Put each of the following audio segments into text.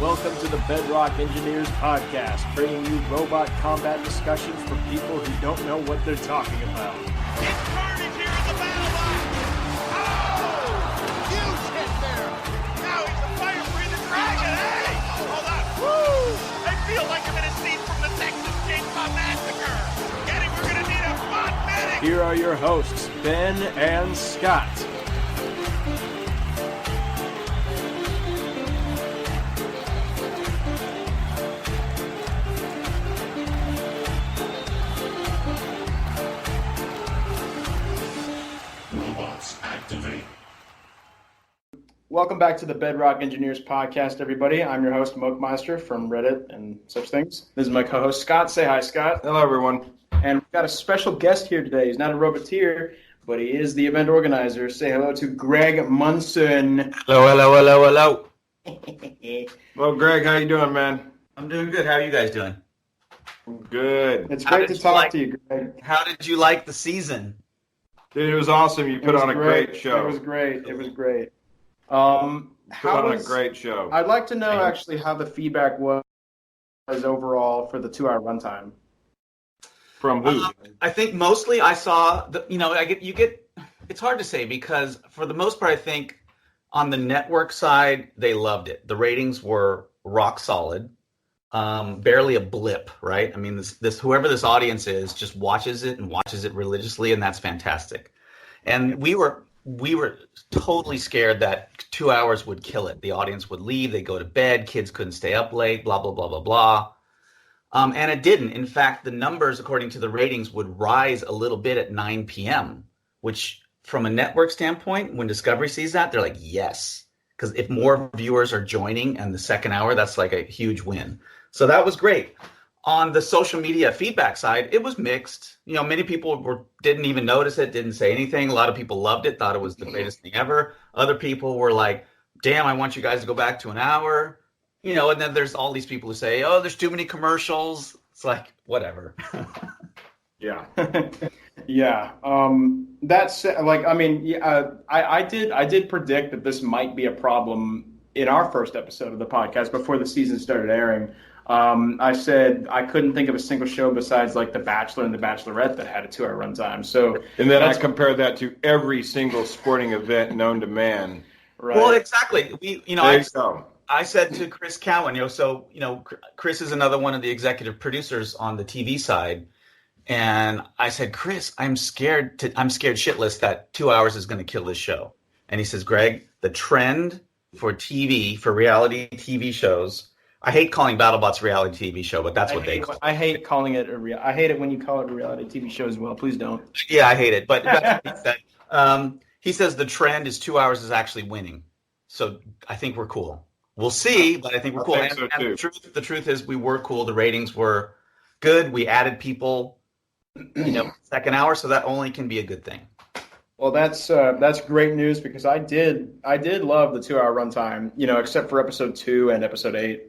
Welcome to the Bedrock Engineers Podcast, bringing you robot combat discussions for people who don't know what they're talking about. It's carnage here in the Battlebots! Oh! Huge hit there! Now he's a fire-breathing dragon! Hey! Hold on! Woo! I feel like I'm in a scene from the Texas Chainsaw Massacre! Getting, we're gonna need a bot medic! Here are your hosts, Ben and Scott. Welcome back to the Bedrock Engineers Podcast, everybody. I'm your host, Moakmeister from Reddit and such things. This is my co-host, Scott. Say hi, Scott. Hello, everyone. And we've got a special guest here today. He's not a roboteer, but he is the event organizer. Say hello to Greg Munson. Hello. Well, Greg, how you doing, man? I'm doing good. How are you guys doing? Good. It's great to talk to you, Greg. How did you like the season? Dude, it was awesome. You put on a great show. It was great. Put on a great show. I'd like to know actually how the feedback was overall for the 2-hour runtime. From who? I think mostly I saw it's hard to say because for the most part I think on the network side they loved it. The ratings were rock solid. Barely a blip, right? I mean this whoever this audience is just watches it religiously, and that's fantastic. And we were totally scared that 2 hours would kill it. The audience would leave, they'd go to bed, kids couldn't stay up late, blah, blah, blah, blah, blah. And it didn't. In fact, the numbers, according to the ratings, would rise a little bit at 9 p.m., which from a network standpoint, when Discovery sees that, they're like, yes. Because if more viewers are joining in the second hour, that's like a huge win. So that was great. On the social media feedback side, it was mixed. You know, many people didn't even notice it, didn't say anything. A lot of people loved it, thought it was the greatest thing ever. Other people were like, damn, I want you guys to go back to an hour. You know, and then there's all these people who say, oh, there's too many commercials. It's like, whatever. Yeah. Yeah. That's like, I mean, yeah, I did predict that this might be a problem in our first episode of the podcast before the season started airing. I said I couldn't think of a single show besides like The Bachelor and The Bachelorette that had a 2-hour runtime. So, and then I compared that to every single sporting event known to man. Right. Well, exactly. I said to Chris Cowan, Chris is another one of the executive producers on the TV side. And I said, Chris, I'm scared shitless that 2 hours is going to kill this show. And he says, Greg, the trend for TV, for reality TV shows, I hate calling Battlebots reality TV show, but that's what they call it. I hate calling it I hate it when you call it a reality TV show as well. Please don't. Yeah, I hate it. But that's what he said. He says the trend is 2 hours is actually winning. So I think we're cool. We'll see, but I think we're cool. And the truth is we were cool. The ratings were good. We added people, second hour, so that only can be a good thing. Well, that's great news because I did love the 2-hour runtime, except for episode 2 and episode 8.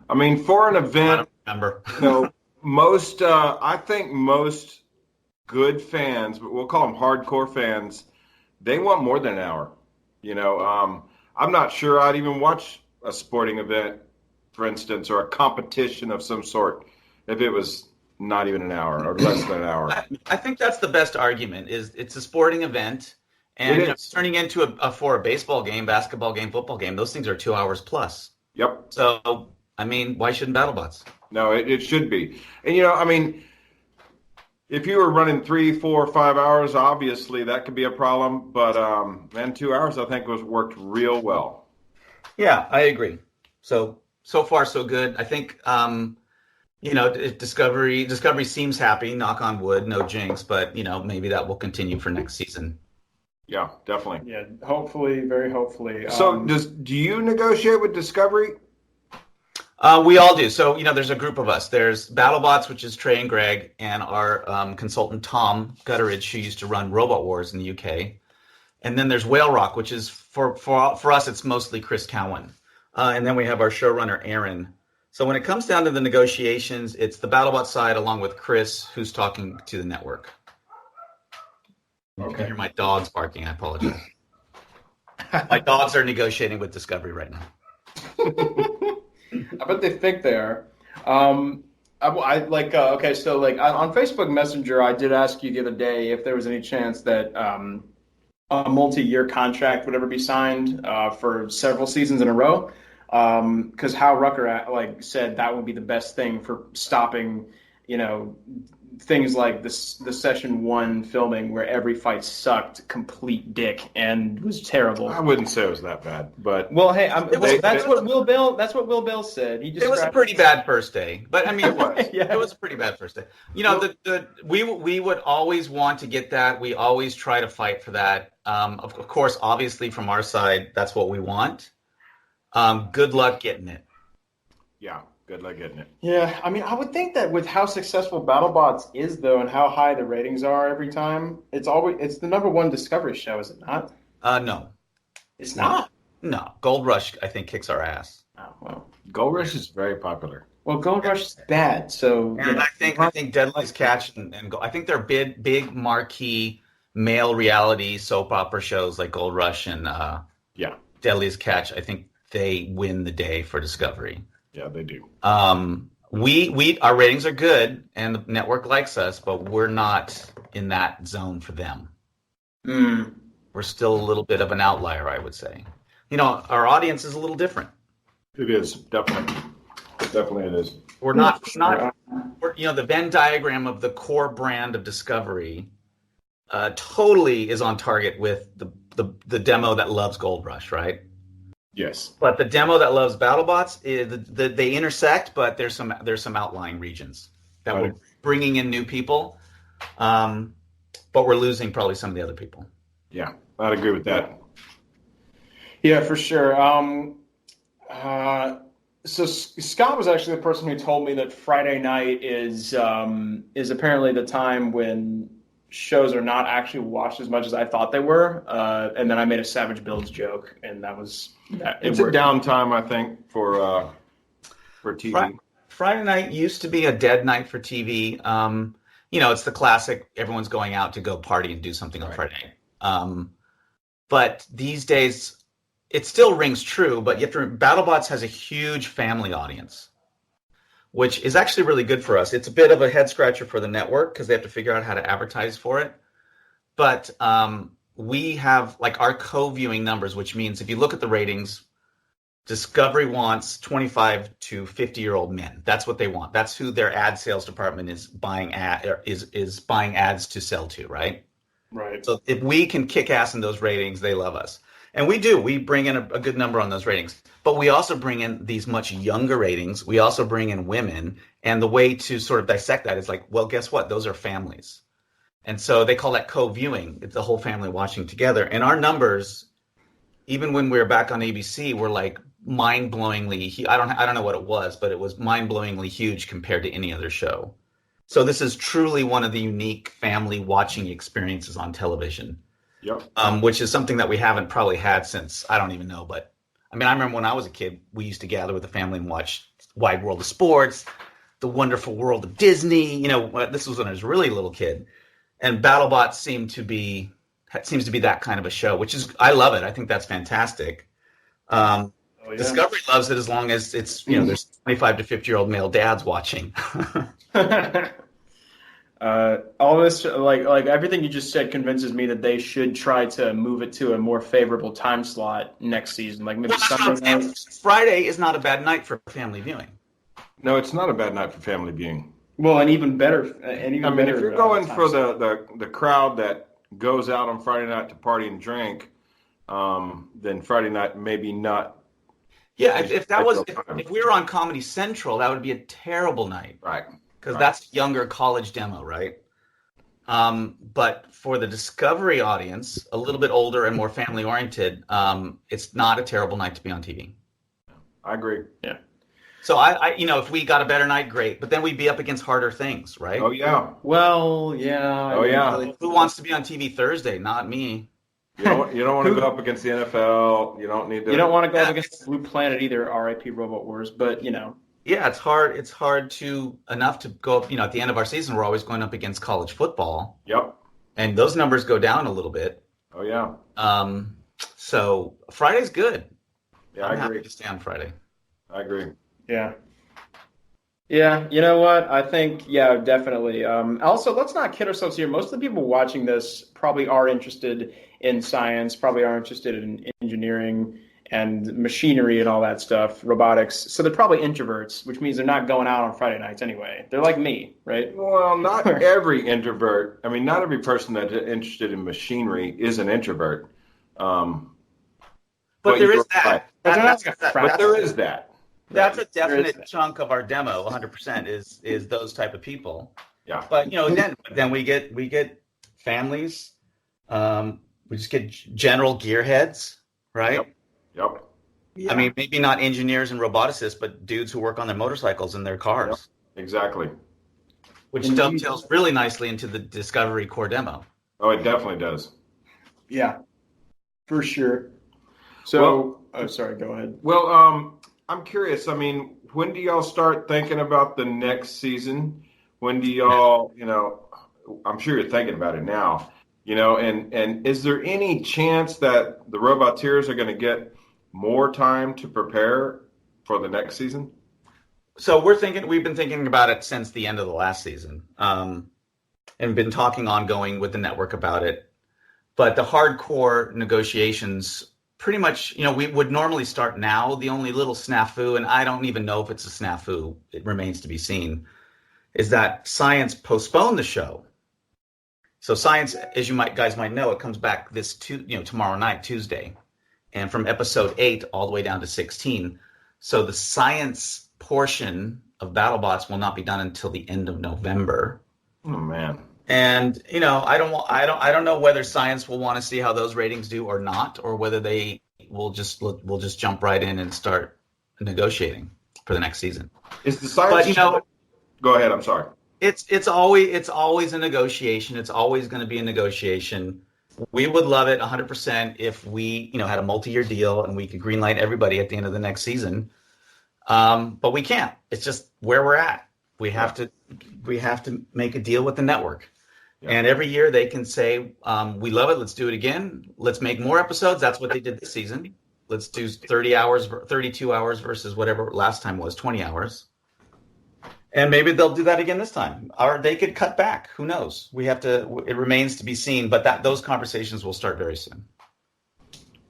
I mean, for an event, I don't remember. I think most good fans, but we'll call them hardcore fans, they want more than an hour. I'm not sure I'd even watch a sporting event, for instance, or a competition of some sort if it was not even an hour or less than an hour. I think that's the best argument. Is it's a sporting event, and it's turning into for a baseball game, basketball game, football game. Those things are 2 hours plus. Yep. So, I mean, why shouldn't BattleBots? No, it should be. And, if you were running 3, 4, 5 hours, obviously that could be a problem. But, 2 hours, I think, worked real well. Yeah, I agree. So far, so good. I think, Discovery seems happy, knock on wood, no jinx, but, maybe that will continue for next season. Yeah, definitely. Yeah, hopefully, very hopefully. So do you negotiate with Discovery? We all do. So, there's a group of us. There's BattleBots, which is Trey and Greg, and our consultant, Tom Gutteridge, who used to run Robot Wars in the UK. And then there's Whale Rock, which is, for us, it's mostly Chris Cowan. And then we have our showrunner, Aaron. So when it comes down to the negotiations, it's the BattleBot side along with Chris, who's talking to the network. Okay. You can hear my dogs barking. I apologize. My dogs are negotiating with Discovery right now. I bet they think they are. I like okay, so like on Facebook Messenger, I did ask you the other day if there was any chance that a multi-year contract would ever be signed for several seasons in a row. Because Hal Rucker said that would be the best thing for stopping, things like the session one filming where every fight sucked complete dick and was terrible. I wouldn't say it was that bad, but well, hey, that's what Will Bill said. It was a pretty bad first day, but I mean, it was. Yeah. It was a pretty bad first day. We would always want to get that. We always try to fight for that. Of course, obviously, from our side, that's what we want. Good luck getting it. yeah, good luck getting it. Yeah, I mean, I would think that with how successful Battlebots is, though, and how high the ratings are every time, it's the number one Discovery show, is it not? No, It's not. no. Gold Rush, I think, kicks our ass. Oh, well. Gold Rush is very popular. Well, Gold Rush is bad, so And I think Deadliest Catch and I think they're big marquee male reality soap opera shows like Gold Rush and Yeah, Deadliest Catch. I think they win the day for Discovery. yeah, they do. Our ratings are good and the network likes us, but we're not in that zone for them. We're still a little bit of an outlier, I would say. Our audience is a little different. It is definitely it is. We're not the Venn diagram of the core brand of Discovery totally is on target with the demo that loves Gold Rush, right? Yes. But the demo that loves BattleBots, they intersect, but there's some outlying regions that we're bringing in new people, but we're losing probably some of the other people. Yeah, I'd agree with that. Yeah, for sure. So Scott was actually the person who told me that Friday night is apparently the time when shows are not actually watched as much as I thought they were. And then I made a Savage Builds joke, and that was that. It's a downtime, I think, for TV. Friday night used to be a dead night for TV. It's the classic, everyone's going out to go party and do something on Friday night. But these days, it still rings true, but BattleBots has a huge family audience, which is actually really good for us. It's a bit of a head scratcher for the network because they have to figure out how to advertise for it. But we have our co-viewing numbers, which means if you look at the ratings, Discovery wants 25 to 50-year-old men. That's what they want. That's who their ad sales department is buying ads to sell to, right? Right. So if we can kick ass in those ratings, they love us. And we do. We bring in a good number on those ratings. But we also bring in these much younger ratings. We also bring in women. And the way to sort of dissect that is well, guess what? Those are families. And so they call that co-viewing. It's the whole family watching together. And our numbers, even when we were back on ABC, were mind-blowingly, I don't know what it was, but it was mind-blowingly huge compared to any other show. So this is truly one of the unique family watching experiences on television. Yep. Which is something that we haven't probably had since, I don't even know. But I mean, I remember when I was a kid, we used to gather with the family and watch Wide World of Sports, The Wonderful World of Disney. This was when I was a really little kid. And BattleBots seems to be that kind of a show, which is, I love it. I think that's fantastic. Discovery loves it as long as it's, there's 25 to 50-year-old male dads watching. All this, like everything you just said, convinces me that they should try to move it to a more favorable time slot next season, like maybe Sunday night. Friday is not a bad night for family viewing. No, it's not a bad night for family viewing. Well, and even better, if you're going for the crowd that goes out on Friday night to party and drink, then Friday night maybe not. Yeah, if we were on Comedy Central, that would be a terrible night. Right. Because that's younger college demo, right? But for the Discovery audience, a little bit older and more family oriented, it's not a terrible night to be on TV. I agree. Yeah. So I if we got a better night, great. But then we'd be up against harder things, right? Oh yeah. Well, yeah. Oh yeah. Who wants to be on TV Thursday? Not me. You don't want to go up against the NFL. You don't need to. You don't want to go up against Blue Planet either. R.I.P. Robot Wars, but Yeah, it's hard. It's hard enough to go up. At the end of our season, we're always going up against college football. Yep. And those numbers go down a little bit. Oh yeah. So Friday's good. Yeah, I'm I agree. happy to stay on Friday. I agree. Yeah. Yeah, you know what? I think, yeah, definitely. Also, let's not kid ourselves here. Most of the people watching this probably are interested in science, probably are interested in engineering and machinery and all that stuff, robotics. So they're probably introverts, which means they're not going out on Friday nights anyway. They're like me, right? Well, not every introvert. I mean, not every person that's interested in machinery is an introvert. But there is that. Right. But there is that. That's a definite chunk of our demo. 100% is those type of people. Yeah. But then we get families. We just get general gearheads, right? Yep. Yeah. I mean, maybe not engineers and roboticists, but dudes who work on their motorcycles and their cars. Yep. Exactly. Which dovetails really nicely into the Discovery core demo. Oh, it definitely does. Yeah, for sure. So, sorry, go ahead. Well, I'm curious. I mean, when do y'all start thinking about the next season? When do y'all, I'm sure you're thinking about it now, and is there any chance that the Roboteers are going to get more time to prepare for the next season? So we've been thinking about it since the end of the last season, and been talking ongoing with the network about it. But the hardcore negotiations pretty much, we would normally start now. The only little snafu, and I don't even know if it's a snafu, it remains to be seen, is that Science postponed the show. So Science, as you guys might know, it comes back tomorrow night, Tuesday, and from episode 8 all the way down to 16. So the Science portion of Battlebots will not be done until the end of November. Oh man. And I don't know whether Science will want to see how those ratings do or not, or whether they will just jump right in and start negotiating for the next season. Is the Science? But go ahead. I'm sorry. It's always a negotiation. It's always going to be a negotiation. We would love it 100% if we had a multi-year deal and we could greenlight everybody at the end of the next season. But we can't. It's just where we're at. We have to make a deal with the network. Yeah. And every year they can say, we love it. Let's do it again. Let's make more episodes. That's what they did this season. Let's do 30 hours, 32 hours versus whatever last time was, 20 hours. And maybe they'll do that again this time. Or they could cut back. Who knows? It remains to be seen. But those conversations will start very soon.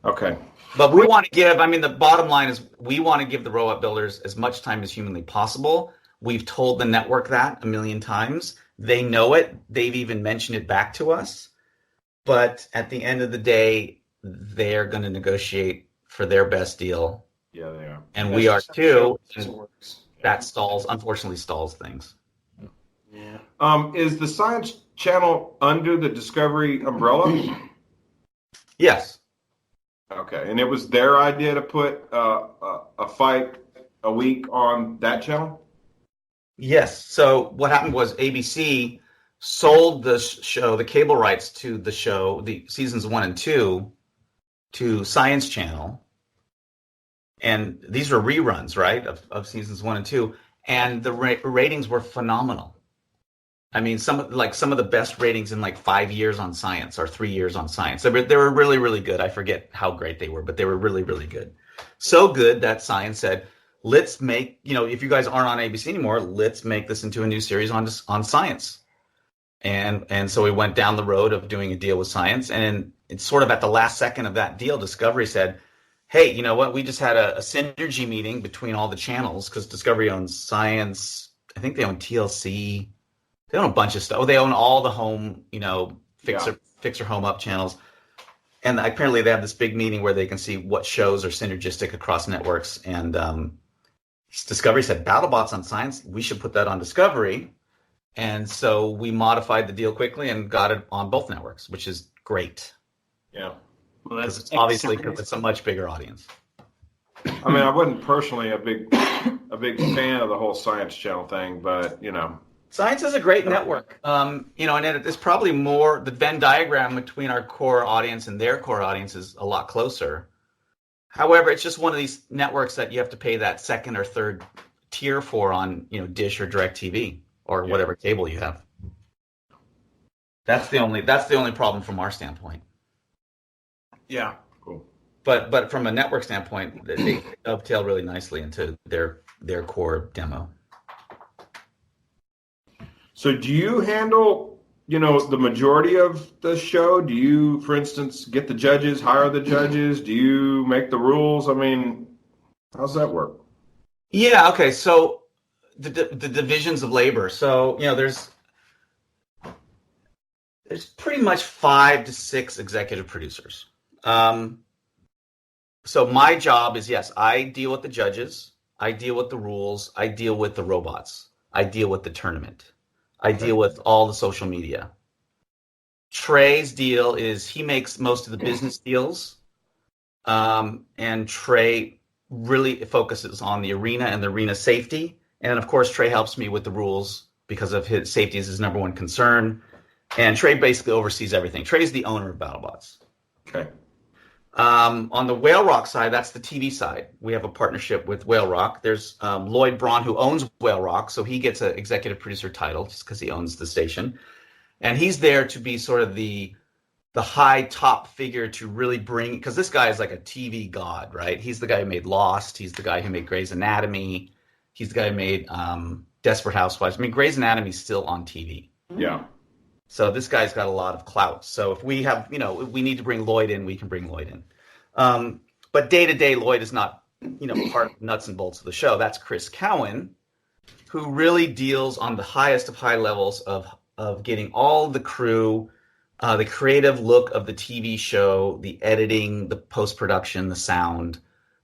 Okay. But we want to the bottom line is we want to give the robot builders as much time as humanly possible. We've told the network that a million times. They know it. They've even mentioned it back to us. But at the end of the day, they're going to negotiate for their best deal. Yeah, they are. And we are too. That unfortunately stalls things. Yeah. Is the Science Channel under the Discovery umbrella? Yes. Okay. And it was their idea to put a fight a week on that channel? Yes. So what happened was ABC sold the show, the cable rights to the show, the seasons 1 and 2, to Science Channel. And these were reruns, right, of seasons 1 and 2. And the ratings were phenomenal. I mean, some of the best ratings in 5 years on Science or 3 years on Science. They were really, really good. I forget how great they were, but they were really, really good. So good that Science said, let's make, if you guys aren't on ABC anymore, let's make this into a new series on Science. And so we went down the road of doing a deal with Science. And it's sort of at the last second of that deal, Discovery said, hey, you know what? We just had a synergy meeting between all the channels because Discovery owns Science. I think they own TLC. They own a bunch of stuff. Oh, they own all the home, fixer home up channels. And apparently they have this big meeting where they can see what shows are synergistic across networks. And Discovery said, Battlebots on Science, we should put that on Discovery. And so we modified the deal quickly and got it on both networks, which is great. Yeah. Well, that's obviously because it's a much bigger audience. I mean, I wasn't personally a big fan of the whole Science Channel thing, but Science is a great network. And it's probably more the Venn diagram between our core audience and their core audience is a lot closer. However, it's just one of these networks that you have to pay that second or third tier for on, Dish or DirecTV or whatever cable you have. That's the only problem from our standpoint. Yeah, cool. But from a network standpoint, they dovetail really nicely into their their core demo. So do you handle, the majority of the show? Do you, for instance, get the judges, hire the judges? Do you make the rules? I mean, how's that work? Yeah, okay. So the divisions of labor. So, there's pretty much 5 to 6 executive producers. So my job is, yes, I deal with the judges, I deal with the rules, I deal with the robots, I deal with the tournament, I deal with all the social media. Trey's deal is he makes most of the business deals, and Trey really focuses on the arena and the arena safety. And of course, Trey helps me with the rules because of his safety is his number one concern. And Trey basically oversees everything. Trey's the owner of Battlebots. Okay. On the Whale Rock side, that's the TV side. We have a partnership with Whale Rock. There's Lloyd Braun, who owns Whale Rock, so he gets an executive producer title just because he owns the station. And he's there to be sort of the high top figure to really bring, because this guy is like a TV god, right? He's the guy who made Lost. He's the guy who made Grey's Anatomy. He's the guy who made Desperate Housewives. I mean, Grey's Anatomy is still on TV. Yeah. So this guy's got a lot of clout. So if we have, if we need to bring Lloyd in, we can bring Lloyd in. But day to day, Lloyd is not, part of the nuts and bolts of the show. That's Chris Cowan, who really deals on the highest of high levels of getting all the crew, the creative look of the TV show, the editing, the post-production, the sound,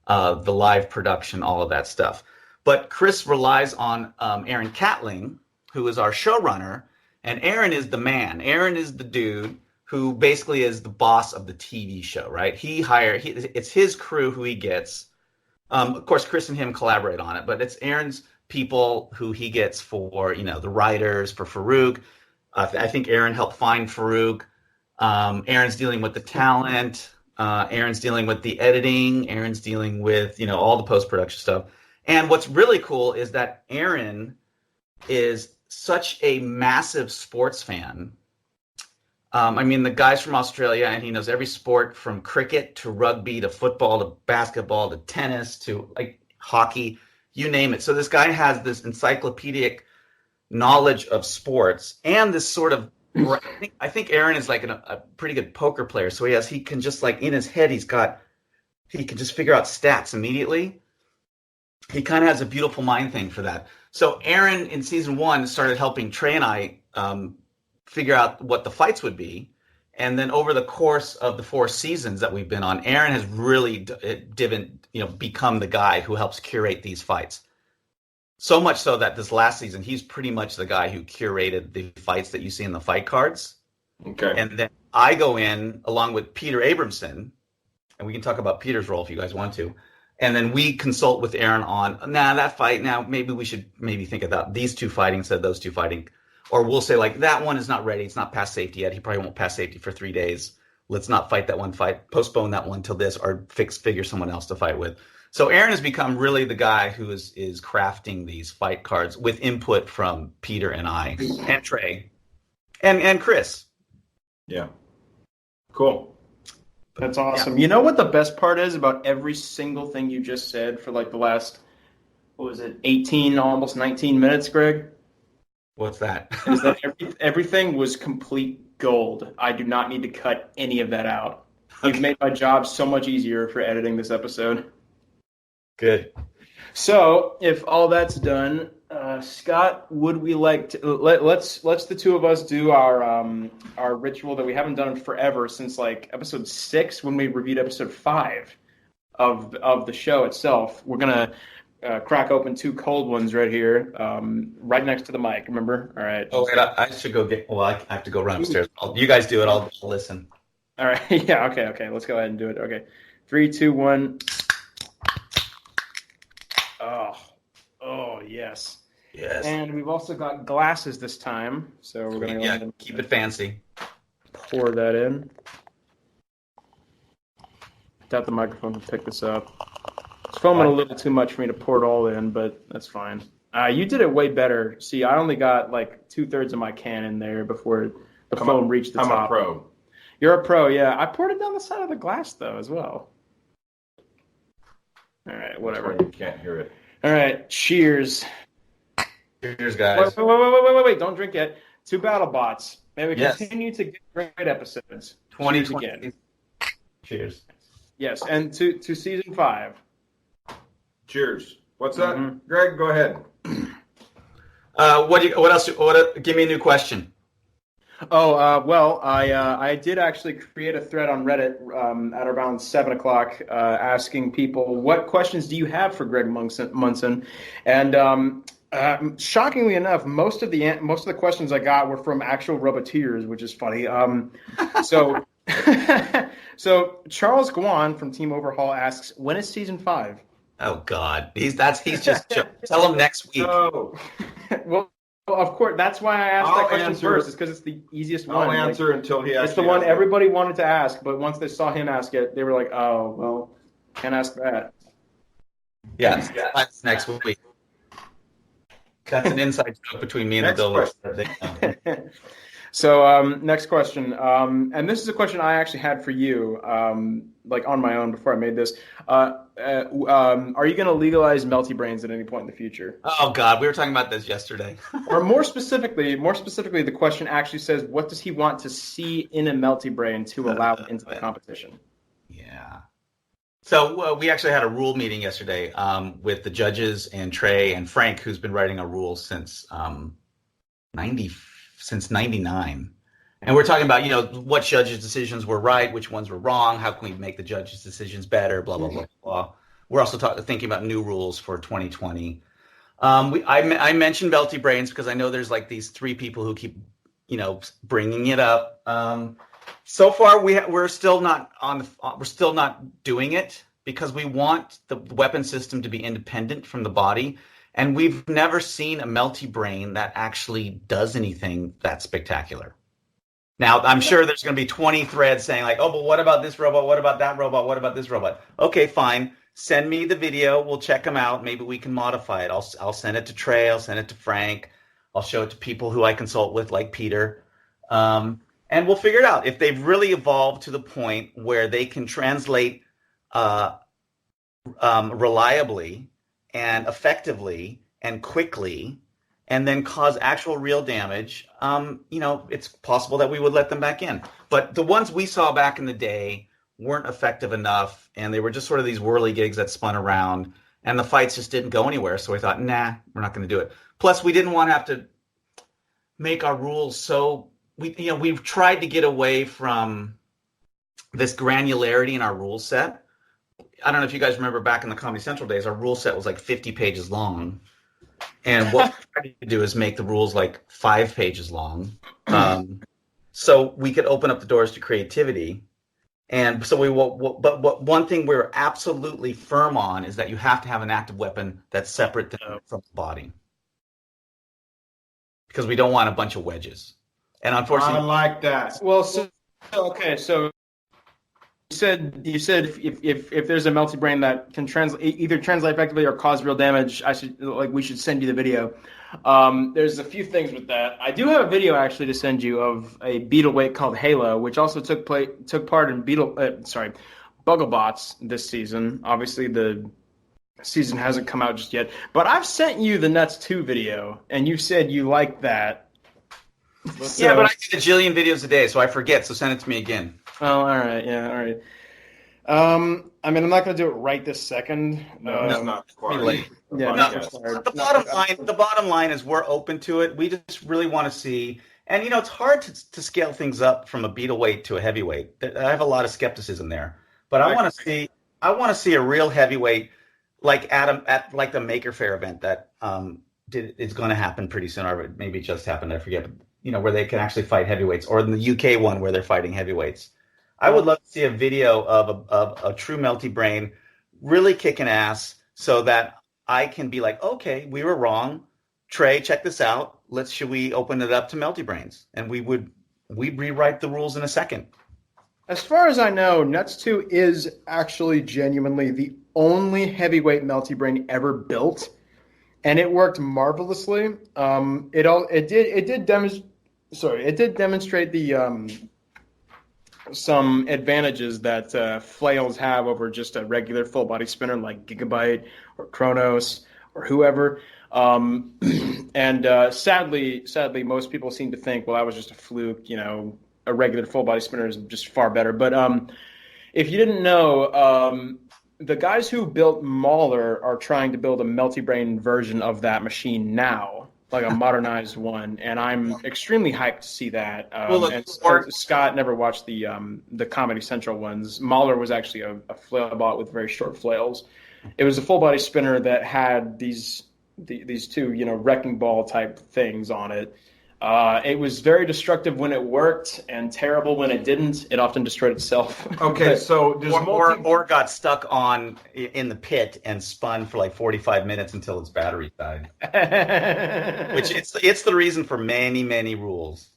the live production, all of that stuff. But Chris relies on Aaron Catling, who is our showrunner. And Aaron is the man. Aaron is the dude who basically is the boss of the TV show, right? It's his crew who he gets. Of course, Chris and him collaborate on it, but it's Aaron's people who he gets for, the writers, for Farouk. I think Aaron helped find Farouk. Aaron's dealing with the talent. Aaron's dealing with the editing. Aaron's dealing with, all the post-production stuff. And what's really cool is that Aaron is such a massive sports fan. The guy's from Australia, and he knows every sport from cricket to rugby to football to basketball to tennis to hockey, you name it. So this guy has this encyclopedic knowledge of sports and this sort of. I think Aaron is a pretty good poker player. So he can just in his head he can just figure out stats immediately. He kind of has a beautiful mind thing for that. So Aaron in season 1 started helping Trey and I figure out what the fights would be. And then over the course of the 4 seasons that we've been on, Aaron has really become the guy who helps curate these fights. So much so that this last season, he's pretty much the guy who curated the fights that you see in the fight cards. Okay. And then I go in along with Peter Abramson, and we can talk about Peter's role if you guys want to. And then we consult with Aaron on, that fight, maybe we should think about these 2 fighting instead of those 2 fighting. Or we'll say, that one is not ready. It's not past safety yet. He probably won't pass safety for 3 days. Let's not fight that one fight. Postpone that one till this, or figure someone else to fight with. So Aaron has become really the guy who is crafting these fight cards with input from Peter and I, and Trey, and Chris. Yeah. Cool. That's awesome. Yeah. You know what the best part is about every single thing you just said for the last, 18, almost 19 minutes, Greg? What's that? Is that everything was complete gold. I do not need to cut any of that out. You've made my job so much easier for editing this episode. Good. So, if all that's done, Scott, would we like to let's the 2 of us do our ritual that we haven't done forever since episode 6 when we reviewed episode 5 of the show itself. We're gonna crack open 2 cold ones right here, right next to the mic. Remember? All right. Oh wait, I should go get. Well, I have to go run upstairs. You guys do it. I'll listen. All right. Yeah. Okay. Let's go ahead and do it. Okay. 3, 2, 1. Oh, yes. Yes. And we've also got glasses this time, so we're going to keep it fancy. Pour that in. Doubt the microphone will pick this up. It's foaming a little too much for me to pour it all in, but that's fine. You did it way better. See, I only got 2/3 of my can in there before the foam reached the top. I'm a pro. You're a pro, yeah. I poured it down the side of the glass, though, as well. All right, whatever. You can't hear it. All right, cheers. Cheers, guys. Wait, don't drink yet. To Battlebots. May we Yes. continue to get great episodes. Cheers 2020. again. Cheers. Yes, and to season 5. Cheers. What's that, Mhm. Greg? Go ahead. What else? Give me a new question. Well, I did actually create a thread on Reddit at around 7 o'clock asking people, what questions do you have for Greg Munson? And shockingly enough, most of the questions I got were from actual Roboteers, which is funny. So so Charles Guan from Team Overhaul asks, when is season 5? Oh God, he's just tell him next week. No. Well, of course, that's why I asked I'll that question answer. first. It's because it's the easiest one. I'll answer until he asks. It's the one everybody wanted to ask, but once they saw him ask it, they were like, "Oh, well, can't ask that." Yeah, that's next week. That's an inside joke between me and Next the builder. So, next question, and this is a question I actually had for you, like on my own before I made this. Are you going to legalize MultiBrains at any point in the future? Oh God, we were talking about this yesterday. Or more specifically, the question actually says, what does he want to see in a MultiBrain to allow it into the competition? Yeah. So we actually had a rule meeting yesterday with the judges and Trey and Frank, who's been writing our rules since 99. And we're talking about, what judges' decisions were right, which ones were wrong, how can we make the judges' decisions better, blah, blah, blah, blah. We're also thinking about new rules for 2020. I mentioned Melty Brains because I know there's like these 3 people who keep, bringing it up. So far, we're still not doing it because we want the weapon system to be independent from the body. And we've never seen a Melty Brain that actually does anything that spectacular. Now, I'm sure there's going to be 20 threads saying like, oh, but what about this robot? What about that robot? What about this robot? Okay, fine. Send me the video. We'll check them out. Maybe we can modify it. I'll send it to Trey. I'll send it to Frank. I'll show it to people who I consult with, like Peter. And we'll figure it out. If they've really evolved to the point where they can translate reliably and effectively and quickly and then cause actual real damage, it's possible that we would let them back in. But the ones we saw back in the day weren't effective enough, and they were just sort of these whirly-gigs that spun around, and the fights just didn't go anywhere. So we thought, nah, we're not going to do it. Plus, we didn't want to have to make our rules so... We've tried to get away from this granularity in our rule set. I don't know if you guys remember back in the Comedy Central days, our rule set was like 50 pages long. And what we tried to do is make the rules like 5 pages long. So we could open up the doors to creativity. And so but one thing we're absolutely firm on is that you have to have an active weapon that's separate from the body. Because we don't want a bunch of wedges. And unfortunately, I like that. Well, so you said if there's a Melty Brain that can either translate effectively or cause real damage, we should send you the video. There's a few things with that. I do have a video actually to send you of a Beetleweight called Halo, which also took part in Battlebots this season. Obviously, the season hasn't come out just yet, but I've sent you the Nuts 2 video, and you said you liked that. So, yeah, but I do a jillion videos a day, so I forget. So send it to me again. Oh, all right. Yeah, all right. I'm not going to do it right this second. No, it's not required. Late. Yeah, Not not required. The bottom line is we're open to it. We just really want to see, and it's hard to scale things up from a Beetleweight to a heavyweight. I have a lot of skepticism there, but I want to see a real heavyweight like at like the Maker Faire event that is going to happen pretty soon, or maybe it just happened. I forget. Where they can actually fight heavyweights, or in the UK one where they're fighting heavyweights. I would love to see a video of a true Melty Brain really kicking ass so that I can be like, okay, we were wrong. Trey, check this out. Should we open it up to Melty Brains? And we'd rewrite the rules in a second. As far as I know, Nuts 2 is actually genuinely the only heavyweight Melty Brain ever built, and it worked marvelously. It did demonstrate the some advantages that flails have over just a regular full body spinner like Gigabyte or Kronos or whoever. And sadly, most people seem to think, well, that was just a fluke. You know, a regular full body spinner is just far better. But if you didn't know, the guys who built Mauler are trying to build a MultiBrain version of that machine now, like a modernized one, and I'm extremely hyped to see that. Scott never watched the Comedy Central ones. Mauler was actually a flailbot with very short flails. It was a full body spinner that had these two, you know, wrecking ball type things on it. It was very destructive when it worked and terrible when it didn't. It often destroyed itself. Okay, so does or got stuck in the pit and spun for like 45 minutes until its battery died. Which it's the reason for many rules.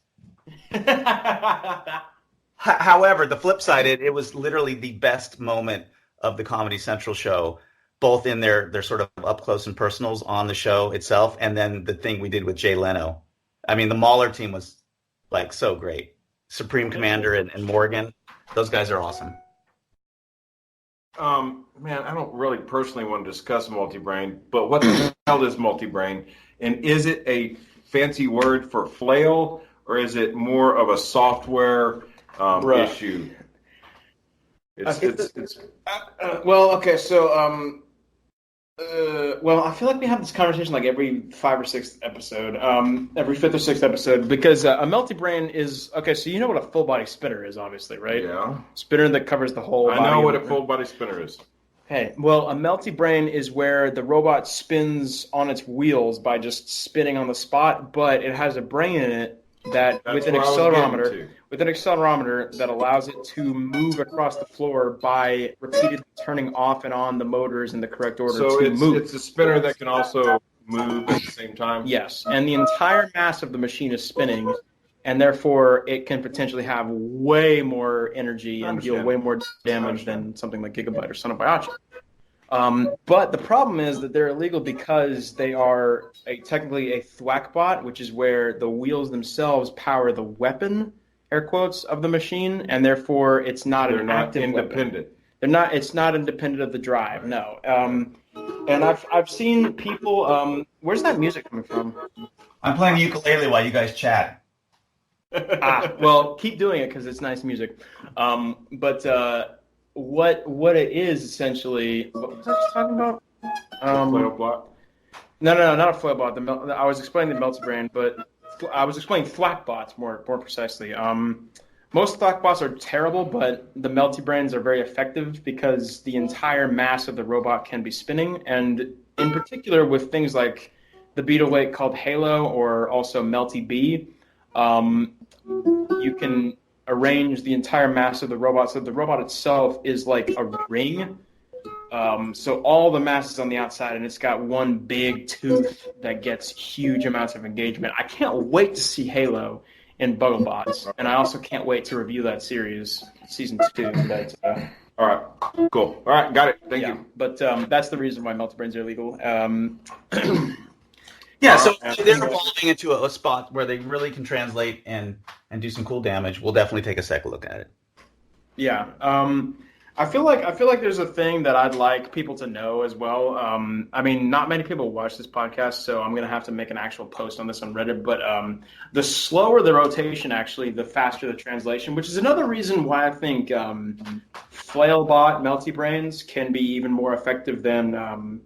However, the flip side, it was literally the best moment of the Comedy Central show, both in their sort of up close and personals on the show itself, and then the thing we did with Jay Leno. I mean, the Mauler team was like so great. Supreme Commander and Morgan, those guys are awesome. Man, I don't really personally want to discuss MultiBrain, but what the hell is MultiBrain? And is it a fancy word for flail, or is it more of a software issue? Well, okay, so I feel like we have this conversation like every 5th or 6th episode, every 5th or 6th episode, because a MultiBrain is okay. So you know what a full body spinner is, obviously, right? Yeah. Spinner that covers the whole. I know what a full body spinner is. Hey, well, a MultiBrain is where the robot spins on its wheels by just spinning on the spot, but it has a brain in it that with an accelerometer that allows it to move across the floor by repeatedly turning off and on the motors in the correct order to move. So it's a spinner that can also move at the same time? Yes, and the entire mass of the machine is spinning, and therefore it can potentially have way more energy and deal way more damage than something like Gigabyte or Son of Biachi. But the problem is that they're illegal because they are technically a thwackbot, which is where the wheels themselves power the weapon, air quotes, of the machine, and therefore it's not an active independent. Weapon. It's not independent of the drive. No. And I've seen people. Where's that music coming from? I'm playing the ukulele while you guys chat. Well, keep doing it because it's nice music. What it is essentially? What was I just talking about? Flailbot? No, not a flailbot. I was explaining the MultiBrain, but I was explaining thwackbots more precisely. Most thwackbots are terrible, but the MultiBrains are very effective because the entire mass of the robot can be spinning, and in particular with things like the beetle weight called Halo or also Melty B, you can arrange the entire mass of the robot so the robot itself is like a ring. So all the mass is on the outside, and it's got one big tooth that gets huge amounts of engagement. I can't wait to see Halo in Battlebots, and I also can't wait to review that series, season 2. All right, cool. All right, got it. Thank you. But that's the reason why MultiBrains are illegal. So they're evolving into a spot where they really can translate and do some cool damage. We'll definitely take a second look at it. Yeah. I feel like there's a thing that I'd like people to know as well. I mean, not many people watch this podcast, so I'm going to have to make an actual post on this on Reddit. But the slower the rotation, actually, the faster the translation, which is another reason why I think Flailbot MultiBrains can be even more effective than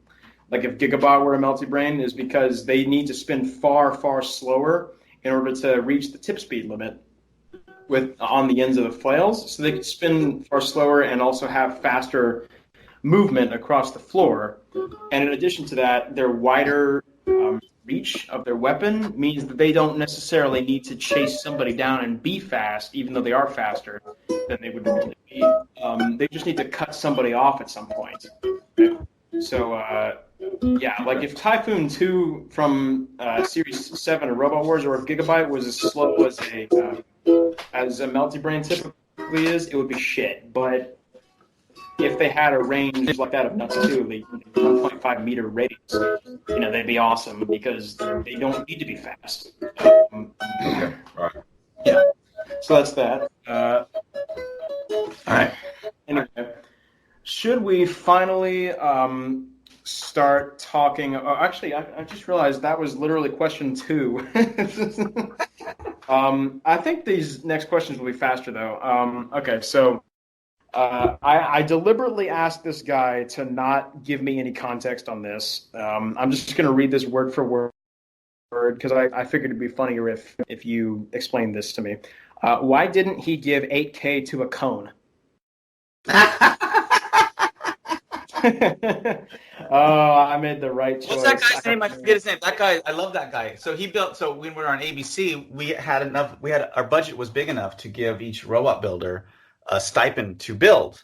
like if Gigabot were a MultiBrain, is because they need to spin far slower in order to reach the tip speed limit on the ends of the flails, so they can spin far slower and also have faster movement across the floor. And in addition to that, their wider reach of their weapon means that they don't necessarily need to chase somebody down and be fast, even though they are faster than they would normally be. They just need to cut somebody off at some point. Okay? So, like if Typhoon 2 from Series 7 of Robot Wars, or if Gigabyte was as slow as a MultiBrain typically is, it would be shit. But if they had a range like that of Nuts 2, the 1.5 meter radius, they'd be awesome because they don't need to be fast. Okay. All right. Yeah. So that's that. All right. Anyway, should we finally start talking. Actually, I just realized that was literally question 2. I think these next questions will be faster, though. Okay, so I deliberately asked this guy to not give me any context on this. I'm just going to read this word for word because I figured it'd be funnier if you explained this to me. Why didn't he give 8K to a cone? Oh, I made the right choice. What's that guy's name? I forget his name. That guy, I love that guy. So when we were on ABC, we had our budget was big enough to give each robot builder a stipend to build,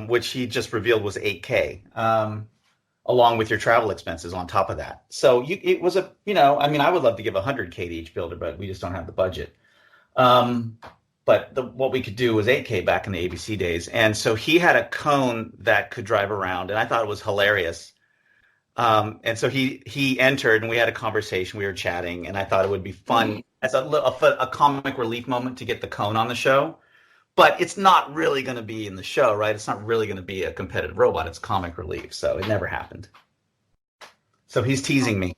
which he just revealed was 8K, along with your travel expenses on top of that. So it was I would love to give 100K to each builder, but we just don't have the budget. But what we could do was 8K back in the ABC days. And so he had a cone that could drive around, and I thought it was hilarious. And so he entered, and we had a conversation. We were chatting, and I thought it would be fun as a comic relief moment to get the cone on the show. But it's not really going to be in the show, right? It's not really going to be a competitive robot. It's comic relief, so it never happened. So he's teasing me.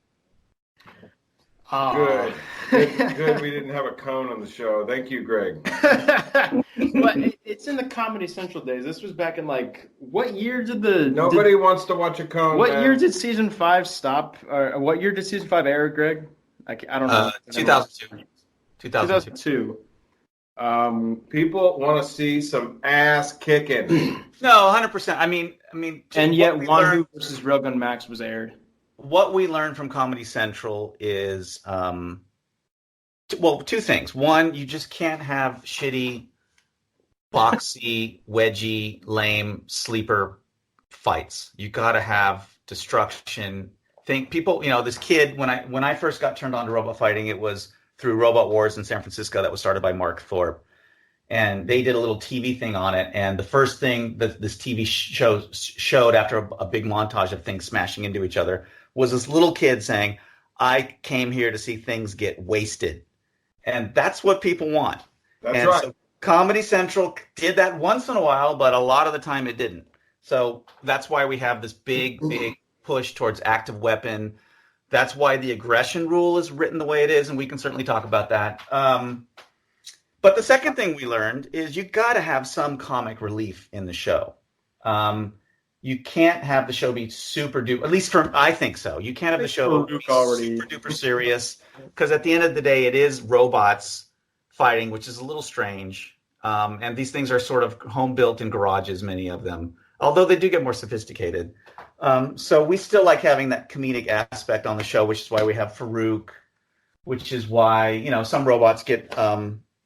Good. Good. We didn't have a cone on the show. Thank you, Greg. But it's in the Comedy Central days. This was back in what year did Nobody wants to watch a cone. What year did season 5 stop? Or what year did season 5 air, Greg? I don't know. 2002. 2002. People want to see some ass kicking. No, 100%. I mean, and yet Wahoo versus Railgun Max was aired. What we learned from Comedy Central is, two things. One, you just can't have shitty, boxy, wedgy, lame, sleeper fights. You got to have destruction. This kid, when I first got turned on to robot fighting, it was through Robot Wars in San Francisco that was started by Mark Thorpe. And they did a little TV thing on it. And the first thing that this TV show showed after a big montage of things smashing into each other was this little kid saying, "I came here to see things get wasted." And that's what people want. That's right. So Comedy Central did that once in a while, but a lot of the time it didn't. So that's why we have this big push towards active weapon. That's why the aggression rule is written the way it is, and we can certainly talk about that. But the second thing we learned is you got to have some comic relief in the show. You can't have the show be super duper. At least I think so. You can't have the show be super duper serious because at the end of the day, it is robots fighting, which is a little strange. And these things are sort of home built in garages, many of them, although they do get more sophisticated. So we still like having that comedic aspect on the show, which is why we have Farouk, which is why some robots get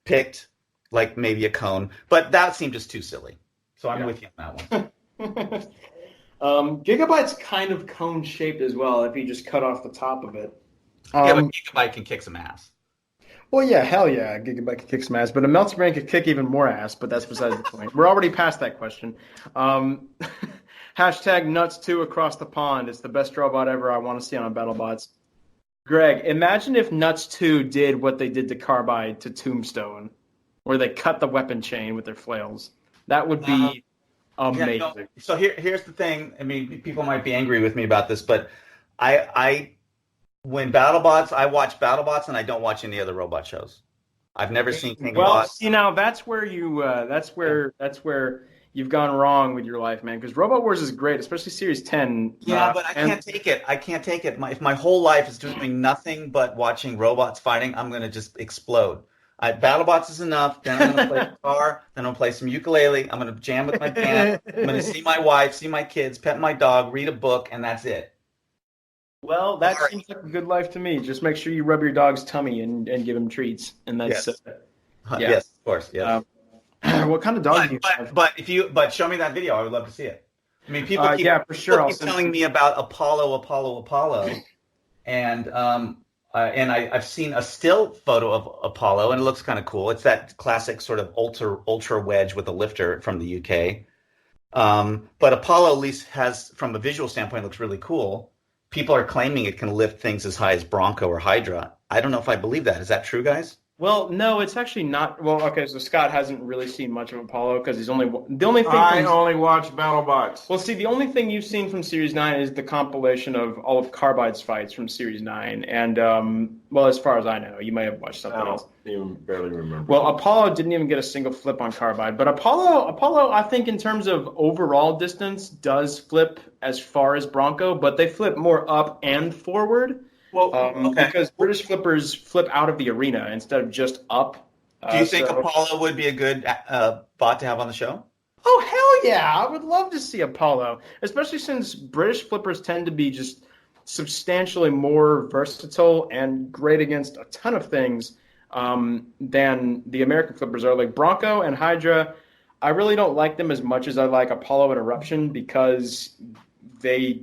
picked, like maybe a cone, but that seemed just too silly. So I'm with you on that one. Gigabyte's kind of cone shaped as well if you just cut off the top of it. Yeah, but Gigabyte can kick some ass. Well, yeah, hell yeah, Gigabyte can kick some ass, but a MultiBrain could kick even more ass, but that's besides the point. We're already past that question. Hashtag nuts2 across the pond. It's the best robot ever. I want to see on Battlebots. Greg, imagine if Nuts2 did what they did to Carbide to Tombstone, where they cut the weapon chain with their flails. That would be amazing. Yeah, so here's the thing. I mean, people might be angry with me about this, but I watch BattleBots and I don't watch any other robot shows. I've never seen King of Bots. See, now that's where you've gone wrong with your life, man. Because Robot Wars is great, especially Series 10. Yeah, but I can't take it. If my whole life is doing nothing but watching robots fighting, I'm going to just explode. BattleBots is enough. Then I'm going to play guitar. Then I'm going to play some ukulele. I'm going to jam with my band. I'm going to see my wife, see my kids, pet my dog, read a book, and that's it. Well, that seems like a good life to me. Just make sure you rub your dog's tummy and give him treats. And that's yes. Yes, of course. Yes. What kind of dog do you have? But show me that video. I would love to see it. I mean, people keep telling me about Apollo, and I've seen a still photo of Apollo, and it looks kind of cool. It's that classic sort of ultra wedge with a lifter from the UK. But Apollo, at least, has, from a visual standpoint, looks really cool. People are claiming it can lift things as high as Bronco or Hydra. I don't know if I believe that. Is that true, guys? Well, no, it's actually not. Well, okay, so Scott hasn't really seen much of Apollo because he's only the only thing. I only watch Battlebots. Well, see, the only thing you've seen from Series 9 is the compilation of all of Carbide's fights from Series 9, and well, as far as I know, you may have watched something I else. don't even barely remember. Well, Apollo didn't even get a single flip on Carbide, but Apollo, I think in terms of overall distance, does flip as far as Bronco, but they flip more up and forward. Well, okay. Because British flippers flip out of the arena instead of just up. Do you think Apollo would be a good bot to have on the show? Oh, hell yeah. I would love to see Apollo, especially since British flippers tend to be just substantially more versatile and great against a ton of things than the American flippers are. Like Bronco and Hydra, I really don't like them as much as I like Apollo and Eruption because they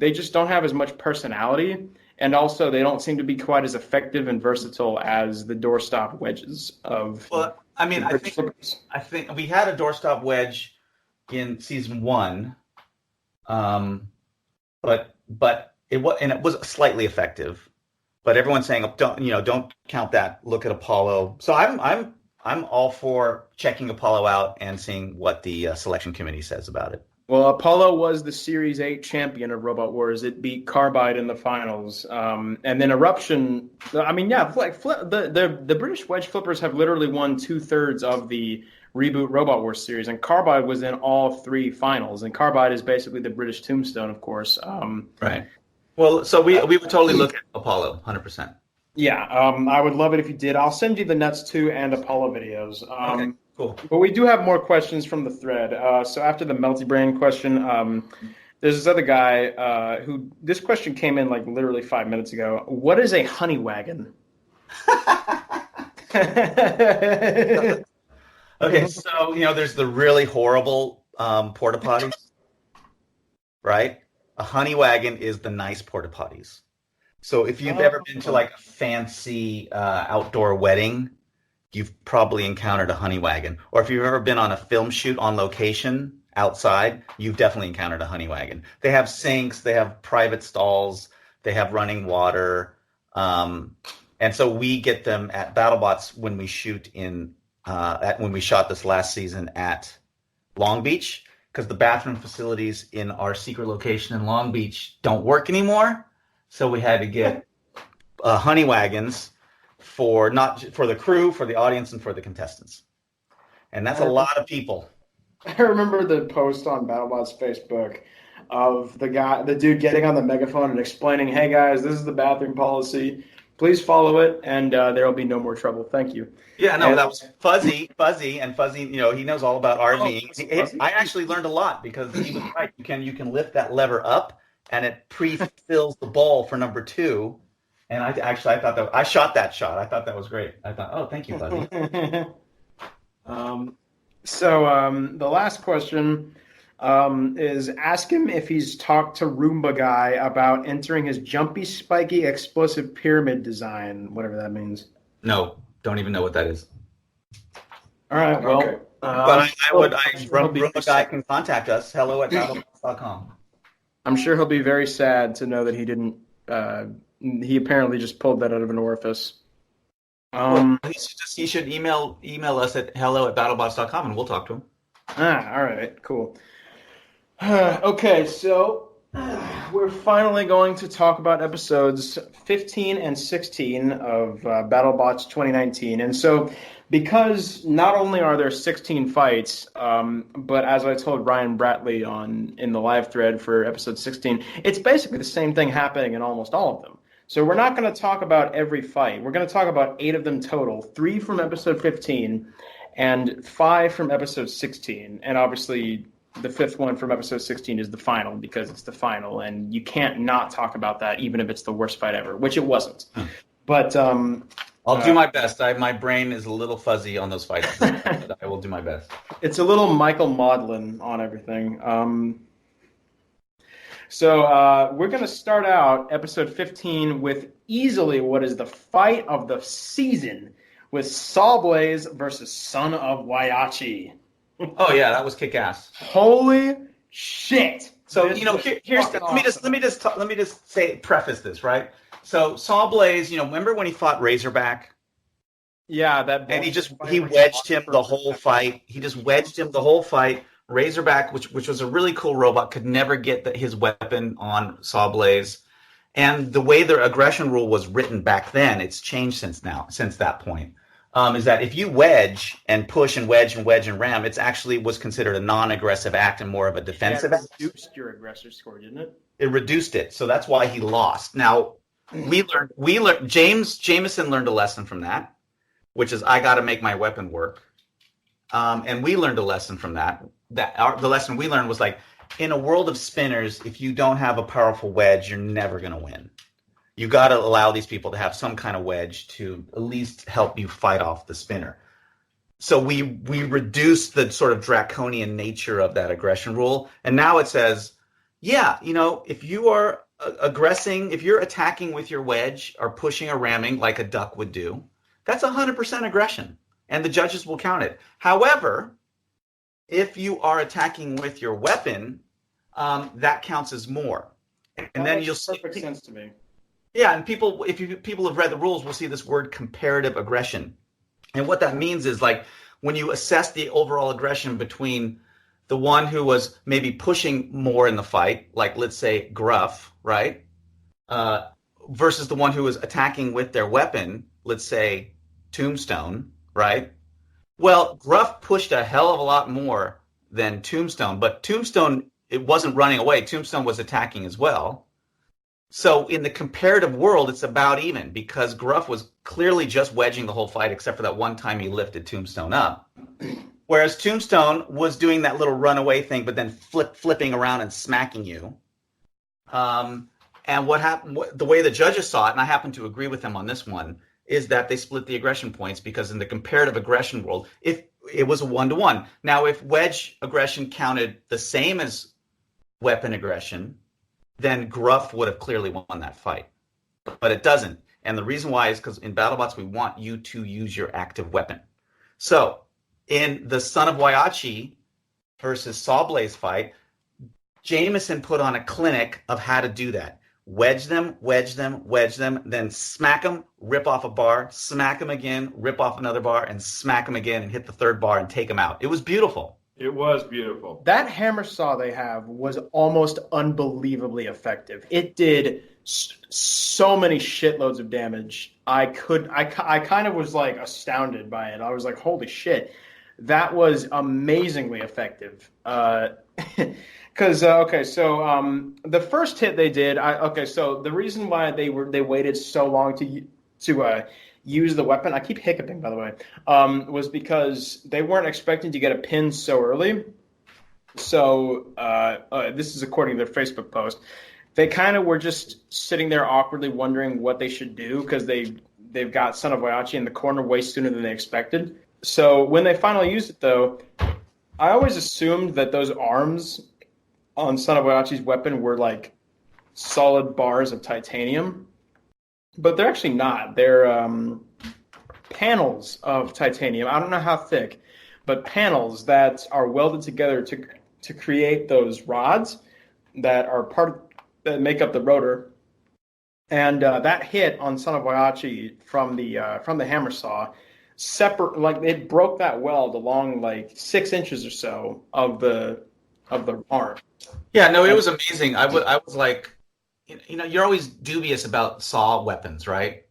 just don't have as much personality. And also, they don't seem to be quite as effective and versatile as the doorstop wedges of. Well, I mean, I British flippers. think we had a doorstop wedge in season 1, but it was slightly effective. But everyone's saying don't count that. Look at Apollo. So I'm all for checking Apollo out and seeing what the selection committee says about it. Well, Apollo was the Series 8 champion of Robot Wars. It beat Carbide in the finals. And then Eruption, I mean, yeah, the British wedge flippers have literally won 2/3 of the reboot Robot Wars series, and Carbide was in all 3 finals. And Carbide is basically the British Tombstone, of course. Right. Well, so we would totally look at Apollo, 100%. Yeah, I would love it if you did. I'll send you the Nets 2 and Apollo videos. Okay. Cool. But we do have more questions from the thread. So after the MultiBrain question, there's this other guy who this question came in like literally 5 minutes ago. What is a honey wagon? Okay, so there's the really horrible porta potties, right? A honey wagon is the nice porta potties. So if you've ever been to like a fancy outdoor wedding, you've probably encountered a honey wagon. Or if you've ever been on a film shoot on location outside, you've definitely encountered a honey wagon. They have sinks, they have private stalls, they have running water. And so we get them at Battlebots when we shoot when we shot this last season at Long Beach, because the bathroom facilities in our secret location in Long Beach don't work anymore. So we had to get honey wagons for the crew, for the audience, and for the contestants. And that's a lot of people. I remember the post on BattleBots Facebook of the dude getting on the megaphone and explaining, "Hey guys, this is the bathroom policy. Please follow it, and there will be no more trouble. Thank you." Yeah, no, that was Fuzzy, and Fuzzy. He knows all about RVing. I actually learned a lot because he was right. You can lift that lever up, and it pre-fills the ball for number 2. And I thought that I shot that shot. I thought that was great. I thought, oh, thank you, Fuzzy. So the last question is ask him if he's talked to Roomba Guy about entering his jumpy, spiky, explosive pyramid design, whatever that means. No, don't even know what that is. All right, well. Okay. But Roomba Guy can contact us, hello@battlebots.com. I'm sure he'll be very sad to know that he didn't, he apparently just pulled that out of an orifice. He should email us at hello@battlebots.com and we'll talk to him. All right, cool. Okay, so we're finally going to talk about episodes 15 and 16 of BattleBots 2019. And so because not only are there 16 fights, but as I told Ryan Bratley in the live thread for episode 16, it's basically the same thing happening in almost all of them. So we're not going to talk about every fight. We're going to talk about 8 of them total, 3 from episode 15 and 5 from episode 16. And obviously the 5th one from episode 16 is the final because it's the final. And you can't not talk about that even if it's the worst fight ever, which it wasn't. But I'll do my best. My brain is a little fuzzy on those fights. But I will do my best. It's a little Michael Maudlin on everything. So we're going to start out episode 15 with easily what is the fight of the season with Sawblaze versus Son of Waiachi. Oh yeah, that was kick-ass. Holy shit! So here's let me just preface this, right? So Sawblaze, remember when he fought Razorback? Yeah, that And he bullshit wedged him the whole fight. He just wedged him the whole fight. Razorback, which was a really cool robot, could never get his weapon on Sawblaze. And the way the aggression rule was written back then, it's changed since that point. Is that if you wedge and push and wedge and wedge and ram, it's actually was considered a non-aggressive act and more of a defensive act. It reduced your aggressor score, didn't it? It reduced it, so that's why he lost. Now we learned. Jameson learned a lesson from that, which is I got to make my weapon work. And we learned a lesson from that. The lesson we learned was like, in a world of spinners, if you don't have a powerful wedge, you're never going to win. You got to allow these people to have some kind of wedge to at least help you fight off the spinner. So we reduced the sort of draconian nature of that aggression rule. And now it says, yeah, if you are aggressing, if you're attacking with your wedge or pushing or ramming like a duck would do, that's 100% aggression. And the judges will count it. However, if you are attacking with your weapon, that counts as more. And then you'll see perfect sense to me. Yeah, and people have read the rules, will see this word comparative aggression. And what that means is like when you assess the overall aggression between the one who was maybe pushing more in the fight, like let's say Gruff, right? Versus the one who was attacking with their weapon, let's say Tombstone, right? Well, Gruff pushed a hell of a lot more than Tombstone, but Tombstone, it wasn't running away. Tombstone was attacking as well. So in the comparative world, it's about even because Gruff was clearly just wedging the whole fight except for that one time he lifted Tombstone up. Whereas Tombstone was doing that little runaway thing, but then flipping around and smacking you. And what happened, the way the judges saw it, and I happen to agree with them on this one, is that they split the aggression points because in the comparative aggression world, if it was a 1-to-1. Now, if wedge aggression counted the same as weapon aggression, then Gruff would have clearly won that fight. But it doesn't. And the reason why is because in Battlebots, we want you to use your active weapon. So in the Son of Waiachi versus Sawblaze fight, Jameson put on a clinic of how to do that. Wedge them, then smack them, rip off a bar, smack them again, rip off another bar, and smack them again and hit the third bar and take them out. It was beautiful. It was beautiful. That hammer saw they have was almost unbelievably effective. It did so many shitloads of damage. I kind of was like astounded by it. I was like, holy shit, that was amazingly effective. Because the first hit they did, so the reason why they waited so long to use the weapon, I keep hiccuping by the way, was because they weren't expecting to get a pin so early. So this is according to their Facebook post. They kind of were just sitting there awkwardly wondering what they should do because they've got Son of Waiachi in the corner way sooner than they expected. So when they finally used it though, I always assumed that those arms on Son of Waiachi's weapon were like solid bars of titanium. But they're actually not. They're panels of titanium. I don't know how thick, but panels that are welded together to create those rods that are that make up the rotor. And that hit on Son of Waiachi from the hammer saw, it broke that weld along like 6 inches or so of the arm. Yeah, no, it was amazing. I was like, you're always dubious about saw weapons, right?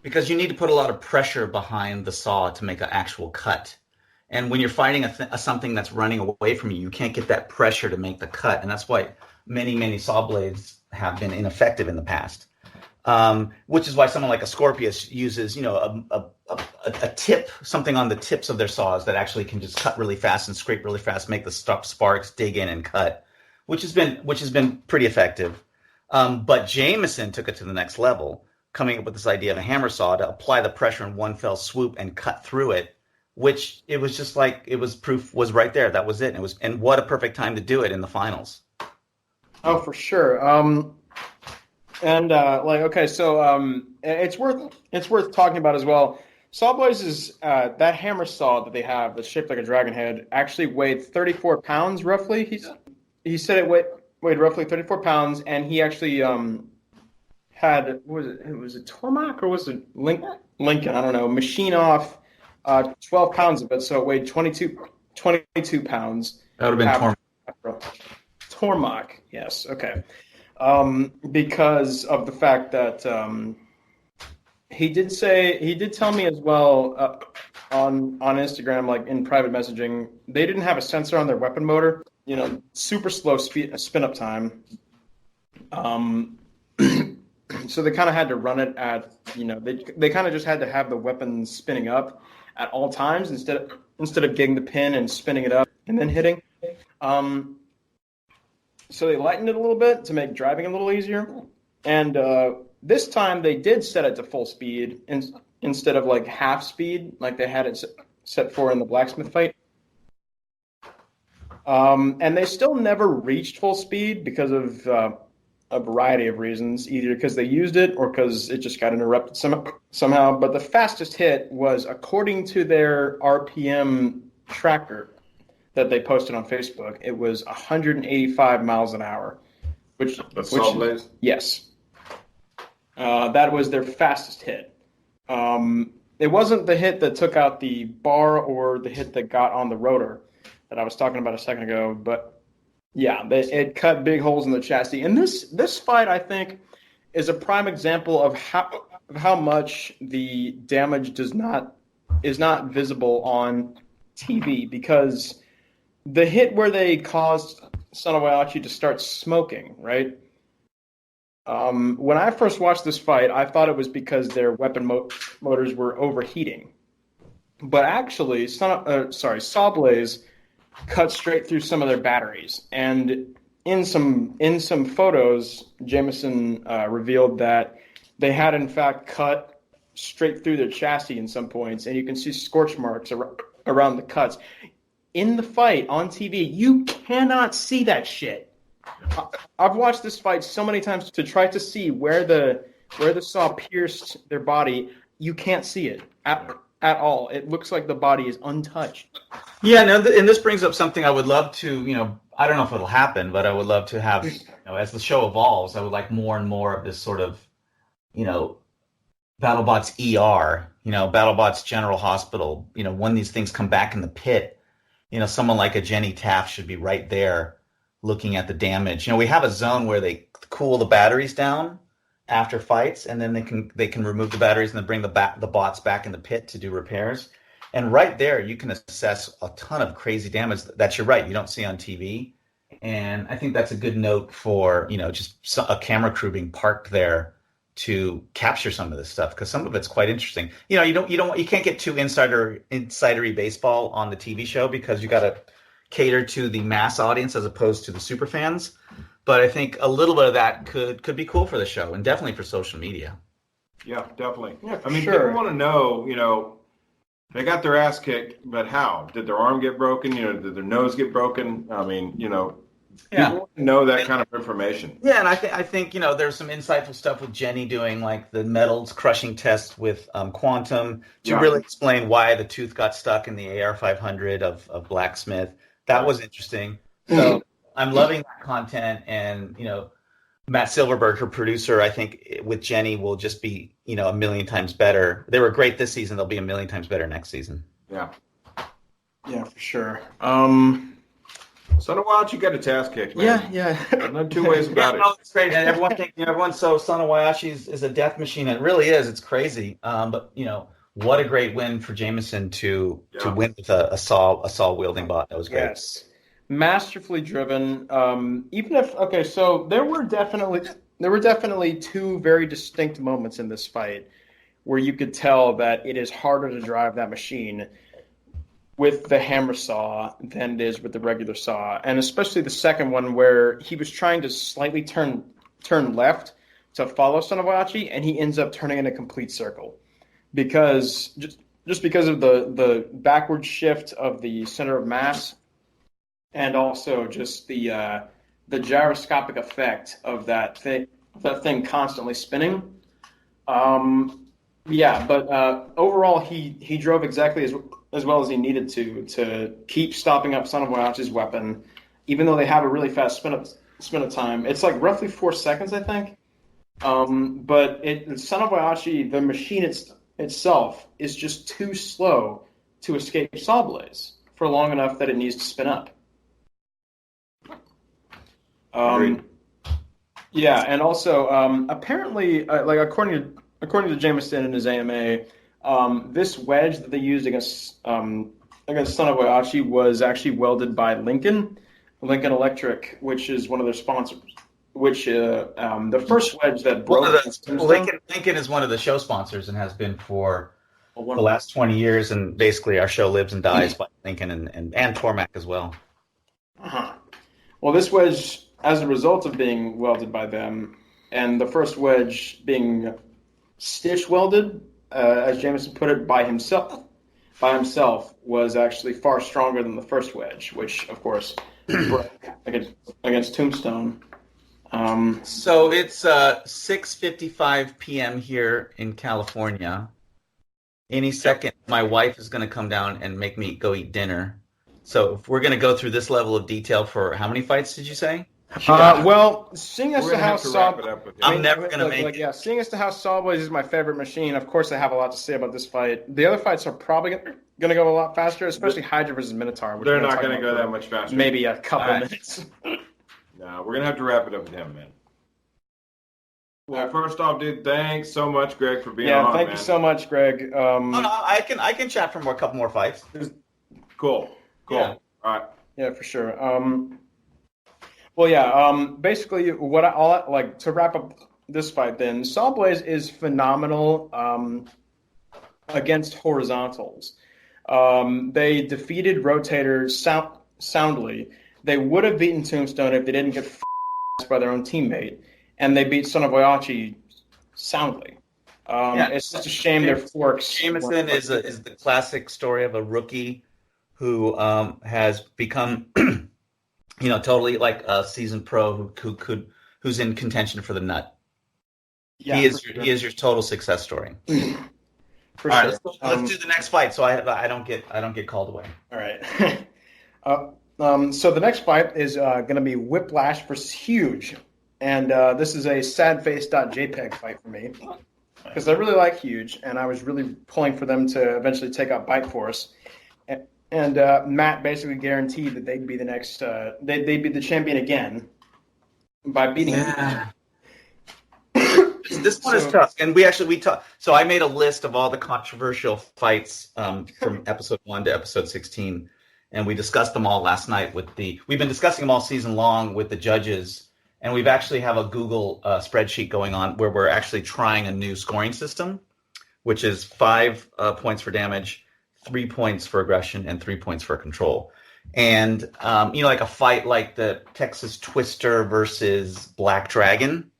Because you need to put a lot of pressure behind the saw to make an actual cut. And when you're fighting something that's running away from you, you can't get that pressure to make the cut. And that's why many saw blades have been ineffective in the past. Which is why someone like a Scorpius uses, a tip, something on the tips of their saws that actually can just cut really fast and scrape really fast, make the sparks dig in and cut, which has been pretty effective. But Jameson took it to the next level, coming up with this idea of a hammer saw to apply the pressure in one fell swoop and cut through it, which it was just like proof was right there. That was it. And what a perfect time to do it in the finals. Oh, for sure. It's worth talking about as well. Sawblaze's that hammer saw that they have that's shaped like a dragon head actually weighed 34 pounds roughly. He said it weighed roughly 34 pounds, and he actually had, it was a Tormach or was it Lincoln? I don't know. Machine off 12 pounds of it, so it weighed 22 pounds. That would have been Tormach, yes, okay. Because of the fact that he did tell me as well on Instagram, like in private messaging, they didn't have a sensor on their weapon motor. Super slow spin up time. So they kind of had to run it at, they kind of just had to have the weapon spinning up at all times instead of getting the pin and spinning it up and then hitting. So they lightened it a little bit to make driving a little easier. And this time they did set it to full speed instead of like half speed, like they had it set for in the blacksmith fight. And they still never reached full speed because of a variety of reasons, either because they used it or because it just got interrupted somehow. But the fastest hit was, according to their RPM tracker that they posted on Facebook, it was 185 miles an hour. Yes. That was their fastest hit. It wasn't the hit that took out the bar or the hit that got on the rotor that I was talking about a second ago, but yeah, it cut big holes in the chassis. And this fight, I think, is a prime example of how much the damage is not visible on TV, because the hit where they caused Son of Waiachi to start smoking, right? When I first watched this fight, I thought it was because their weapon motors were overheating. But actually, Sawblaze cut straight through some of their batteries. And in some photos, Jameson revealed that they had, in fact, cut straight through their chassis in some points, and you can see scorch marks around the cuts. In the fight on TV, you cannot see that shit. I've watched this fight so many times to try to see where the saw pierced their body. You can't see it at all. It looks like the body is untouched. Yeah, no, and this brings up something I would love to, I don't know if it'll happen, but I would love to have, as the show evolves, I would like more and more of this sort of, BattleBots ER, BattleBots General Hospital, when these things come back in the pit, someone like a Jenny Taff should be right there looking at the damage. We have a zone where they cool the batteries down after fights, and then they can remove the batteries and then bring the bots back in the pit to do repairs. And right there, you can assess a ton of crazy damage that you're right, you don't see on TV. And I think that's a good note for, just a camera crew being parked there to capture some of this stuff, because some of it's quite interesting. You can't get too insidery baseball on the TV show, because you got to cater to the mass audience as opposed to the super fans. But I think a little bit of that could be cool for the show, and definitely for social media. Yeah, definitely. Yeah, people want to know, they got their ass kicked, but how? Did their arm get broken? Did their nose get broken? I mean, people want to know that kind of information. Yeah, and I think there's some insightful stuff with Jenny doing like the metals crushing test with Quantum to really explain why the tooth got stuck in the AR-500 of Blacksmith. That was interesting. So I'm loving that content, and Matt Silverberg, her producer, I think with Jenny will just be a million times better. They were great this season; they'll be a million times better next season. Yeah, for sure. Son of Waiachi got a task kicked, man. Yeah. No two ways about it. No, it's great, and everyone's so Son of Waiachi is a death machine. It really is. It's crazy. But what a great win for Jameson to win with a saw wielding bot. That was great. Yes. Masterfully driven. So there were definitely two very distinct moments in this fight where you could tell that it is harder to drive that machine with the hammer saw than it is with the regular saw, and especially the second one where he was trying to slightly turn left to follow Son of Waiachi, and he ends up turning in a complete circle because just because of the backward shift of the center of mass. And also just the gyroscopic effect of that thing constantly spinning. But overall he drove exactly as well as he needed to keep stopping up Son of Waiachi's weapon, even though they have a really fast spin up time. It's like roughly 4 seconds, I think. But Son of Waiachi, the machine itself, is just too slow to escape Saw Blaze for long enough that it needs to spin up. Agreed. Yeah, and also apparently, like according to Jameson and his AMA, this wedge that they used against Son of Waiachi was actually welded by Lincoln Electric, which is one of their sponsors. Which the first wedge that broke Lincoln is one of the show sponsors and has been for the last 20 years, and basically our show lives and dies by Lincoln and Tormac as well. Uh-huh. Well, this wedge, as a result of being welded by them, and the first wedge being stitch welded, as Jameson put it, by himself, was actually far stronger than the first wedge, which, of course, broke against Tombstone. So it's 6:55 p.m. here in California. Any second, my wife is going to come down and make me go eat dinner. So if we're going to go through this level of detail for how many fights did you say? Well, seeing as to how I'm never going to make it. Yeah, seeing as to how Saw Blaze is my favorite machine, of course I have a lot to say about this fight. The other fights are probably going to go a lot faster, especially Hydra versus Minotaur. They're not going to go that much faster. Maybe a couple minutes. No, we're going to have to wrap it up with him, man. Well, first off, dude, thanks so much, Greg, for being on, thank you so much, Greg. I can chat for a couple more fights. Cool. Yeah. All right. Yeah, for sure. Basically, to wrap up this fight, then Saw Blaze is phenomenal against horizontals. They defeated Rotator soundly. They would have beaten Tombstone if they didn't get by their own teammate, and they beat Son of Waiachi soundly. It's just a shame their forks. Jameson is the classic story of a rookie who has become, totally like a seasoned pro who's in contention for the nut. Yeah, he is your total success story. For All sure. right, let's do the next fight, so I don't get called away. All right. So the next fight is going to be Whiplash versus Huge, and this is a sadface.jpg fight for me because I really like Huge, and I was really pulling for them to eventually take out Bite Force, and Matt basically guaranteed that they'd be the next, they'd be the champion again by beating him. This one is tough, and we talked. So I made a list of all the controversial fights from episode 1 to episode 16. And we discussed them all last night we've been discussing them all season long with the judges, and we've actually have a Google spreadsheet going on where we're actually trying a new scoring system, which is 5 points for damage, 3 points for aggression, and 3 points for control. And, like a fight like the Texas Twister versus Black Dragon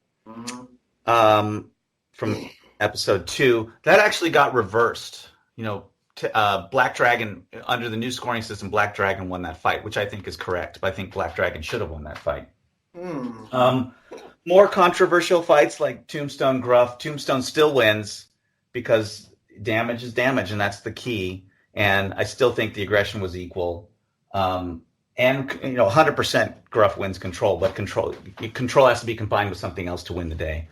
from episode 2, that actually got reversed, Black Dragon, under the new scoring system, Black Dragon won that fight, which I think is correct, but I think Black Dragon should have won that fight. More controversial fights like Tombstone Gruff. Tombstone still wins because damage is damage, and that's the key. And I still think the aggression was equal. And 100% Gruff wins control, but control has to be combined with something else to win the day.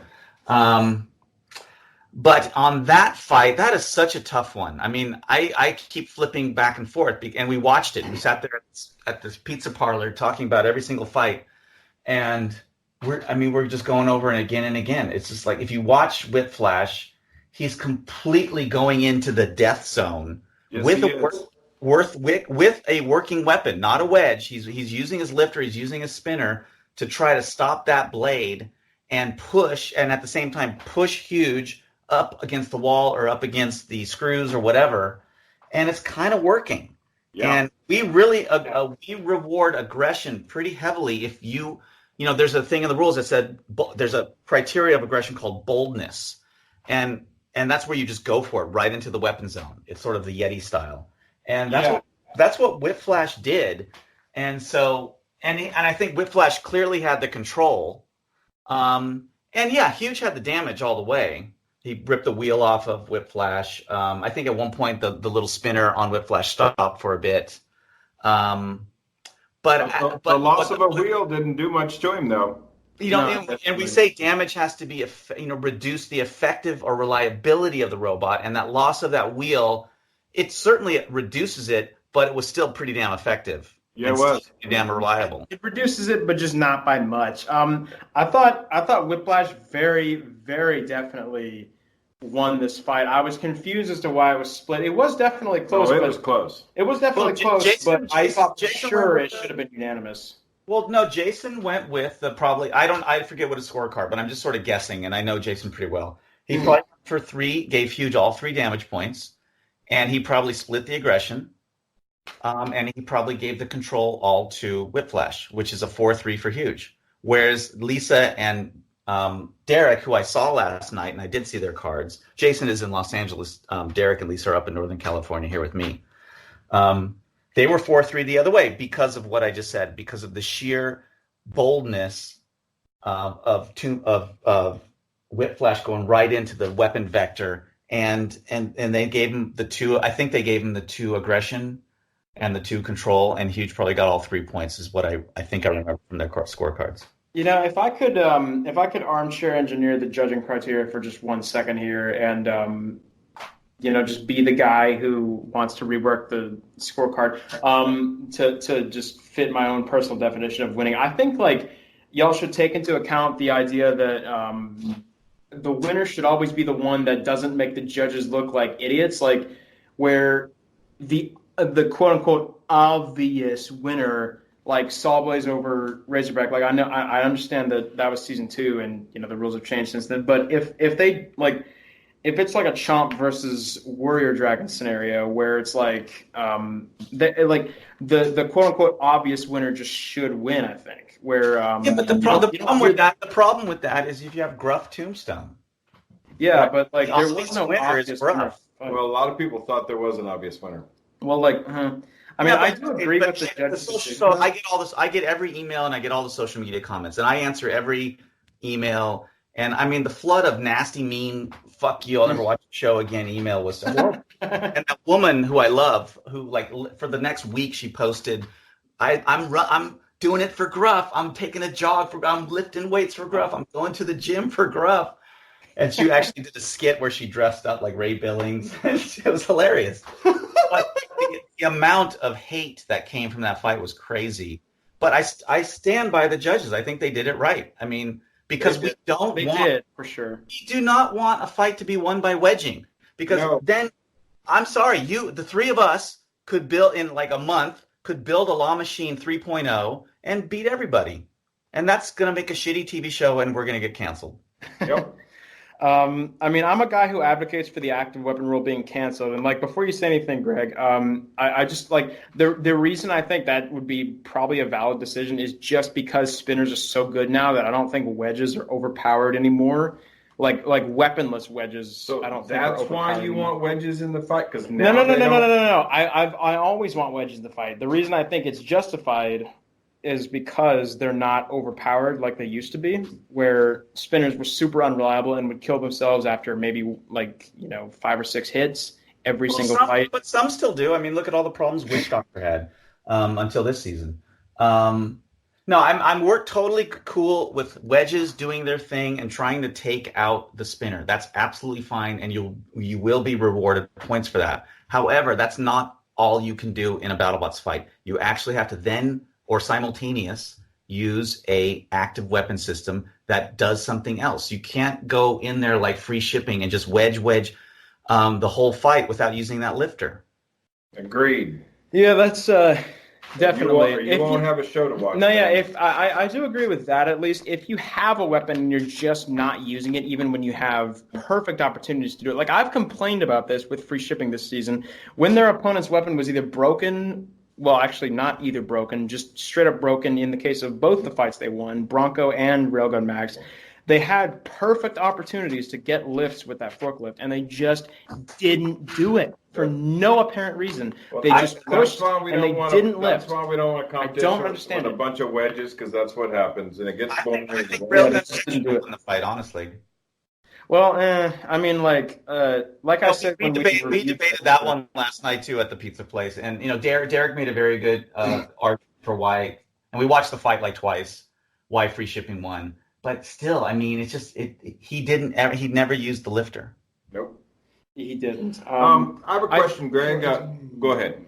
But on that fight, that is such a tough one. I mean, I keep flipping back and forth, and we watched it. We sat there at this pizza parlor talking about every single fight, and we're just going over it again and again. It's just like if you watch Whiplash, he's completely going into the death zone with a working weapon, not a wedge. He's using his lifter, he's using his spinner to try to stop that blade and push, and at the same time push Huge up against the wall or up against the screws or whatever, and it's kind of working. Yeah. And we really we reward aggression pretty heavily if there's a thing in the rules that said there's a criteria of aggression called boldness, and that's where you just go for it right into the weapon zone. It's sort of the Yeti style, and that's what Whiplash did, and so and I think Whiplash clearly had the control, and Huge had the damage all the way. He ripped the wheel off of Whiplash. I think at one point the little spinner on Whiplash stopped for a bit. But the loss of a wheel didn't do much to him, though. And we say damage has to be, reduce the effective or reliability of the robot, and that loss of that wheel, it certainly reduces it, but it was still pretty damn effective. Yeah, it was pretty damn reliable. It reduces it, but just not by much. I thought Whiplash very, very definitely won this fight. I was confused as to why it was split. It was definitely close. It was close. It was definitely close, Jason, but I thought for Jason sure it should have been unanimous. Well, no, Jason went with the probably. I forget what his scorecard, but I'm just sort of guessing, and I know Jason pretty well. He probably went for 3, gave Huge all 3 damage points, and he probably split the aggression, and he probably gave the control all to Whiplash, which is a 4-3 for Huge. Whereas Lisa and Derek, who I saw last night, and I did see their cards. Jason is in Los Angeles. Derek and Lisa are up in Northern California here with me. They were 4-3 the other way because of what I just said, because of the sheer boldness of Whiplash going right into the weapon vector, and they gave him the 2. I think they gave him the 2 aggression and the 2 control, and Huge probably got all 3 points, is what I think I remember from their scorecards. If I could armchair engineer the judging criteria for just 1 second here, and just be the guy who wants to rework the scorecard to just fit my own personal definition of winning. I think y'all should take into account the idea that the winner should always be the one that doesn't make the judges look like idiots, like where the quote unquote obvious winner, like Sawblaze over Razorback. Like I understand that was season 2, and the rules have changed since then. But if it's like a Chomp versus Warrior Dragon scenario where it's the quote unquote obvious winner just should win, I think. Where but the problem with that is if you have Gruff Tombstone. Yeah, but there was no winner. obvious winner. Well, a lot of people thought there was an obvious winner. Well, I do agree with the judges. So I get all this. I get every email and I get all the social media comments, and I answer every email. And I mean, the flood of nasty, mean, fuck you, I'll never watch the show again email was horrible. And that woman who I love, who for the next week she posted, I'm doing it for Gruff. I'm taking a jog I'm lifting weights for Gruff. I'm going to the gym for Gruff. And she actually did a skit where she dressed up like Ray Billings. It was hilarious. But the amount of hate that came from that fight was crazy. But I stand by the judges. I think they did it right. I mean, because we did for sure. We do not want a fight to be won by wedging, because then I'm sorry, the 3 of us could build in like a month, could build a Law Machine 3.0 and beat everybody. And that's going to make a shitty TV show and we're going to get canceled. Yep. I'm a guy who advocates for the active weapon rule being canceled. And before you say anything, Greg, I just the reason I think that would be probably a valid decision is just because spinners are so good now that I don't think wedges are overpowered anymore. Like weaponless wedges. So I don't think that's why you want wedges in the fight. Because no. I always want wedges in the fight. The reason I think it's justified is because they're not overpowered like they used to be, where spinners were super unreliable and would kill themselves after maybe 5 or 6 hits every single fight. But some still do. I mean, look at all the problems Witch Doctor had until this season. No, we're totally cool with wedges doing their thing and trying to take out the spinner. That's absolutely fine, and you will be rewarded points for that. However, that's not all you can do in a BattleBots fight. You actually have to then or simultaneous use a active weapon system that does something else. You can't go in there like free shipping and just wedge the whole fight without using that lifter. Agreed. Yeah, that's definitely. You won't have a show to watch. No, yeah, if I do agree with that. At least if you have a weapon and you're just not using it, even when you have perfect opportunities to do it. Like I've complained about this with free shipping this season, when their opponent's weapon was either broken. Well, actually, not either broken, just straight up broken in the case of both the fights they won, Bronco and Railgun Max. They had perfect opportunities to get lifts with that forklift, and they just didn't do it for no apparent reason. They just pushed, and they didn't lift. That's why we don't want to competition. I don't understand with a bunch of wedges, because that's what happens, and it gets boring. I think Railgun didn't do it in the fight, honestly. Well, like I said, we debated that one last night too at the pizza place, and Derek made a very good argument for why, and we watched the fight like twice. Why free shipping won? but still, I mean, it's just he never used the lifter. Nope, he didn't. I have a question, Greg. Go ahead.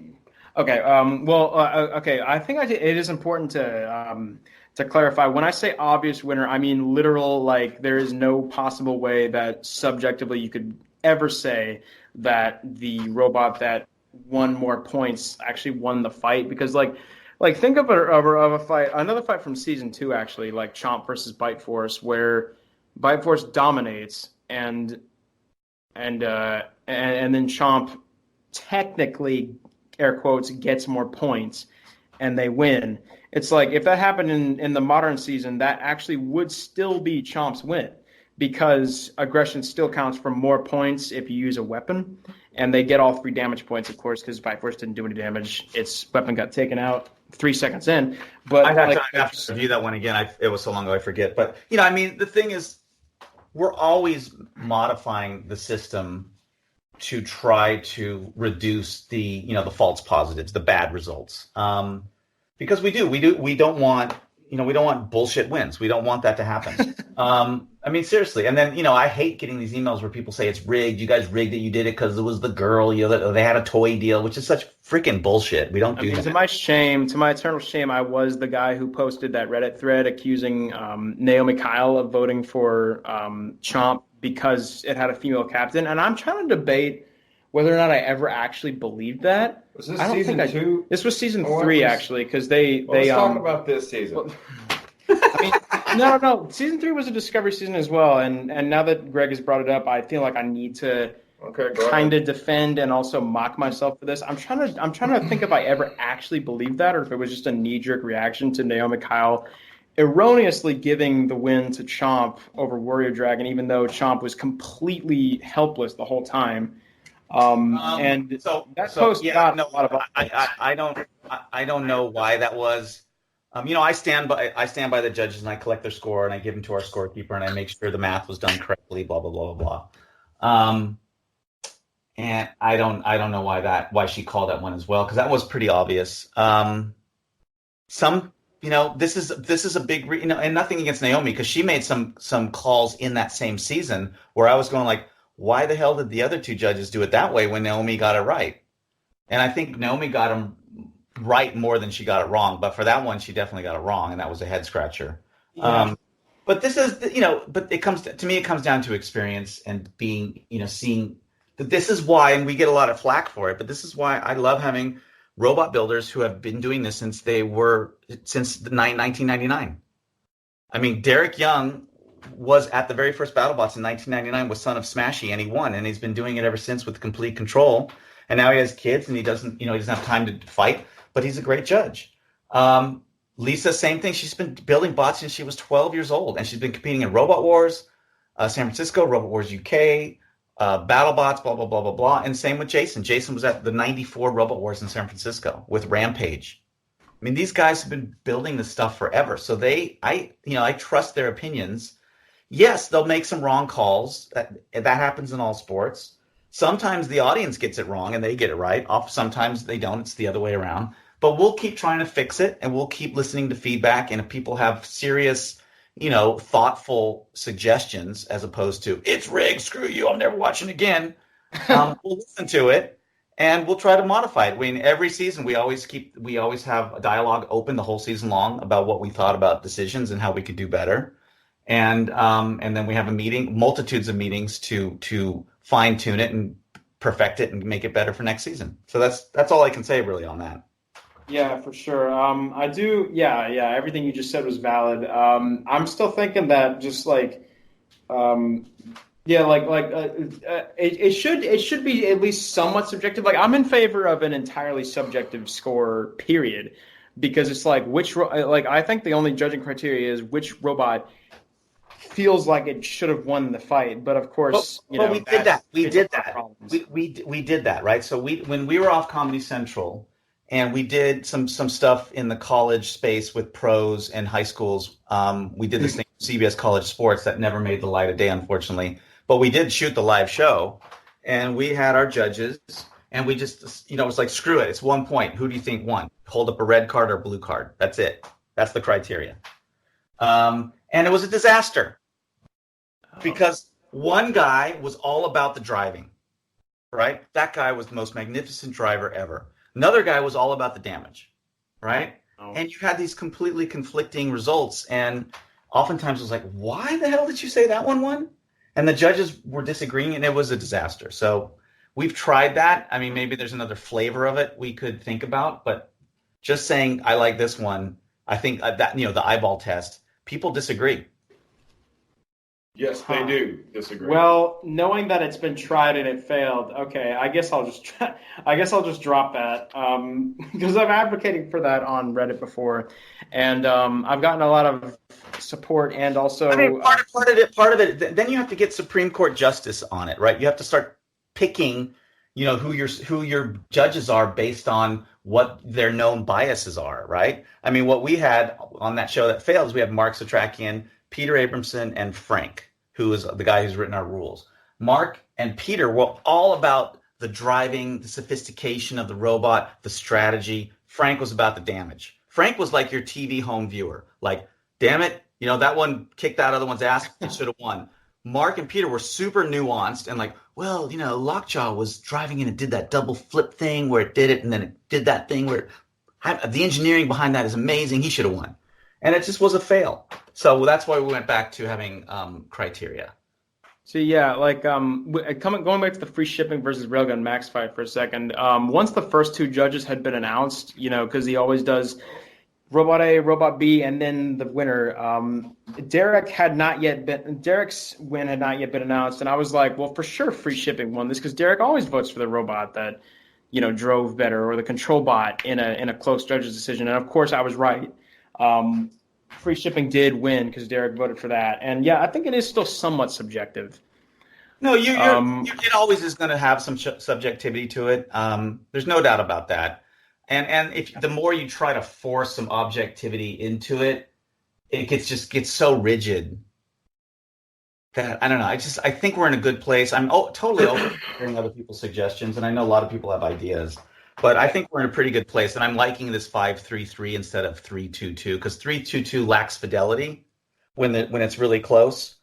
Okay. Okay. I think it is important to clarify. When I say obvious winner, I mean literal. Like there is no possible way that subjectively you could ever say that the robot that won more points actually won the fight, because like think of a fight, another fight from season 2 actually, like Chomp versus Bite Force, where Bite Force dominates and then Chomp technically, air quotes, gets more points and they win. It's like if that happened in the modern season, that actually would still be Chomp's win, because aggression still counts for more points if you use a weapon, and they get all 3 damage points, of course, because Bite Force didn't do any damage. Its weapon got taken out 3 seconds in. But I have to review that one again. It was so long ago I forget. But I mean, the thing is, we're always modifying the system to try to reduce the the false positives, the bad results, because we don't want bullshit wins. We don't want that to happen. I mean, seriously. And then I hate getting these emails where people say it's rigged. You guys rigged it. You did it because it was the girl. They had a toy deal, which is such freaking bullshit. We don't do that. To my eternal shame, I was the guy who posted that Reddit thread accusing Naomi Kyle of voting for Chomp because it had a female captain, and I'm trying to debate whether or not I ever actually believed that. Was this season 2? This was season 3 actually, because they let's talk about this season. Well, I mean, no. Season 3 was a discovery season as well, and now that Greg has brought it up, I feel like I need to kind of defend and also mock myself for this. I'm trying to think if I ever actually believed that, or if it was just a knee-jerk reaction to Naomi Kyle erroneously giving the win to Chomp over Warrior Dragon, even though Chomp was completely helpless the whole time. Post got a lot of. I don't know why that was. I stand by the judges, and I collect their score, and I give them to our scorekeeper, and I make sure the math was done correctly. Blah blah blah blah blah. And I don't know why she called that one as well, because that was pretty obvious. This is a big and nothing against Naomi, because she made some calls in that same season where I was going like, why the hell did the other 2 judges do it that way when Naomi got it right? And I think Naomi got them right more than she got it wrong. But for that one, she definitely got it wrong, and that was a head scratcher. Yeah. But this is, but it comes down to experience and being, seeing that this is why, and we get a lot of flack for it, but this is why I love having robot builders who have been doing this since 1999. I mean, Derek Young was at the very first Battlebots in 1999, was son of Smashy, and he won, and he's been doing it ever since with complete control. And now he has kids, and he doesn't have time to fight, but he's a great judge. Lisa, same thing. She's been building bots since she was 12 years old, and she's been competing in Robot Wars, San Francisco, Robot Wars UK, Battlebots, blah blah blah blah blah. And same with Jason. Jason was at the '94 Robot Wars in San Francisco with Rampage. I mean, these guys have been building this stuff forever, so I trust their opinions. Yes, they'll make some wrong calls. That happens in all sports. Sometimes the audience gets it wrong and they get it right. Sometimes they don't. It's the other way around. But we'll keep trying to fix it, and we'll keep listening to feedback. And if people have serious, thoughtful suggestions, as opposed to it's rigged, screw you, I'm never watching again, we'll listen to it and we'll try to modify it. I mean, every season we always have a dialogue open the whole season long about what we thought about decisions and how we could do better. And then we have multitudes of meetings to fine tune it and perfect it and make it better for next season. So that's all I can say really on that. Yeah, for sure. I do. Yeah. Everything you just said was valid. I'm still thinking that just it should be at least somewhat subjective. Like, I'm in favor of an entirely subjective score, period, because it's like I think the only judging criteria is which robot feels like it should have won the fight. But of course, we did that. We did that, right? So when we were off Comedy Central, and we did some stuff in the college space with pros and high schools. We did this thing, CBS College Sports, that never made the light of day, unfortunately. But we did shoot the live show, and we had our judges, and we just, it was like, screw it. It's 1 point. Who do you think won? Hold up a red card or blue card. That's it. That's the criteria. And And it was a disaster because one guy was all about the driving, right? That guy was the most magnificent driver ever. Another guy was all about the damage, right? Oh. And you had these completely conflicting results. And oftentimes it was like, why the hell did you say that one won? And the judges were disagreeing, and it was a disaster. So we've tried that. I mean, maybe there's another flavor of it we could think about, but just saying I like this one, I think that, you know, the eyeball test, people disagree. Yes, they do disagree. Well, knowing that it's been tried and it failed, okay, I guess I'll just drop that because I'm advocating for that on Reddit before, and I've gotten a lot of support and also. I mean, part of it. Then you have to get Supreme Court justice on it, right? You have to start picking, you know, who your judges are based on what their known biases are, right? I mean, what we had on that show that failed is we had Mark Satrakian, Peter Abramson, and Frank, who is the guy who's written our rules. Mark and Peter were all about the driving, the sophistication of the robot, the strategy. Frank was about the damage. Frank was like your TV home viewer. Like, damn it, you know, that one kicked that other one's ass. It should have won. Mark and Peter were super nuanced and like, well, you know, Lockjaw was driving in and did that double flip thing where it did it, and then it did that thing where the engineering behind that is amazing. He should have won. And it just was a fail. So that's why we went back to having criteria. So yeah, like going back to the free shipping versus Railgun Max fight for a second. Once the first two judges had been announced, you know, because he always does Robot A, Robot B, and then the winner. Derek's win had not yet been announced, and I was like, well, for sure, free shipping won this because Derek always votes for the robot that, you know, drove better, or the control bot in a close judge's decision. And of course, I was right. Free shipping did win because Derek voted for that, and yeah, I think it is still somewhat subjective. No, it always is going to have some subjectivity to it. There's no doubt about that. And if the more you try to force some objectivity into it, it gets so rigid that I don't know. I think we're in a good place. I'm totally open to hearing other people's suggestions, and I know a lot of people have ideas, but I think we're in a pretty good place. And I'm liking this 5-3-3 instead of 3-2-2 because 3-2-2 lacks fidelity when it's really close,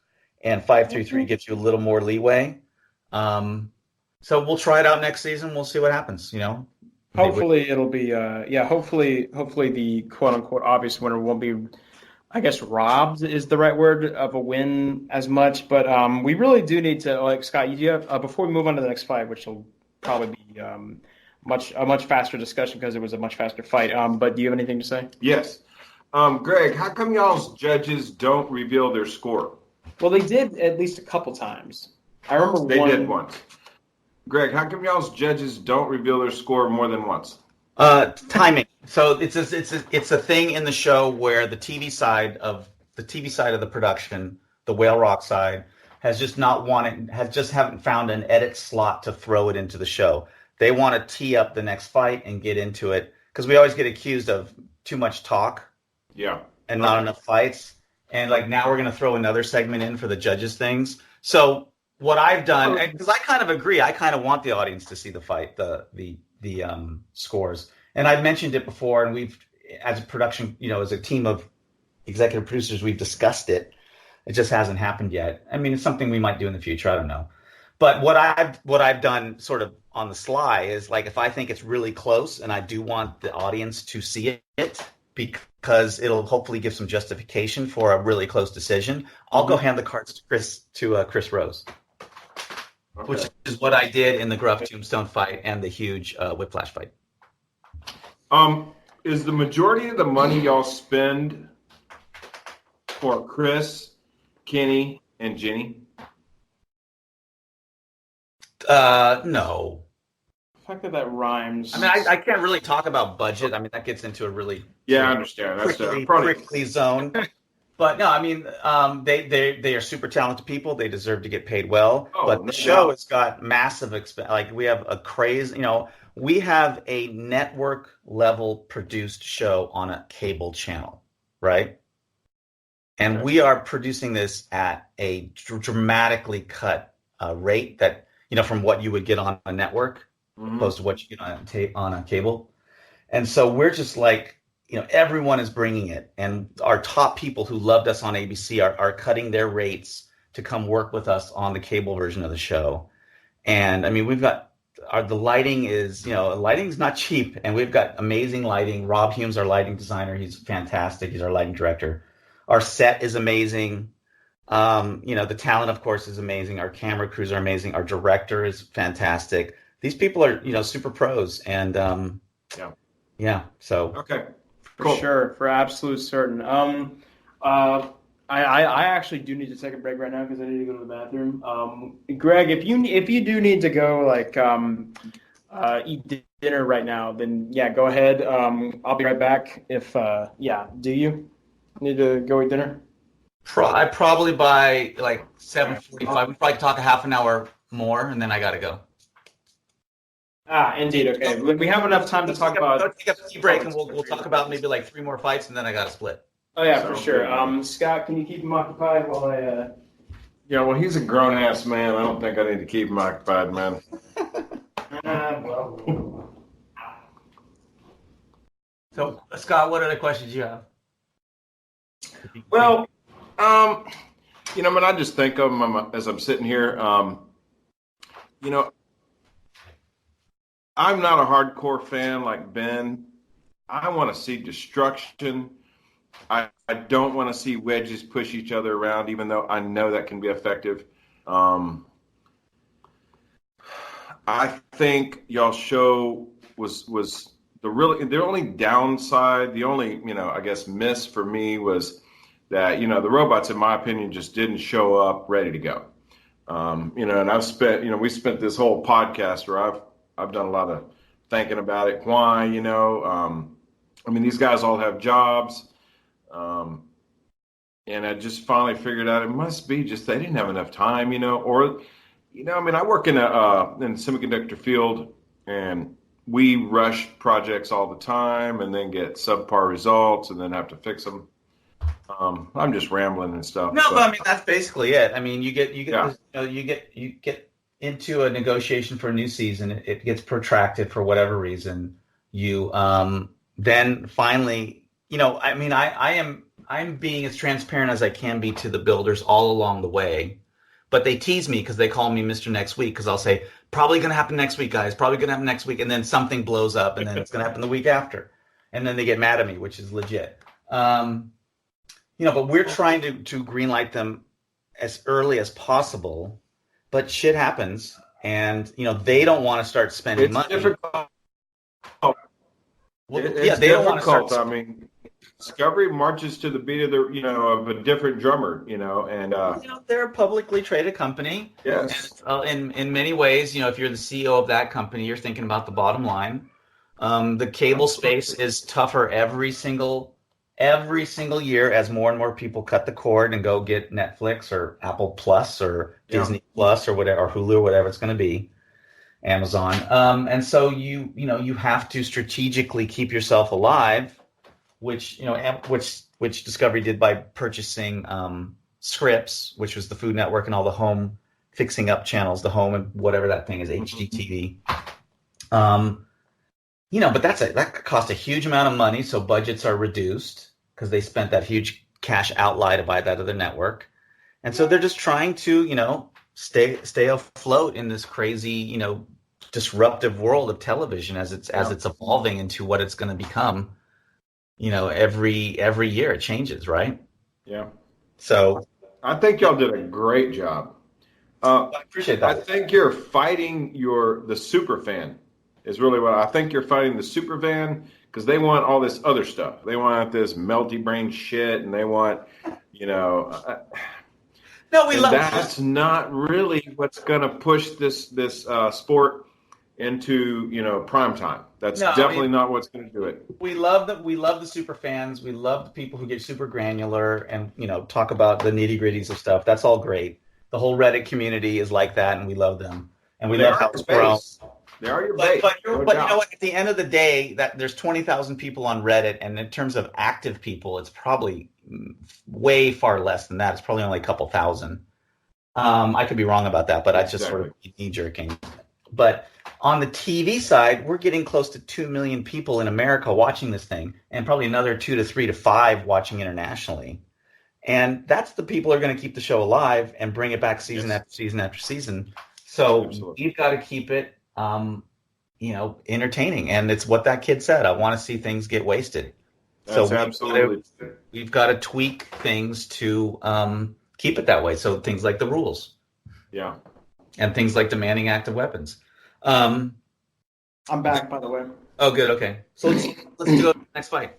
and 5-3-3 gives you a little more leeway. So we'll try it out next season. We'll see what happens. You know. Hopefully it'll be hopefully the quote unquote obvious winner won't be, I guess, robbed is the right word, of a win as much, but we really do need to, like, Scott, you have before we move on to the next fight, which will probably be a much faster discussion because it was a much faster fight, but do you have anything to say? Yes. Greg, how come y'all's judges don't reveal their score? Well, they did at least a couple times. I remember they did once. Greg, how come y'all's judges don't reveal their score more than once? Timing. So it's a thing in the show where the TV side of the production, the Whale Rock side, haven't found an edit slot to throw it into the show. They want to tee up the next fight and get into it because we always get accused of too much talk, and not enough fights. And like now we're going to throw another segment in for the judges things. So what I've done, because I kind of agree, I kind of want the audience to see the fight, the scores. And I've mentioned it before, and we've, as a production, you know, as a team of executive producers, we've discussed it. It just hasn't happened yet. I mean, it's something we might do in the future. I don't know. But what I've done sort of on the sly is, like, if I think it's really close and I do want the audience to see it because it'll hopefully give some justification for a really close decision, I'll go hand the cards to Chris Rose. Okay. Which is what I did in the Gruff Tombstone fight and the huge Whiplash fight. Is the majority of the money y'all spend for Chris, Kenny, and Jenny? The No. fact that rhymes. I mean, I can't really talk about budget. I mean, that gets into a really I understand. That's prickly zone. But no, I mean, they are super talented people. They deserve to get paid well. But the show has got massive expense. Like, we have a crazy, you know, we have a network level produced show on a cable channel, right? And we are producing this at a dramatically cut rate that, you know, from what you would get on a network opposed to what you get on a cable. And so we're just like, everyone is bringing it, and our top people who loved us on ABC are cutting their rates to come work with us on the cable version of the show. And I mean, we've got the lighting is, lighting's not cheap, and we've got amazing lighting. Rob Hume's our lighting designer. He's fantastic. He's our lighting director. Our set is amazing. The talent, of course, is amazing. Our camera crews are amazing. Our director is fantastic. These people are, super pros, and so Okay. For Cool. sure, for absolute certain. I actually do need to take a break right now because I need to go to the bathroom. Greg, if you do need to go eat dinner right now, then go ahead. I'll be right back. If do you need to go eat dinner? I probably by 7:45. We probably talk a half an hour more, and then I gotta go. Indeed. Okay, we have enough time to talk about. Let's take a tea break, and we'll talk about maybe 3 more fights, and then I gotta split. Oh yeah, for sure. Scott, can you keep him occupied while I? Yeah, well, he's a grown ass man. I don't think I need to keep him occupied, man. So, Scott, what other questions do you have? Well, man, I just think of them as I'm sitting here. I'm not a hardcore fan like Ben. I want to see destruction. I don't want to see wedges push each other around, even though I know that can be effective. I think y'all's show was the only downside, the only, I guess miss for me was that, the robots, in my opinion, just didn't show up ready to go. And I've spent, we spent this whole podcast where I've done a lot of thinking about it. Why, these guys all have jobs. And I just finally figured out it must be just they didn't have enough time, or, I work in the semiconductor field, and we rush projects all the time and then get subpar results and then have to fix them. I'm just rambling and stuff. No, but that's basically it. You get into a negotiation for a new season. It gets protracted for whatever reason. You then finally, I'm being as transparent as I can be to the builders all along the way. But they tease me because they call me Mr. Next Week, because I'll say, probably going to happen next week, guys. Probably going to happen next week. And then something blows up, and then it's going to happen the week after. And then they get mad at me, which is legit. But we're trying to greenlight them as early as possible. But shit happens. And, they don't want to start spending money. Difficult. They don't want to start. Discovery marches to the beat of of a different drummer, and they're a publicly traded company. Yes. And, in many ways, if you're the CEO of that company, you're thinking about the bottom line. The cable space is tougher every single year as more and more people cut the cord and go get Netflix or Apple Plus or Disney Plus or whatever, or Hulu or whatever it's going to be, Amazon. And so you have to strategically keep yourself alive. Which Discovery did by purchasing Scripps, which was the Food Network, and all the home fixing up channels, the home and whatever that thing is, HGTV. But that cost a huge amount of money, so budgets are reduced because they spent that huge cash outlay to buy that other network, and so they're just trying to stay afloat in this crazy disruptive world of television as it's evolving into what it's going to become. Every year it changes, right? Yeah. So I think y'all did a great job. I appreciate that. I think you're fighting the super fan is really what I think you're fighting the super fan, because they want all this other stuff. They want this MultiBrain shit, and they want, No, that's not really what's going to push this sport into prime time. That's definitely not what's going to do it. We love the super fans. We love the people who get super granular and talk about the nitty gritties of stuff. That's all great. The whole Reddit community is like that, and we love them. And we love how it's grown. They are your base. But at the end of the day, that there's 20,000 people on Reddit, and in terms of active people, it's probably way far less than that. It's probably only a couple thousand. I could be wrong about that, but I just sort of knee jerking. But On the TV side, we're getting close to 2 million people in America watching this thing, and probably another 2 to 3 to 5 watching internationally. And that's the people who are going to keep the show alive and bring it back season after season after season. So you've got to keep it, entertaining. And it's what that kid said. I want to see things get wasted. That's absolutely. We've got to tweak things to keep it that way. So things like the rules. Yeah. And things like demanding active weapons. I'm back, by the way. Oh, good. Okay. So let's do the next fight.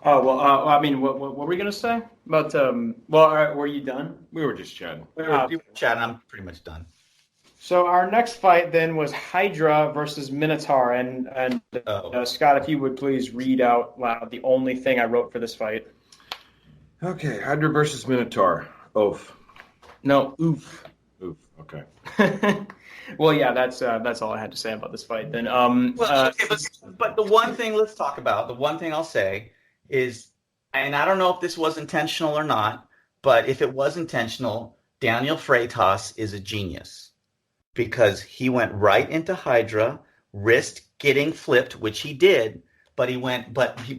Oh, well, I mean, what were we going to say? But, were you done? We were just chatting. We were chatting. I'm pretty much done. So our next fight then was Hydra versus Minotaur. And Scott, if you would please read out loud the only thing I wrote for this fight. Okay, Hydra versus Minotaur. Oof. No, oof. Oof. Okay. Well, yeah, that's all I had to say about this fight. Then, but the one thing let's talk about. The one thing I'll say is, and I don't know if this was intentional or not, but if it was intentional, Daniel Freitas is a genius because he went right into Hydra, risked getting flipped, which he did, but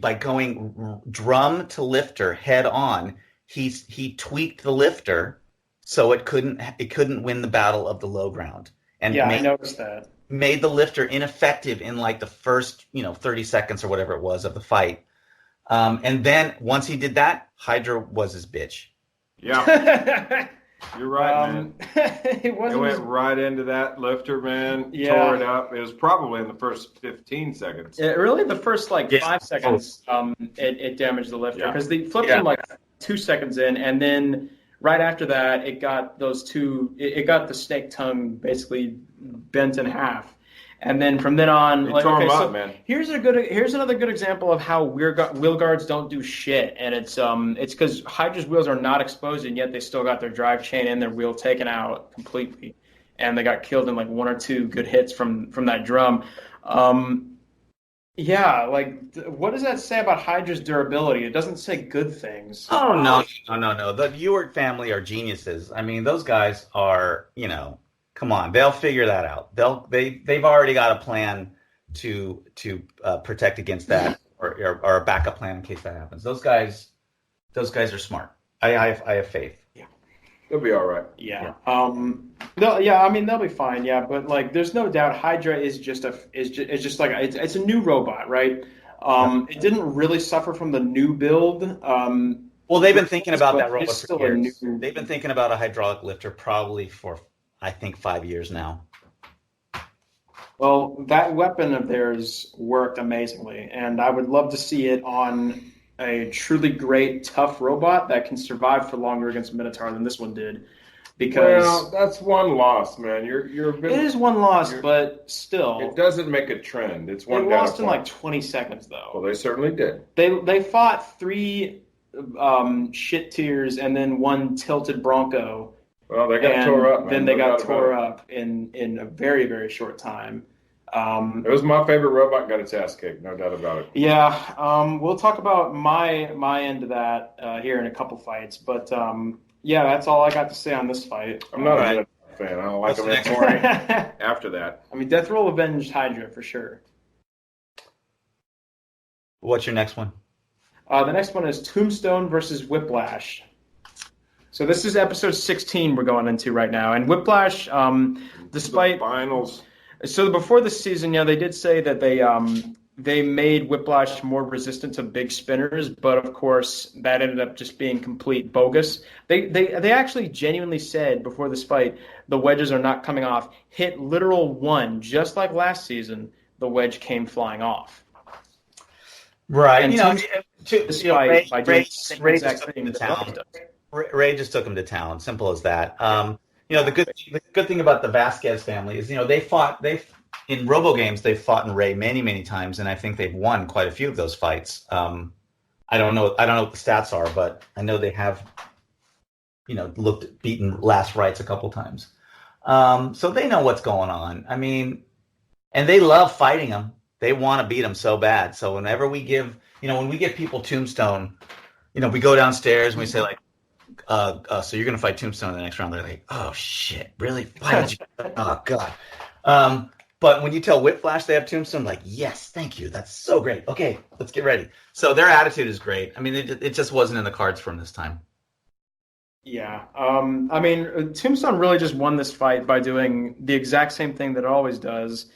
by going drum to lifter head on, he tweaked the lifter so it couldn't win the battle of the low ground. And yeah, I noticed that. Made the lifter ineffective in like the first 30 seconds or whatever it was of the fight. And then once he did that, Hydra was his bitch. Yeah. You're right, man. It went right into that lifter, man. Yeah. Tore it up. It was probably in the first 15 seconds. Really, the first 5 seconds, it damaged the lifter because they flipped him 2 seconds in, and then right after that, it got it got the snake tongue basically bent in half. And then from then on, man. Here's another good example of how wheel guards don't do shit, and it's because Hydra's wheels are not exposed, and yet they still got their drive chain and their wheel taken out completely, and they got killed in 1 or 2 good hits from that drum. What does that say about Hydra's durability? It doesn't say good things. Oh no. The Ewert family are geniuses. I mean, those guys are, come on, they'll figure that out. They've already got a plan to protect against that, or a backup plan in case that happens. Those guys are smart. I have faith. Yeah, they'll be all right. Yeah. They'll be fine. Yeah, but there's no doubt Hydra is just it's a new robot, right? It didn't really suffer from the new build. Well, they've been thinking about that robot still for years. They've been thinking about a hydraulic lifter probably for, I think, 5 years now. Well, that weapon of theirs worked amazingly, and I would love to see it on a truly great, tough robot that can survive for longer against Minotaur than this one did. Because that's one loss, man. It is one loss, but still, it doesn't make a trend. It's one. They lost in 20 seconds, though. Well, they certainly did. They fought 3 shit tiers and then 1 tilted Bronco. Well, they got tore up, man. Then they got tore up in a very, very short time. It was my favorite robot, got its ass kicked, no doubt about it. Yeah, we'll talk about my end of that here in a couple fights, but that's all I got to say on this fight. I'm not a fan. I don't like them anymore after that. I mean, Death Roll avenged Hydra for sure. What's your next one? The next one is Tombstone versus Whiplash. So this is episode 16 we're going into right now, and Whiplash, despite the finals. So before the season, they did say that they made Whiplash more resistant to big spinners, but of course that ended up just being complete bogus. They actually genuinely said before this fight the wedges are not coming off. Hit literal 1, just like last season, the wedge came flying off. Right. And Ray just took him to town. Simple as that. The good thing about the Vasquez family is, they fought in Robo games. They've fought in Ray many, many times, and I think they've won quite a few of those fights. I don't know what the stats are, but I know they have, beaten last rights a couple times. So they know what's going on. I mean, and they love fighting them. They want to beat them so bad. So whenever we give, when we give people Tombstone, we go downstairs and we say so you're going to fight Tombstone in the next round. They're like, oh shit, really? Why did you? Oh God. But when you tell Whiplash they have Tombstone, like, yes, thank you. That's so great. Okay, let's get ready. So their attitude is great. I mean, it just wasn't in the cards for them this time. Yeah. I mean, Tombstone really just won this fight by doing the exact same thing that it always does.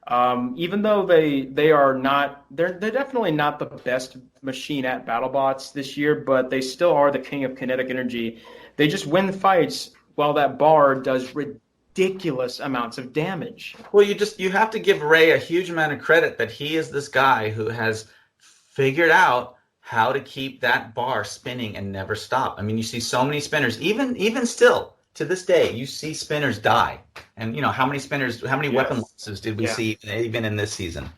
Even though they're definitely not the best machine at Battlebots this year, but they still are the king of kinetic energy. They just win fights while that bar does ridiculous amounts of damage. Well, you have to give Ray a huge amount of credit that he is this guy who has figured out how to keep that bar spinning and never stop. I mean, you see so many spinners, even still to this day, you see spinners die. And you know how many weapon losses did we see even in this season?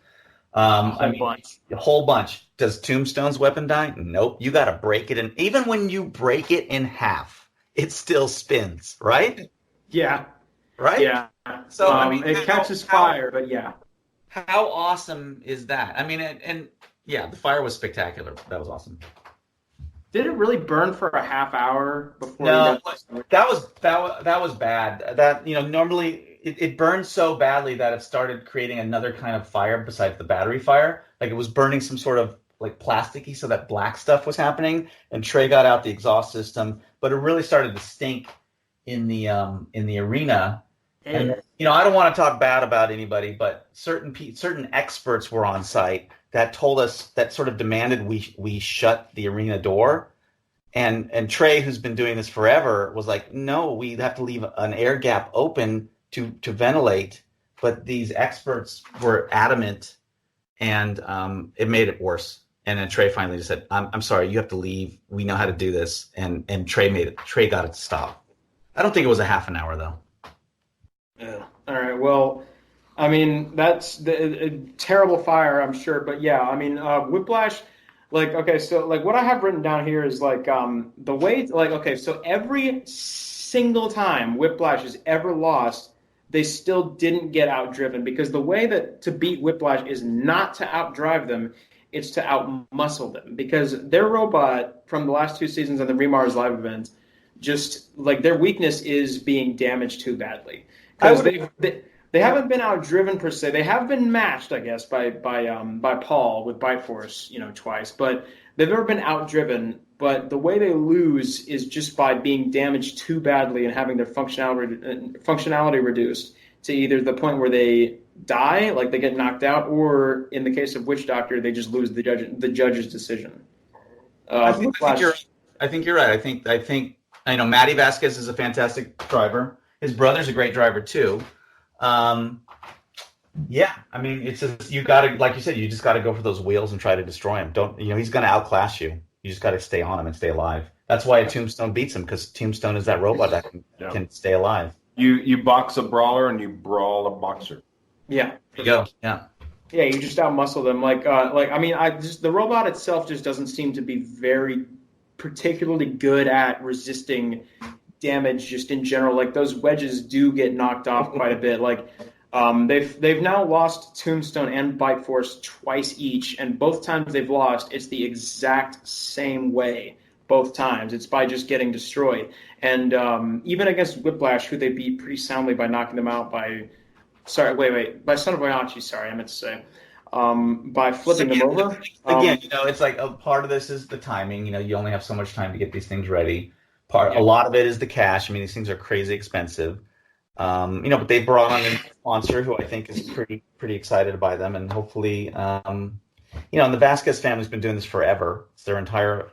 A whole bunch. Does Tombstone's weapon die? Nope. You got to break it in. Even when you break it in half, it still spins, right? Yeah. Right? Yeah. So it catches fire, but yeah. How awesome is that? I mean, and the fire was spectacular. That was awesome. Did it really burn for a half hour before? No, that was bad. That normally it burned so badly that it started creating another kind of fire besides the battery fire. Like it was burning some sort of like plasticky, so that black stuff was happening. And Trey got out the exhaust system, but it really started to stink in the arena. And I don't want to talk bad about anybody, but certain experts were on site that told us, that sort of demanded we shut the arena door. And Trey, who's been doing this forever, was like, no, we have to leave an air gap open to ventilate. But these experts were adamant, and it made it worse. And then Trey finally just said, I'm sorry, you have to leave. We know how to do this. And Trey got it to stop. I don't think it was a half an hour, though. Yeah. All right. Well, I mean, that's a terrible fire, I'm sure. But yeah, I mean, Whiplash, like, okay, so like what I have written down here is like the way, like, okay, so every single time Whiplash has ever lost, they still didn't get outdriven, because the way that to beat Whiplash is not to outdrive them, it's to outmuscle them, because their robot from the last two seasons of the Remars live event, just like their weakness is being damaged too badly. Because they haven't been outdriven per se. They have been matched, I guess, by Paul with Bite Force, twice. But they've never been outdriven. But the way they lose is just by being damaged too badly and having their functionality reduced to either the point where they die, like they get knocked out, or in the case of Witch Doctor, they just lose the judge's decision. I think you're right. I think I know Matty Vasquez is a fantastic driver. His brother's a great driver too. I mean, it's just, you gotta, like you said, you just gotta go for those wheels and try to destroy him. He's gonna outclass you. You just gotta stay on him and stay alive. That's why a Tombstone beats him, because Tombstone is that robot that can stay alive. You box a brawler and you brawl a boxer. Yeah. There you go. Yeah. Yeah, you just outmuscle them. The robot itself just doesn't seem to be very particularly good at resisting damage just in general. Like those wedges do get knocked off quite a bit. Like they've now lost Tombstone and Bite Force twice each, and both times they've lost, it's the exact same way. Both times it's by just getting destroyed. And even against Whiplash, who they beat pretty soundly by knocking them out by Son of Boyachi, sorry, I meant to say. By flipping them over. Again, it's like a part of this is the timing. You only have so much time to get these things ready. A lot of it is the cash. I mean, these things are crazy expensive. But they brought on a sponsor who I think is pretty excited by them, and hopefully, and the Vasquez family's been doing this forever. It's their entire,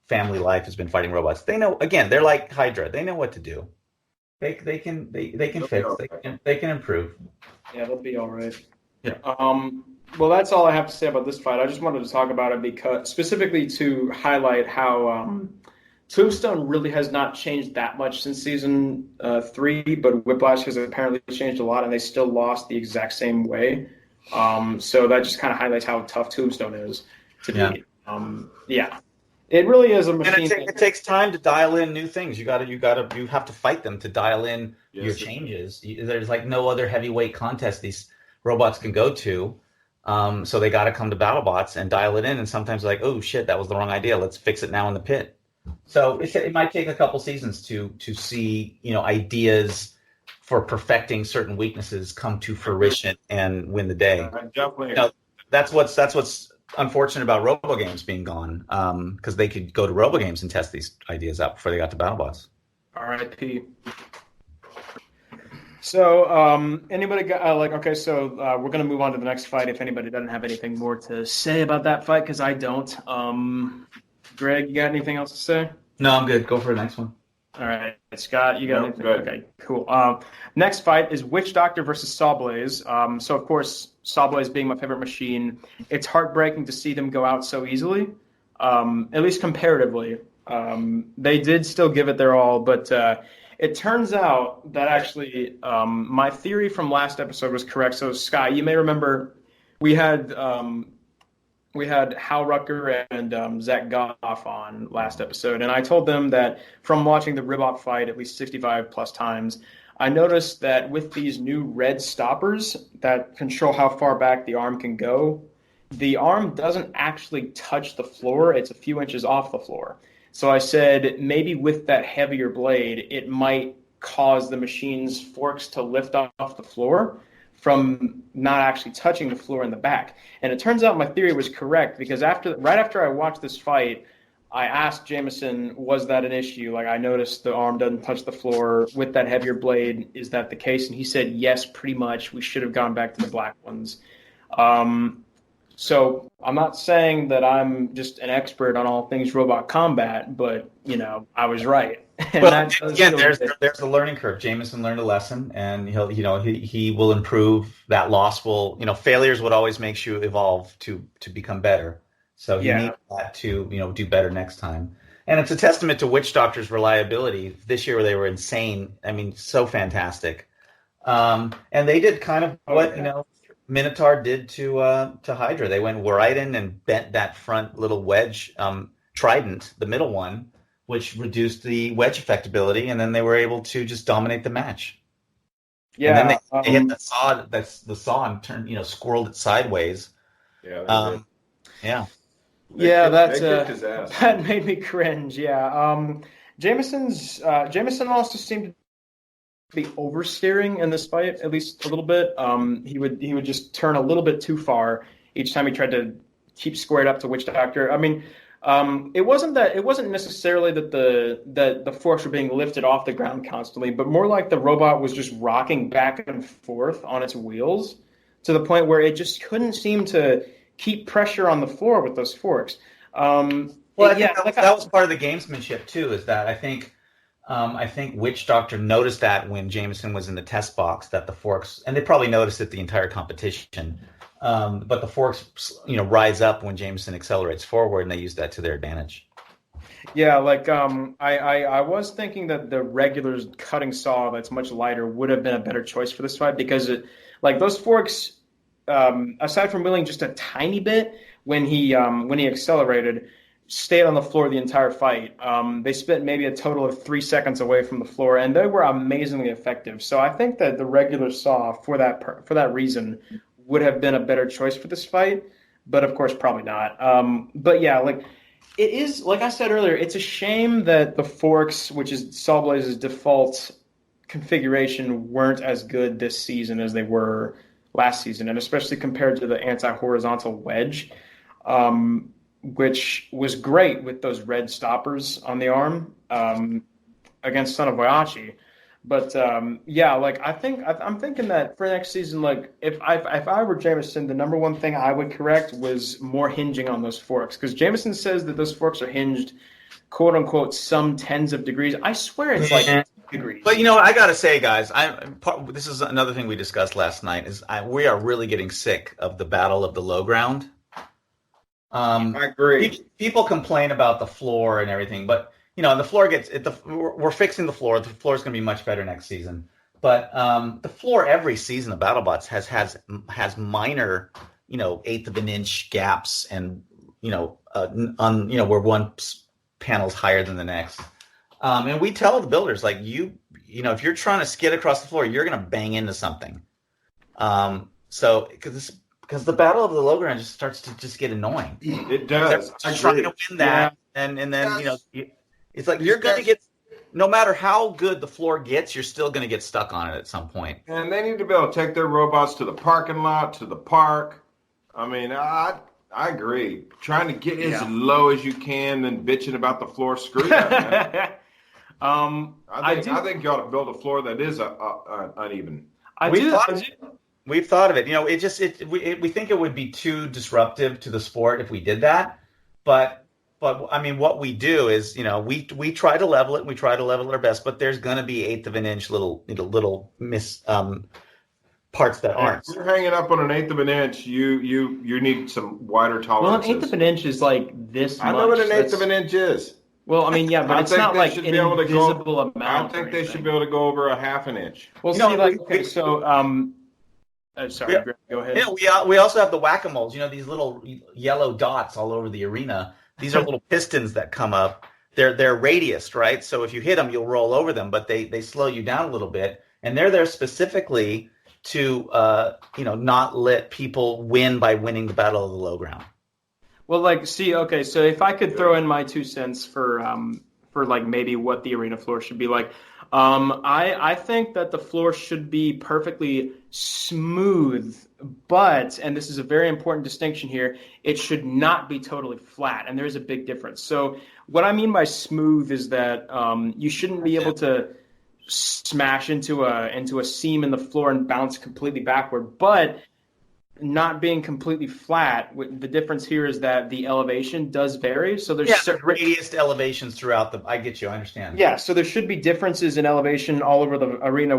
family life has been fighting robots. They know. Again, they're like Hydra. They know what to do. They can fix. They can improve. Yeah, they'll be all right. Yeah. Well, that's all I have to say about this fight. I just wanted to talk about it because specifically to highlight how Tombstone really has not changed that much since season 3, but Whiplash has apparently changed a lot, and they still lost the exact same way. So that just kind of highlights how tough Tombstone is to beat. It really is a machine. And it takes time to dial in new things. You have to fight them to dial in your changes. There's like no other heavyweight contest these robots can go to. So they got to come to BattleBots and dial it in. And sometimes like, oh shit, that was the wrong idea. Let's fix it now in the pit. So it might take a couple seasons to see, ideas for perfecting certain weaknesses come to fruition and win the day. Definitely. That's what's unfortunate about Robo Games being gone, because they could go to Robo Games and test these ideas out before they got to BattleBots. R.I.P. So, anybody got okay? So we're gonna move on to the next fight. If anybody doesn't have anything more to say about that fight, because I don't. Greg, you got anything else to say? No, I'm good. Go for the next one. All right, Scott, you got anything? Good. Okay, cool. Next fight is Witch Doctor versus Sawblaze. So of course, Sawblaze being my favorite machine, it's heartbreaking to see them go out so easily. At least comparatively, they did still give it their all, but it turns out that actually my theory from last episode was correct. So Scott, you may remember we had Hal Rucker and Zach Goff on last episode, and I told them that from watching the Ribot fight at least 65 plus times, I noticed that with these new red stoppers that control how far back the arm can go, the arm doesn't actually touch the floor. It's a few inches off the floor. So I said maybe with that heavier blade, it might cause the machine's forks to lift off the floor from not actually touching the floor in the back. And it turns out my theory was correct, because right after I watched this fight, I asked Jameson, was that an issue? Like, I noticed the arm doesn't touch the floor with that heavier blade. Is that the case? And he said, yes, pretty much. We should have gone back to the black ones. So I'm not saying that I'm just an expert on all things robot combat, but, I was right. Well, again, there's the learning curve. Jameson learned a lesson, and he will improve. That loss will, failures would always make you evolve to become better. So you need that to, do better next time. And it's a testament to Witch Doctor's reliability. This year they were insane. I mean, so fantastic. And they did kind of what, Minotaur did to Hydra. They went right in and bent that front little wedge trident, the middle one, which reduced the wedge effectability, and then they were able to just dominate the match. Yeah, and then they hit the saw. That's the saw and turned, squirreled it sideways. Yeah. That made me cringe. Yeah. Jameson also seemed to be oversteering in this fight, at least a little bit. He would just turn a little bit too far each time he tried to keep squared up to Witch Doctor. I mean, it wasn't necessarily that the forks were being lifted off the ground constantly, but more like the robot was just rocking back and forth on its wheels to the point where it just couldn't seem to keep pressure on the floor with those forks. That was part of the gamesmanship too. Is that I think Witch Doctor noticed that when Jameson was in the test box, that the forks, and they probably noticed it the entire competition. But the forks, rise up when Jameson accelerates forward, and they use that to their advantage. Yeah, I was thinking that the regular cutting saw that's much lighter would have been a better choice for this fight, because those forks, aside from wheeling just a tiny bit when he accelerated, stayed on the floor the entire fight. They spent maybe a total of 3 seconds away from the floor, and they were amazingly effective. So I think that the regular saw, for that reason, would have been a better choice for this fight, but of course probably not. But yeah, it is, like I said earlier, it's a shame that the forks, which is Sawblaze's default configuration, weren't as good this season as they were last season, and especially compared to the anti-horizontal wedge, which was great with those red stoppers on the arm against Son of Waiachi. But I'm thinking that for next season, if I were Jameson, the number one thing I would correct was more hinging on those forks, because Jameson says that those forks are hinged, quote unquote, some tens of degrees. I swear it's degrees. But I gotta say, guys, this is another thing we discussed last night. We are really getting sick of the battle of the low ground. I agree. People complain about the floor and everything, but the floor we're fixing the floor. The floor is going to be much better next season. But the floor every season of BattleBots has minor, eighth of an inch gaps, and where one panel's higher than the next. And we tell the builders, if you're trying to skid across the floor, you're going to bang into something. Because the battle of the low ground just starts to just get annoying. It does. I'm trying to win that, and then it's like you're going to get no matter how good the floor gets, you're still going to get stuck on it at some point. And they need to be able to take their robots to the parking lot, to the park. I mean, I agree. Trying to get as low as you can, then bitching about the floor. Screw that, man. I think you ought to build a floor that is uneven. We've thought of it. You know, we think it would be too disruptive to the sport if we did that. But I mean, what we do is, you know, we try to level it. We try to level it our best. But there's going to be 1/8 of an inch little parts that aren't. If you're hanging up on 1/8 of an inch, you need some wider tolerances. Well, 1/8 of an inch is like this much. I know what 1/8 of an inch is. Well, I mean, yeah, but it's not like an invisible amount. I think they should be able to go over 1/2 an inch. Well, sorry, Greg, go ahead. Yeah, we also have the whack-a-moles. You know, these little yellow dots all over the arena. These are little pistons that come up. They're radiused, right? So if you hit them, you'll roll over them, but they slow you down a little bit. And they're there specifically to not let people win by winning the battle of the low ground. Well, so if I could throw in my 2 cents for like maybe what the arena floor should be like, I think that the floor should be perfectly smooth, but, and this is a very important distinction here, it should not be totally flat, and there's a big difference. So what I mean by smooth is that you shouldn't be able to smash into a seam in the floor and bounce completely backward, but not being completely flat. The difference here is that the elevation does vary. So there's certain radius elevations throughout I get you. I understand. Yeah. So there should be differences in elevation all over the arena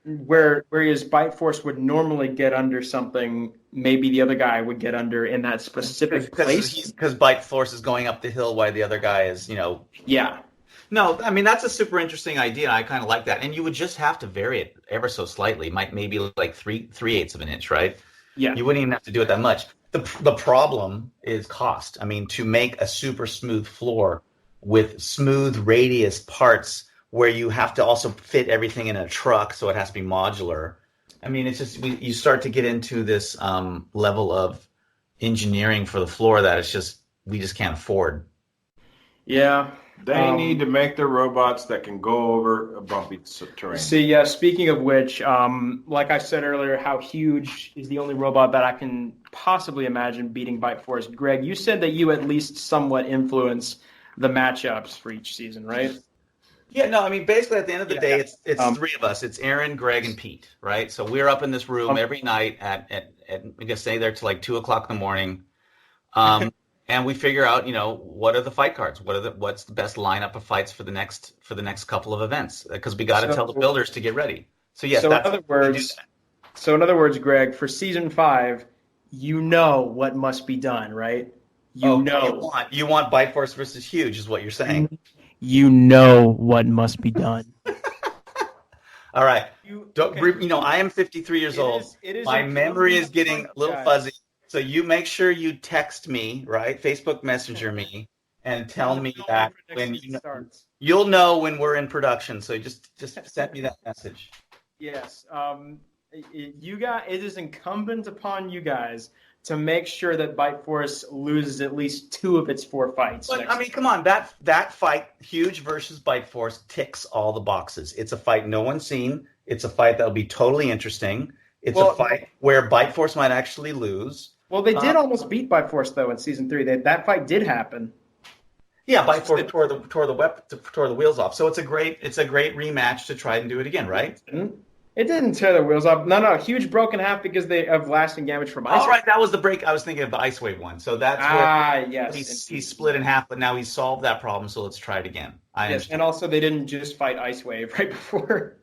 whereas bite force would normally get under something, maybe the other guy would get under in that specific place. Because bite force is going up the hill while the other guy is, Yeah. No, I mean, that's a super interesting idea. I kind of like that. And you would just have to vary it ever so slightly. Maybe like 3/8 of an inch, right? Yeah. You wouldn't even have to do it that much. The problem is cost. I mean, to make a super smooth floor with smooth radius parts where you have to also fit everything in a truck, so it has to be modular. I mean, it's just you start to get into this level of engineering for the floor that we just can't afford. Yeah. They need to make their robots that can go over a bumpy terrain. See, yeah, speaking of which, like I said earlier, how huge is the only robot that I can possibly imagine beating Bite Force? Greg, you said that you at least somewhat influence the matchups for each season, right? Yeah, no, I mean, basically at the end of the day, it's 3 of us. It's Aaron, Greg, and Pete, right? So we're up in this room every night at we can stay there till like 2:00 in the morning. And we figure out, what are the fight cards? What's the best lineup of fights for the next couple of events? Because we got to tell the builders to get ready. So yes, in other words, Greg, for season 5, you know what must be done, right? You want Bite Force versus Huge, is what you're saying. You know what must be done. All right. I am 53 years old. My memory is getting a little fuzzy. So you make sure you text me, right? Facebook Messenger me, and tell me that when you'll know when we're in production. So just send me that message. Yes. It is incumbent upon you guys to make sure that Bite Force loses at least 2 of its 4 fights. But I mean, come on, that fight, Huge versus Bite Force, ticks all the boxes. It's a fight no one's seen. It's a fight that'll be totally interesting. It's a fight where Bite Force might actually lose. Well, they did almost beat Bite Force though in season 3. That fight did happen. Yeah, Bite Force tore the wheels off. So it's a great rematch to try and do it again, right? It didn't tear the wheels off. No, Huge broke in half because of lasting damage from ice. Oh, right, that was the break. I was thinking of the Ice Wave one. So that's yes. He's split in half, but now he's solved that problem. So let's try it again. Yes, and also they didn't just fight Ice Wave right before.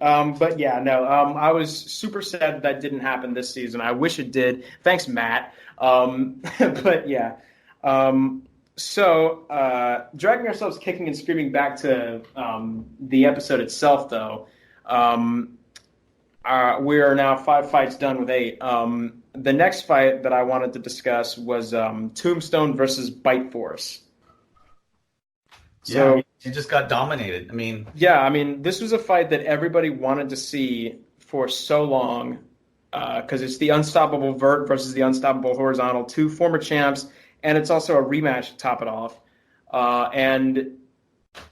But yeah, no. I was super sad that didn't happen this season. I wish it did. Thanks, Matt. But yeah. So dragging ourselves kicking and screaming back to the episode itself, though. We are now 5 fights done with 8. The next fight that I wanted to discuss was Tombstone versus Bite Force. So you just got dominated. This was a fight that everybody wanted to see for so long because it's the unstoppable vert versus the unstoppable horizontal, 2 former champs, and it's also a rematch to top it off. And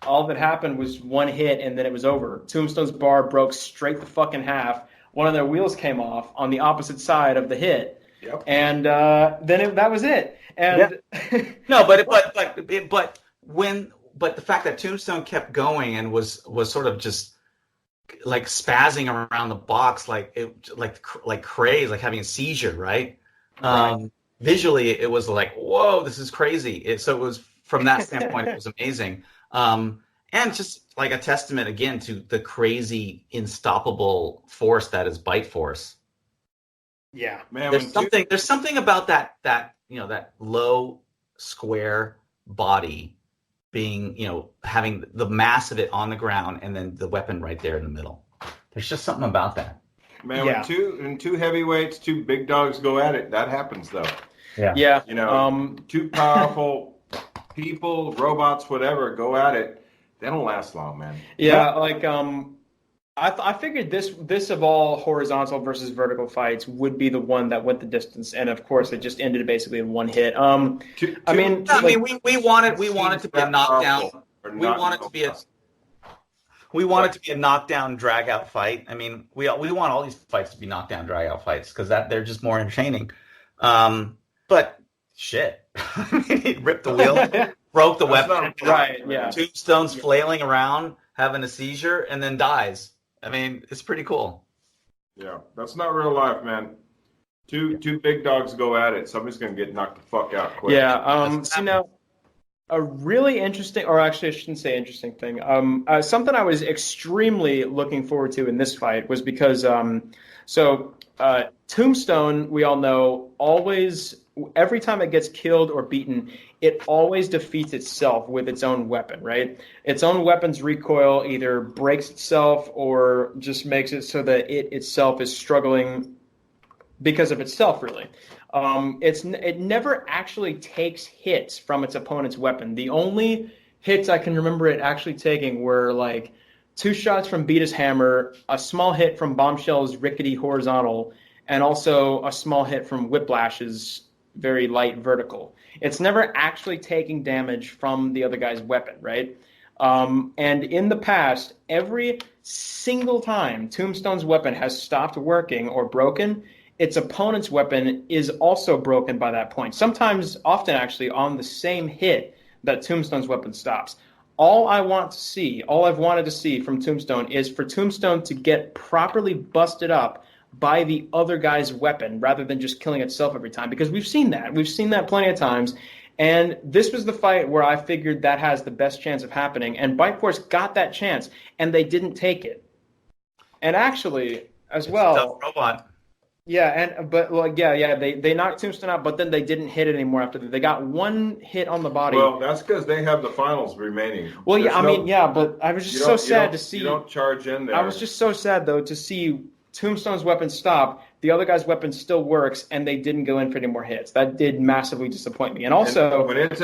All that happened was one hit, and then it was over. Tombstone's bar broke straight the fucking half. One of their wheels came off on the opposite side of the hit, and then that was it. And no, but the fact that Tombstone kept going and was sort of just like spazzing around the box like crazy, like having a seizure, right? Visually, it was like, whoa, this is crazy. So it was, from that standpoint, it was amazing. And just like a testament again to the crazy, unstoppable force that is Bite Force. Yeah, Man, there's something about that low square body being, having the mass of it on the ground and then the weapon right there in the middle. There's just something about that. Man, when two heavyweights, two big dogs go at it, that happens though. Yeah. Two powerful people, robots, whatever, go at it. They don't last long, man. Yeah, I figured this of all horizontal versus vertical fights would be the one that went the distance, and of course it just ended basically in one hit. We wanted to be a knockdown. We want it to be a knockdown, drag out fight. I mean, we want all these fights to be knockdown, drag out fights because they're just more entertaining. But shit, he ripped the wheel, broke the weapon, right? Yeah, Tombstone's flailing around, having a seizure, and then dies. I mean, it's pretty cool. Yeah, that's not real life, man. Two big dogs go at it. Somebody's gonna get knocked the fuck out quick. Yeah. A really interesting, or actually I shouldn't say interesting thing. Something I was extremely looking forward to in this fight was because Tombstone, we all know, always, every time it gets killed or beaten, it always defeats itself with its own weapon, right? Its own weapon's recoil either breaks itself or just makes it so that it itself is struggling because of itself, really. It never actually takes hits from its opponent's weapon. The only hits I can remember it actually taking were like 2 shots from Beatus Hammer, a small hit from Bombshell's rickety horizontal, and also a small hit from Whiplash's very light vertical. It's never actually taking damage from the other guy's weapon, right? And in the past, every single time Tombstone's weapon has stopped working or broken, its opponent's weapon is also broken by that point. Sometimes, often actually, on the same hit that Tombstone's weapon stops. All I've wanted to see from Tombstone is for Tombstone to get properly busted up by the other guy's weapon rather than just killing itself every time, because we've seen that. We've seen that plenty of times. And this was the fight where I figured that has the best chance of happening. And Bite Force got that chance, and they didn't take it. And actually, as well, a tough robot. Yeah, they knocked Tombstone out, but then they didn't hit it anymore after that. They got one hit on the body. Well, that's because they have the finals remaining. Well, but I was just so sad to see. You don't charge in there. I was just so sad, though, to see Tombstone's weapon stop. The other guy's weapon still works, and they didn't go in for any more hits. That did massively disappoint me. And also, when it's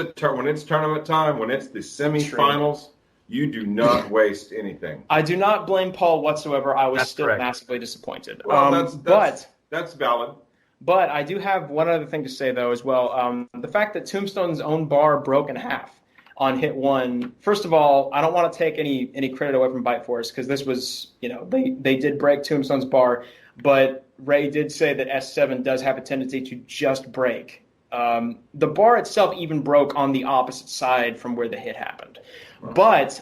tournament time, when it's the semifinals, you do not waste anything. I do not blame Paul whatsoever. I was still massively disappointed. Well, that's valid. But I do have one other thing to say, though, as well. The fact that Tombstone's own bar broke in half on hit 1. First of all, I don't want to take any credit away from Bite Force, because this was, they did break Tombstone's bar. But Ray did say that S7 does have a tendency to just break. The bar itself even broke on the opposite side from where the hit happened. Right. But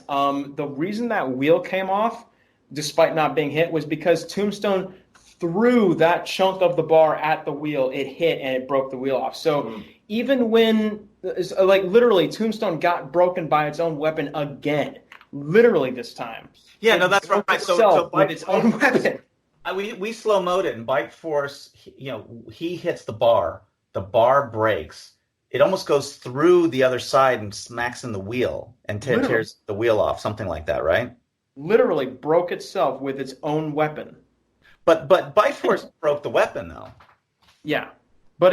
the reason that wheel came off, despite not being hit, was because Tombstone threw that chunk of the bar at the wheel. It hit and it broke the wheel off. So even when, literally, Tombstone got broken by its own weapon again. Literally this time. Yeah, no, that's right. So by its own weapon. We slow-moed it, and Bite Force, he hits the bar breaks. It almost goes through the other side and smacks in the wheel and tears the wheel off, something like that, right? Literally broke itself with its own weapon. But Bite Force broke the weapon, though. Yeah, but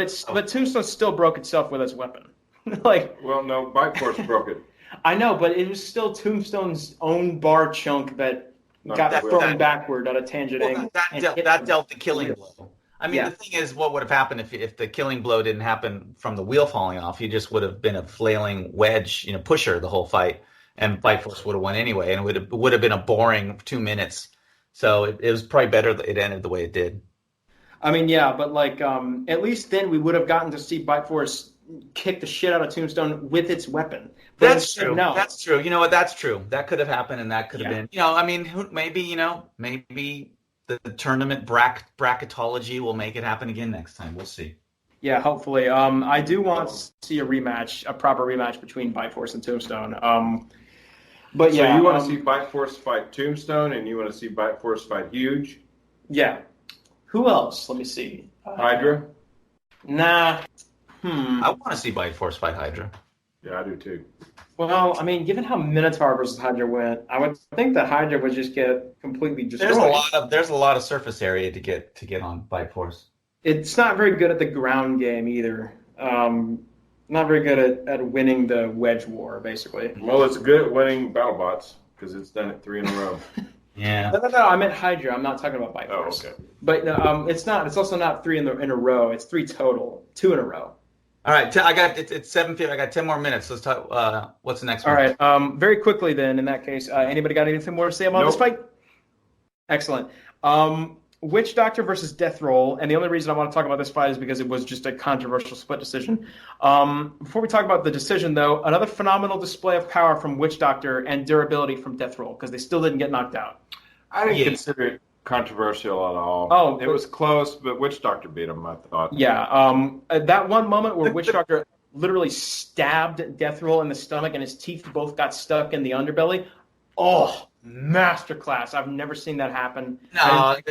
Tombstone still broke itself with its weapon. No, Bite Force broke it. I know, but it was still Tombstone's own bar chunk that got thrown backward at a tangent angle. That dealt the killing blow. I mean, the thing is, what would have happened if the killing blow didn't happen from the wheel falling off? He just would have been a flailing wedge, pusher the whole fight. and Bite Force would have won anyway, and it would have been a boring 2 minutes. So it was probably better that it ended the way it did. I mean, yeah, but like at least then we would have gotten to see Bite Force kick the shit out of Tombstone with its weapon. But That's instead, true. No. That's true. You know what? That's true. That could have happened, and that could have Yeah. been. I mean, maybe the tournament bracketology will make it happen again next time. We'll see. Yeah, hopefully. I do want to see a proper rematch between Bite Force and Tombstone. But So yeah, you want to see Bite Force fight Tombstone, and you want to see Bite Force fight Huge? Yeah. Who else? Let me see. Hydra? Nah. I want to see Bite Force fight Hydra. Yeah, I do too. Well, I mean, given how Minotaur versus Hydra went, I would think that Hydra would just get completely destroyed. There's a lot of surface area to get on Bite Force. It's not very good at the ground game either. Not very good at winning the wedge war, basically. Well, it's good at winning Battlebots because it's done it 3 in a row. Yeah. No, I meant Hydra. I'm not talking about Bite Oh, Force. okay. But it's not. It's also not 3 in a row. It's 3 total, 2 in a row. All right, it's 7:50. I got 10 more minutes. Let's talk. What's the next one? All right. Very quickly then, in that case, anybody got anything more to say about this fight? Excellent. Witch Doctor versus Death Roll, and the only reason I want to talk about this fight is because it was just a controversial split decision. Before we talk about the decision, though, another phenomenal display of power from Witch Doctor and durability from Death Roll, because they still didn't get knocked out. I didn't consider it controversial at all. Oh, it was close, but Witch Doctor beat him, I thought. Yeah. That one moment where Witch Doctor literally stabbed Death Roll in the stomach and his teeth both got stuck in the underbelly. Oh, masterclass. I've never seen that happen. No, I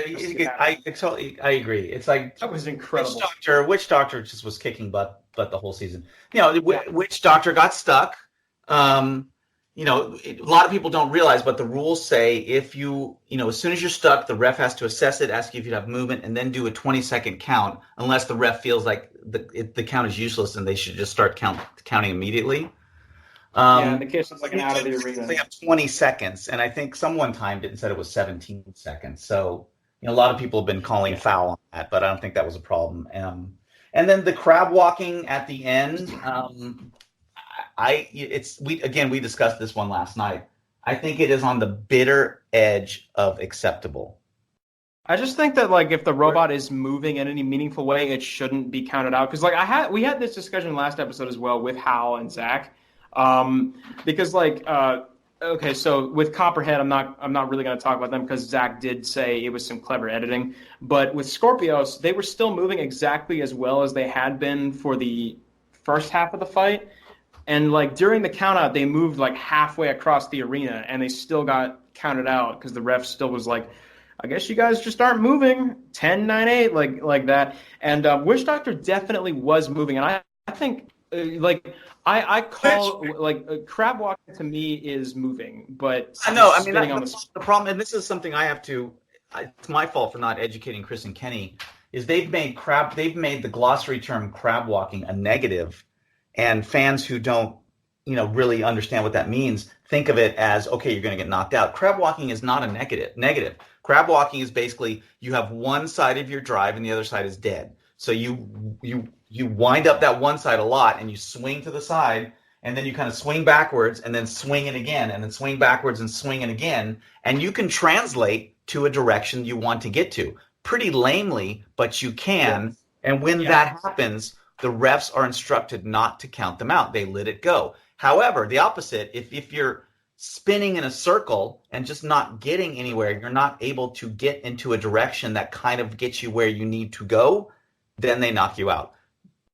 agree. It's like that was incredible. Witch Doctor just was kicking butt the whole season. Witch Doctor got stuck. A lot of people don't realize, but the rules say if as soon as you're stuck, the ref has to assess it, ask you if you have movement, and then do a 20-second count, unless the ref feels like the count is useless and they should just start counting immediately. In the case of like an out of the arena. They have 20 seconds, and I think someone timed it and said it was 17 seconds. So a lot of people have been calling foul on that, but I don't think that was a problem. And then the crab walking at the end, we discussed this one last night. I think it is on the bitter edge of acceptable. I just think that like if the robot is moving in any meaningful way, it shouldn't be counted out. Because like we had this discussion last episode as well with Hal and Zach. Because like okay, so with Copperhead, I'm not really going to talk about them because Zach did say it was some clever editing. But with Scorpios, they were still moving exactly as well as they had been for the first half of the fight. And like during the count out, they moved like halfway across the arena and they still got counted out because the ref still was like, I guess you guys just aren't moving. 10, 9, 8, like that. And Witch Doctor definitely was moving. And I think I call crab walking to me is moving, but I know. I mean, the problem, and this is something I have to. It's my fault for not educating Chris and Kenny. Is they've made the glossary term crab walking a negative, and fans who don't really understand what that means think of it as okay, you're going to get knocked out. Crab walking is not a negative. Crab walking is basically you have one side of your drive and the other side is dead. So you wind up that one side a lot and you swing to the side and then you kind of swing backwards and then swing it again and then swing backwards and swing it again. And you can translate to a direction you want to get to pretty lamely, but you can. Yes. And when that happens, the refs are instructed not to count them out. They let it go. However, the opposite, if you're spinning in a circle and just not getting anywhere, you're not able to get into a direction that kind of gets you where you need to go, then they knock you out.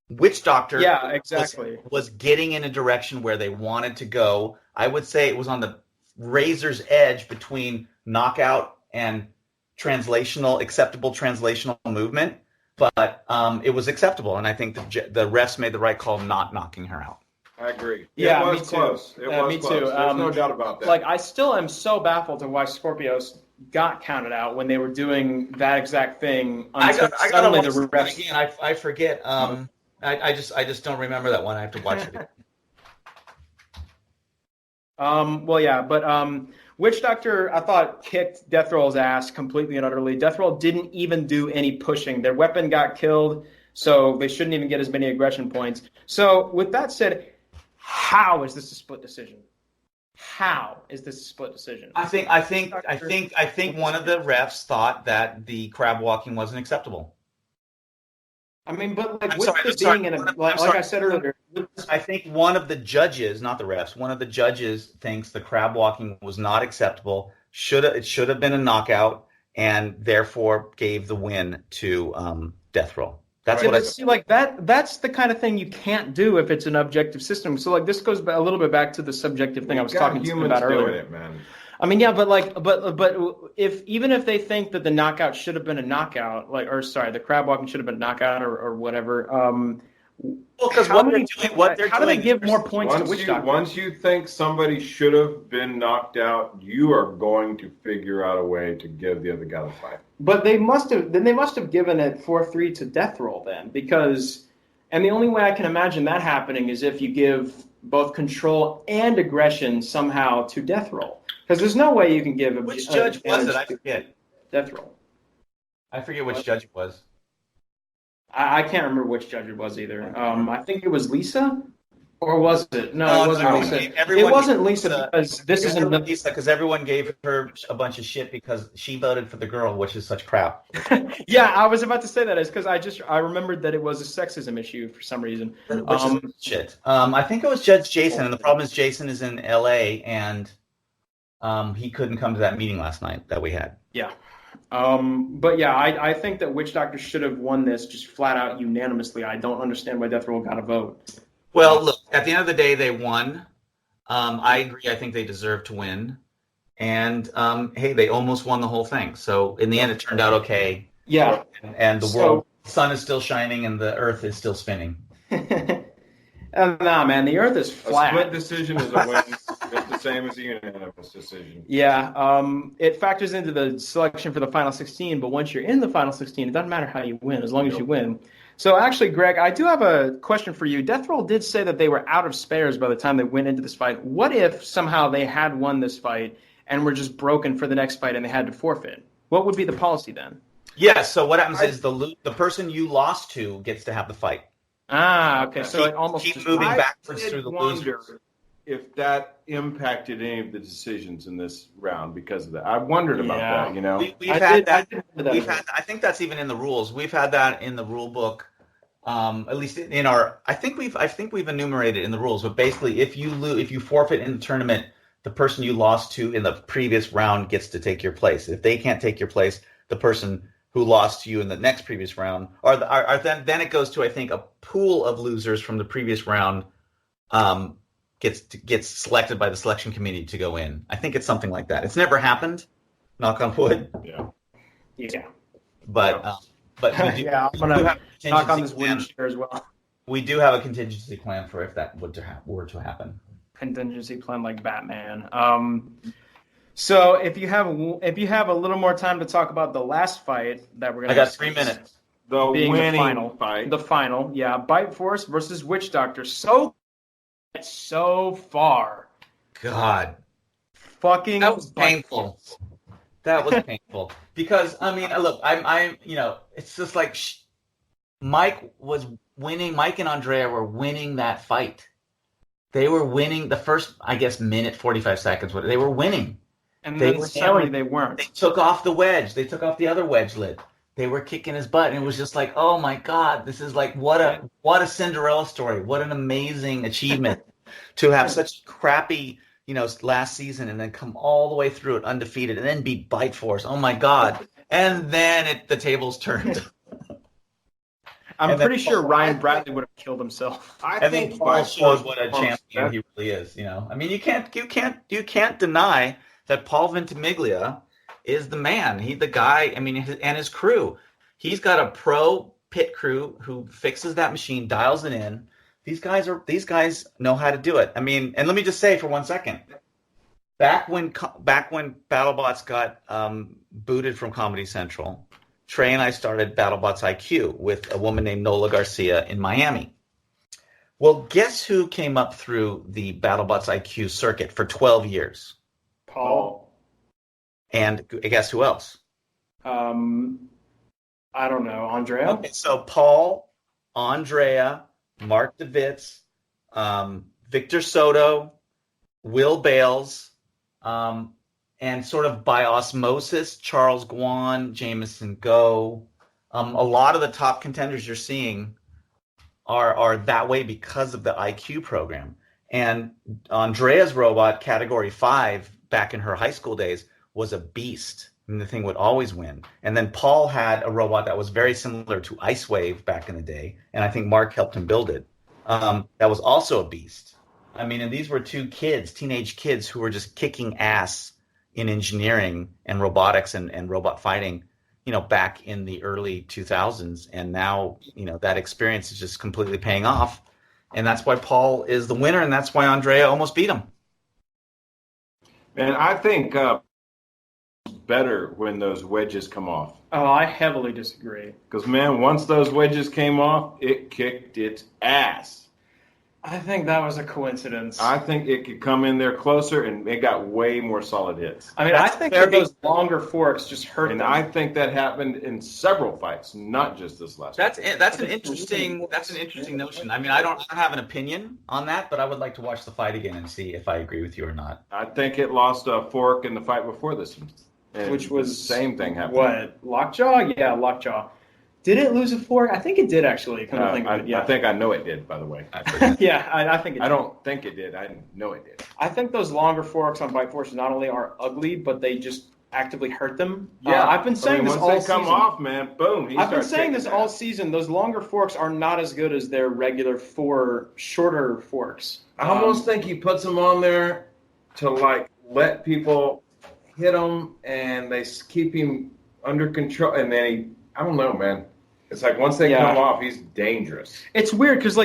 Witch Doctor was getting in a direction where they wanted to go. I would say it was on the razor's edge between knockout and acceptable translational movement, but it was acceptable, and I think the refs made the right call not knocking her out. I agree. Yeah, it was close. It was me close. too. There's no doubt about that. Like, I still am so baffled to why Scorpios got counted out when they were doing that exact thing. Until suddenly the refs. Again, I forget. I just don't remember that one. I have to watch it. But Witch Doctor, I thought, kicked Death Roll's ass completely and utterly. Death Roll didn't even do any pushing. Their weapon got killed, so they shouldn't even get as many aggression points. So with that said, how is this a split decision? How is this a split decision? I think one of the refs thought that the crab walking wasn't acceptable. I mean, but like I said earlier, I think one of the judges, not the refs, one of the judges thinks the crab walking was not acceptable. It should have been a knockout, and therefore gave the win to Death Row. That's what I see. Like that's the kind of thing you can't do if it's an objective system. So like this goes a little bit back to the subjective thing I was talking to you about earlier. It, man. I mean, yeah, but even if they think that the knockout should have been a knockout, the crab walking should have been a knockout or whatever. Because how do they give more points to Witch Doctor? Once you think somebody should have been knocked out, you are going to figure out a way to give the other guy the fight. But they must have given it 4-3 to Death Roll then, and the only way I can imagine that happening is if you give both control and aggression somehow to Death Roll, because there's no way you can give. Which judge was it? I forget. Death Roll. I forget which judge it was. I can't remember which judge it was either. I think it was Lisa, or was it? No, it wasn't Lisa. It wasn't Lisa because this isn't Lisa, because everyone gave her a bunch of shit because she voted for the girl, which is such crap. Yeah, I was about to say that is because I remembered that it was a sexism issue for some reason. Which is shit. I think it was Judge Jason, and the problem is Jason is in L.A. and he couldn't come to that meeting last night that we had. Yeah. But yeah, I think that Witch Doctor should have won this just flat out unanimously. I don't understand why Death Roll got a vote. Well, look, at the end of the day, they won. I agree. I think they deserve to win. And, hey, they almost won the whole thing. So in the end, it turned out okay. Yeah. And the sun is still shining and the earth is still spinning. Nah, man, the earth is flat. A split decision is a win. It's the same as a unanimous decision. Yeah, it factors into the selection for the final 16, but once you're in the final 16, it doesn't matter how you win, as long as you win. So actually, Greg, I do have a question for you. Death Roll did say that they were out of spares by the time they went into this fight. What if somehow they had won this fight and were just broken for the next fight and they had to forfeit? What would be the policy then? Yeah, so what happens is the person you lost to gets to have the fight. Ah, okay. So it almost keep moving backwards through the losers. If that impacted any of the decisions in this round because of that, I wondered about that. You know, I think that's even in the rules. We've had that in the rule book. At least in our, I think we've enumerated in the rules. But basically, if you forfeit in the tournament, the person you lost to in the previous round gets to take your place. If they can't take your place, the person who lost to you in the next previous round, then it goes to, I think, a pool of losers from the previous round gets selected by the selection committee to go in. I think it's something like that. It's never happened, knock on wood. Yeah. But we do, I'm gonna knock on this wooden chair as well. We do have a contingency plan for if that were to happen. Contingency plan like Batman. So if you have a little more time to talk about the last fight that we're gonna, I got 3 minutes. The winning fight. The final, yeah, Bite Force versus Witch Doctor. So far, God, fucking that was painful. That was painful because I mean, look, I'm it's just like Mike was winning. Mike and Andrea were winning that fight. They were winning the first, I guess, minute 45 seconds. They were winning. And then suddenly they weren't. They took off the wedge. They took off the other wedge lid. They were kicking his butt, and it was just like, oh my God, this is like what a Cinderella story. What an amazing achievement to have such crappy, last season and then come all the way through it undefeated and then beat Bite Force. Oh my God. And then the tables turned. I'm pretty sure Ryan Bradley would have killed himself. I think Paul shows what a champion he really is. I mean, you can't deny that Paul Ventimiglia is the man. He's the guy. I mean, and his crew. He's got a pro pit crew who fixes that machine, dials it in. These guys know how to do it. I mean, and let me just say for 1 second, back when BattleBots got booted from Comedy Central, Trey and I started BattleBots IQ with a woman named Nola Garcia in Miami. Well, guess who came up through the BattleBots IQ circuit for 12 years? Paul. And guess who else? I don't know. Andrea? Okay, so Paul, Andrea, Mark DeVitz, Victor Soto, Will Bales, and sort of by osmosis, Charles Guan, Jameson Go. A lot of the top contenders you're seeing are that way because of the IQ program. And Andrea's robot, Category 5, back in her high school days, was a beast. I mean, the thing would always win. And then Paul had a robot that was very similar to Ice Wave back in the day, and I think Mark helped him build it. That was also a beast. I mean, and these were two kids, teenage kids, who were just kicking ass in engineering and robotics and robot fighting, back in the early 2000s. And now, that experience is just completely paying off. And that's why Paul is the winner, and that's why Andrea almost beat him. And I think it's better when those wedges come off. Oh, I heavily disagree. Because, man, once those wedges came off, it kicked its ass. I think that was a coincidence. I think it could come in there closer, and it got way more solid hits. I mean, I think that those longer forks just hurt them. And I think that happened in several fights, not just this last one. That's an interesting notion. I mean, I don't have an opinion on that, but I would like to watch the fight again and see if I agree with you or not. I think it lost a fork in the fight before this one. Which was the same thing happened. What? Lockjaw? Yeah, Lockjaw. Did it lose a fork? I think it did, actually. I think I know it did, by the way. Yeah, I think it did. I don't think it did. I know it did. I think those longer forks on bite forces not only are ugly, but they just actively hurt them. Yeah, I've been saying this all season. Once they come off, man, boom. I've been saying this all season. Those longer forks are not as good as their regular 4 shorter forks. I almost think he puts them on there to, let people hit him, and they keep him under control. And then I don't know, man. It's like once they come off, he's dangerous. It's weird because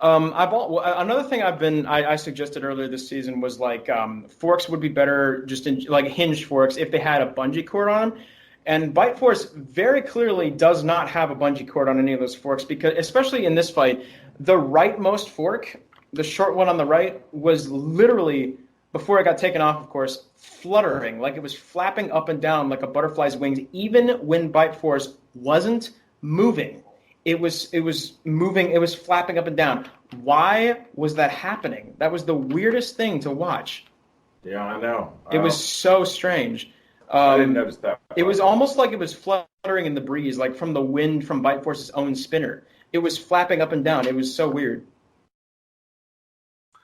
another thing I suggested earlier this season was forks would be better just in hinged forks if they had a bungee cord on them. And Bite Force very clearly does not have a bungee cord on any of those forks because, especially in this fight, the rightmost fork, the short one on the right, was literally, before it got taken off, of course, fluttering, like it was flapping up and down like a butterfly's wings, even when Bite Force wasn't moving. It was moving, it was flapping up and down. Why was that happening? That was the weirdest thing to watch. Yeah, I know. It was so strange. I didn't notice that. It was almost like it was fluttering in the breeze, like from the wind from Bite Force's own spinner. It was flapping up and down. It was so weird.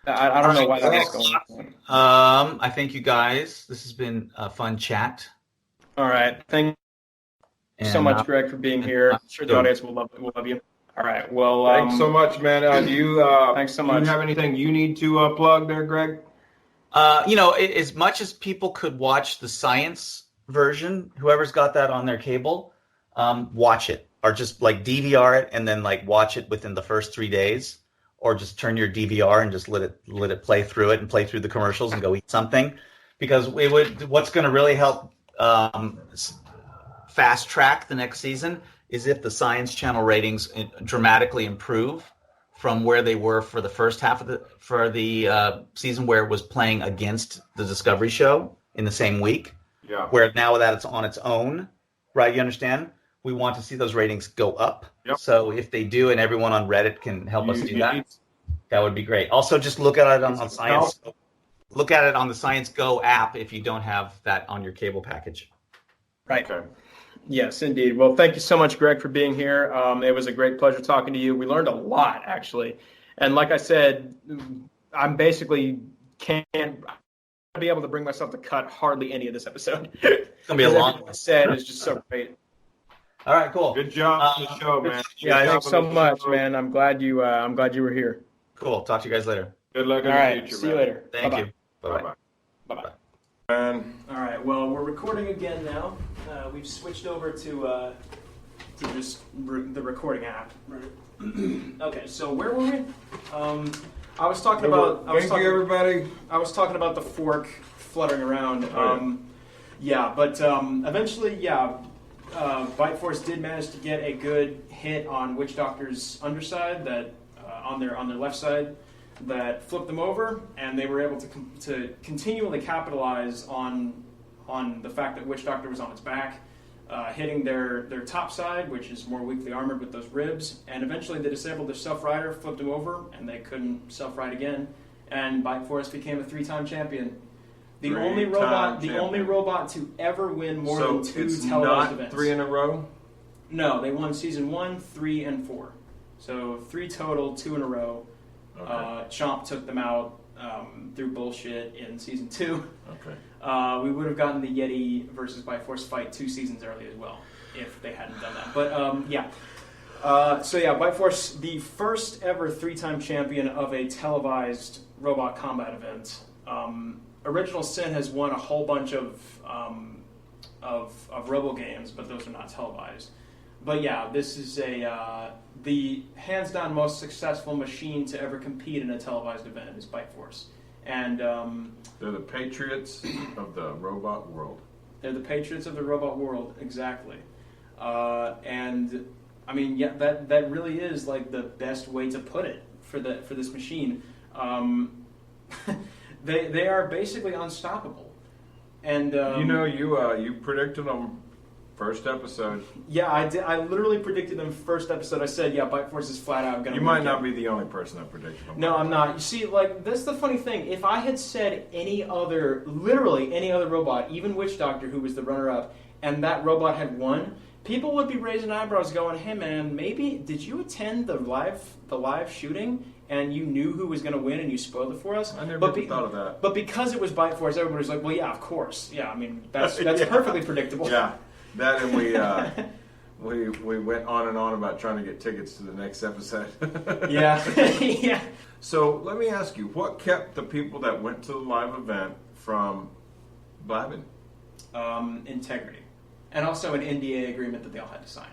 I don't know why that was going on. I thank you guys. This has been a fun chat. All right. Thank you so much, Greg, for being here. I'm sure the audience will love you. All right. Well, thanks so much, man. Thanks so much. Do you have anything you need to plug there, Greg? As much as people could watch the science version, whoever's got that on their cable, watch it, or just DVR it and then watch it within the first 3 days, or just turn your DVR and just let it play through it and play through the commercials and go eat something, because what's going to really help fast track the next season is if the Science Channel ratings dramatically improve from where they were for the first half of the season, where it was playing against the Discovery show in the same week. Yeah. Where now that it's on its own, right? You understand? We want to see those ratings go up. Yep. So if they do, and everyone on Reddit can help us do that, that would be great. Also, just look at it on Science. Look at it on the Science Go app if you don't have that on your cable package. Right. Okay. Yes, indeed. Well, thank you so much, Greg, for being here. It was a great pleasure talking to you. We learned a lot, actually. And like I said, I'm basically can't be able to bring myself to cut hardly any of this episode. It's going to be a long one. I said is just so great. All right, cool. Good job on the show, man. Yeah, thanks so much, man. I'm glad you were here. Cool. Talk to you guys later. Good luck in the future, see you later. Thank Bye-bye. you. Bye-bye. Bye-bye. All right, well, we're recording again now. We've switched over to just the recording app. Okay, so where were we? I was talking about. Thank you, everybody. I was talking about the fork fluttering around. Eventually, Bite Force did manage to get a good hit on Witch Doctor's underside, that on their left side, that flipped them over, and they were able to continually capitalize on the fact that Witch Doctor was on its back, hitting their top side, which is more weakly armored with those ribs, and eventually they disabled their self-rider, flipped him over, and they couldn't self-ride again, and Bike Force became a 3-time champion. The Three-time only robot champion. to ever win more So than 2 it's televised not events. 3 in a row? No, they won season 1, 3, and 4. So 3 total, 2 in a row. Okay. Chomp took them out through bullshit in season 2. Okay. We would have gotten the Yeti versus Bike Force fight 2 seasons early as well if they hadn't done that. But yeah. Bike Force, the first ever 3-time champion of a televised robot combat event. Original Sin has won a whole bunch of Robo games, but those are not televised. But yeah, this is the hands down most successful machine to ever compete in a televised event is Bike Force, and they're the Patriots of the robot world. They're the Patriots of the robot world, exactly. And I mean, yeah, that really is like the best way to put it for this machine. They are basically unstoppable, and you predicted them first episode. Yeah, I did. I literally predicted them first episode. I said, yeah, Bike Force is flat out going to. You might not be the only person that predicted them. No, I'm not. You see, like that's the funny thing. If I had said literally any other robot, even Witch Doctor, who was the runner-up, and that robot had won, people would be raising eyebrows, going, "Hey, man, maybe did you attend the live shooting?" And you knew who was going to win, and you spoiled it for us. I never thought of that. But because it was Bike Force, everybody was like, "Well, yeah, of course, yeah." I mean, that's perfectly predictable. Yeah, that and we went on and on about trying to get tickets to the next episode. Yeah, yeah. So let me ask you, what kept the people that went to the live event from blabbing? Integrity, and also an NDA agreement that they all had to sign,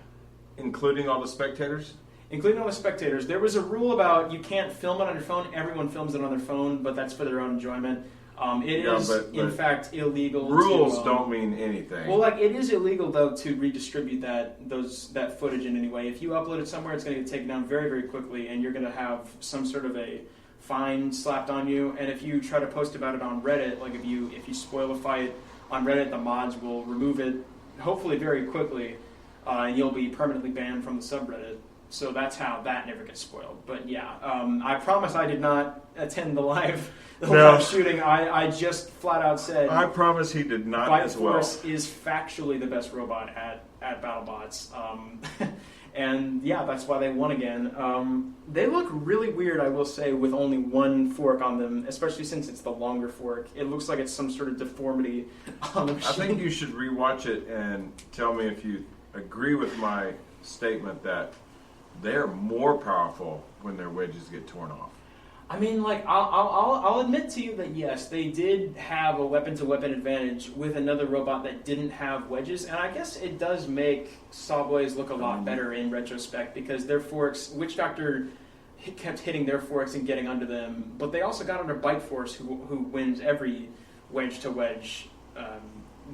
including all the spectators. Including all the spectators. There was a rule about you can't film it on your phone. Everyone films it on their phone, but that's for their own enjoyment. In fact, illegal. Rules don't mean anything. Well, like it is illegal though to redistribute that footage in any way. If you upload it somewhere, it's going to get taken down very, very quickly, and you're going to have some sort of a fine slapped on you. And if you try to post about it on Reddit, like if you spoil a fight on Reddit, the mods will remove it, hopefully very quickly, and you'll be permanently banned from the subreddit. So that's how that never gets spoiled. But yeah, I promise I did not attend the live shooting. I just flat out said. I promise he did not as well. Bike Force is factually the best robot at Battlebots. And yeah, that's why they won again. They look really weird, I will say, with only one fork on them, especially since it's the longer fork. It looks like it's some sort of deformity on the machine. I think you should rewatch it and tell me if you agree with my statement that they're more powerful when their wedges get torn off. I mean, like, I'll admit to you that yes, they did have a weapon-to-weapon advantage with another robot that didn't have wedges, and I guess it does make Sawblaze look a lot better in retrospect because their forks, Witch Doctor kept hitting their forks and getting under them, but they also got under Bike Force, who wins every wedge-to-wedge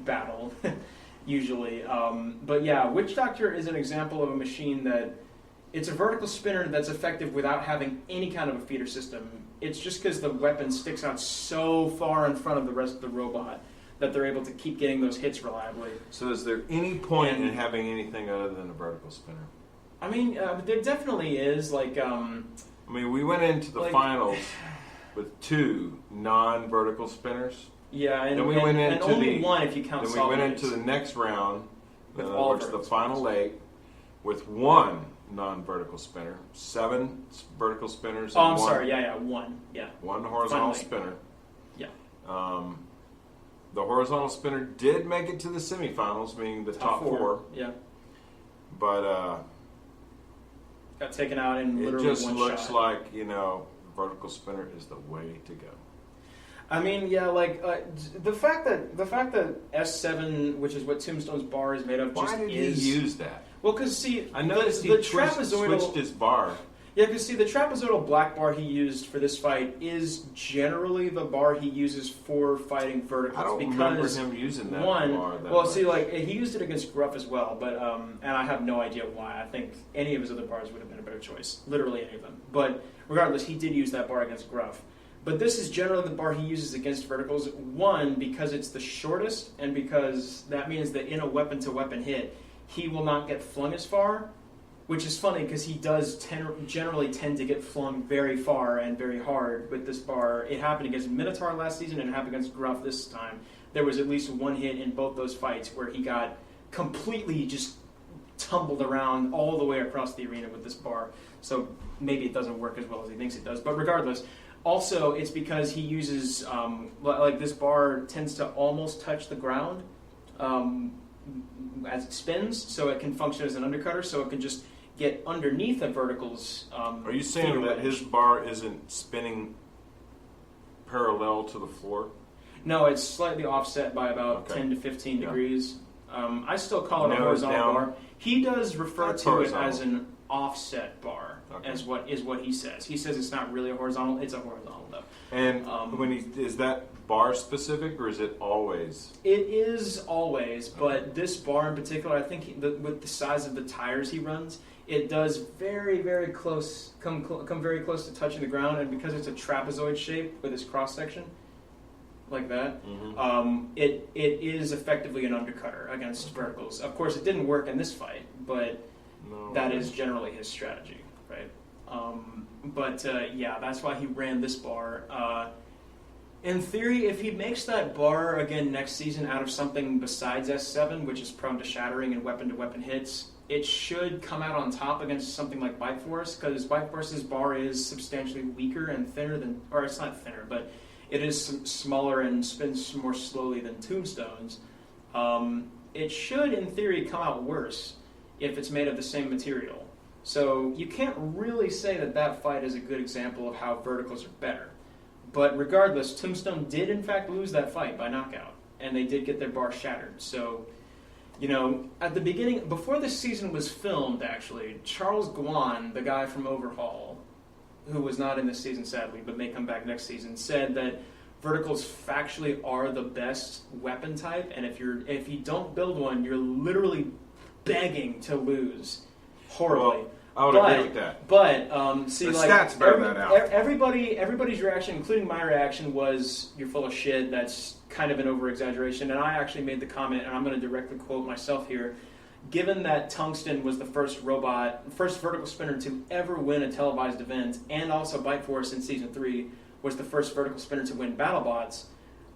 battle, usually. But yeah, Witch Doctor is an example of a machine that it's a vertical spinner that's effective without having any kind of a feeder system. It's just because the weapon sticks out so far in front of the rest of the robot that they're able to keep getting those hits reliably. So is there any point in having anything other than a vertical spinner? I mean, there definitely is. Like, I mean, we went into the finals with 2 non-vertical spinners. Yeah, and, then we went into only one if you count. Then we went into the next round, which is the final 8, with 1 non-vertical spinner, 7 vertical spinners. Oh, I'm sorry. Yeah, 1. Yeah. 1 horizontal spinner. Yeah. The horizontal spinner did make it to the semifinals, being the top 4. Yeah. But got taken out in literally one shot. It just looks like, vertical spinner is the way to go. I mean, yeah, like the fact that S7, which is what Tombstone's bar is made of, Why did he use that? Well, because see, I noticed the he switched his bar. Yeah, because see, the trapezoidal black bar he used for this fight is generally the bar he uses for fighting verticals. I don't remember him using that bar that well, much. see, like he used it against Gruff as well, but and I have no idea why. I think any of his other bars would have been a better choice, literally any of them. But regardless, he did use that bar against Gruff. But this is generally the bar he uses against verticals. 1, because it's the shortest, and because that means that in a weapon-to-weapon hit, he will not get flung as far. which is funny because he does generally tend to get flung very far and very hard with this bar. It happened against Minotaur last season and it happened against Gruff this time. There was at least one hit in both those fights where he got completely just tumbled around all the way across the arena with this bar. So maybe it doesn't work as well as he thinks it does. But regardless, also it's because he uses, like this bar tends to almost touch the ground as it spins, so it can function as an undercutter, so it can just get underneath the verticals. Are you saying that his bar isn't spinning parallel to the floor? No, it's slightly offset by about 10 to 15 degrees. I still call it a horizontal bar. He does refer to it as an offset bar, as what he says. He says it's not really a horizontal; it's a horizontal though. And is that bar specific, or is it always? It is always, but this bar in particular, I think with the size of the tires he runs, it does very, very close, come very close to touching the ground, and because it's a trapezoid shape with its cross section, like that, it is effectively an undercutter against verticals. Of course, it didn't work in this fight, but that is generally his strategy, right? Yeah, that's why he ran this bar. In theory, if he makes that bar again next season out of something besides S7, which is prone to shattering and weapon-to-weapon hits, it should come out on top against something like Bite Force, because Bite Force's bar is substantially weaker and thinner than, or it's not thinner, but it is smaller and spins more slowly than Tombstone's. It should, in theory, come out worse if it's made of the same material. So you can't really say that fight is a good example of how verticals are better. But regardless, Tombstone did in fact lose that fight by knockout, and they did get their bar shattered. So, at the beginning, before this season was filmed, actually, Charles Guan, the guy from Overhaul, who was not in this season sadly, but may come back next season, said that verticals factually are the best weapon type, and if you don't build one, you're literally begging to lose horribly. Well, I would agree with that. But see, the like stats bear that out. Everybody's reaction, including my reaction, was "You're full of shit." That's kind of an over-exaggeration. And I actually made the comment, and I'm going to directly quote myself here. Given that Tungsten was the first vertical spinner to ever win a televised event, and also Bite Force in season 3 was the first vertical spinner to win Battlebots,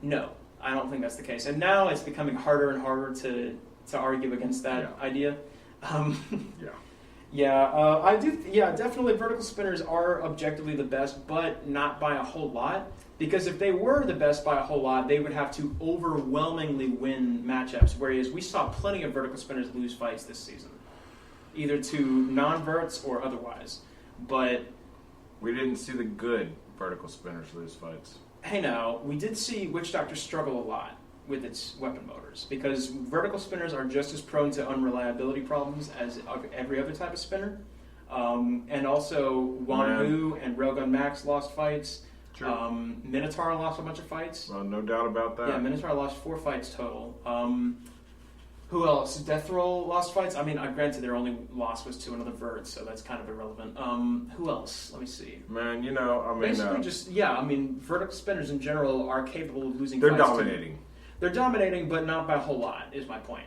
no, I don't think that's the case. And now it's becoming harder and harder to argue against that idea. I do. Yeah, definitely vertical spinners are objectively the best, but not by a whole lot. Because if they were the best by a whole lot, they would have to overwhelmingly win matchups. Whereas we saw plenty of vertical spinners lose fights this season, either to non-verts or otherwise. But we didn't see the good vertical spinners lose fights. Hey, now we did see Witch Doctor struggle a lot with its weapon motors, because vertical spinners are just as prone to unreliability problems as every other type of spinner. And also, Wan-Hu and Railgun Max lost fights. Sure. Minotaur lost a bunch of fights. Well, no doubt about that. Yeah, Minotaur lost 4 fights total. Who else? Death Roll lost fights. I mean, granted, their only loss was to another vert, so that's kind of irrelevant. Who else? Let me see. Man, basically vertical spinners in general are capable of losing fights. They're dominating. They're dominating, but not by a whole lot, is my point.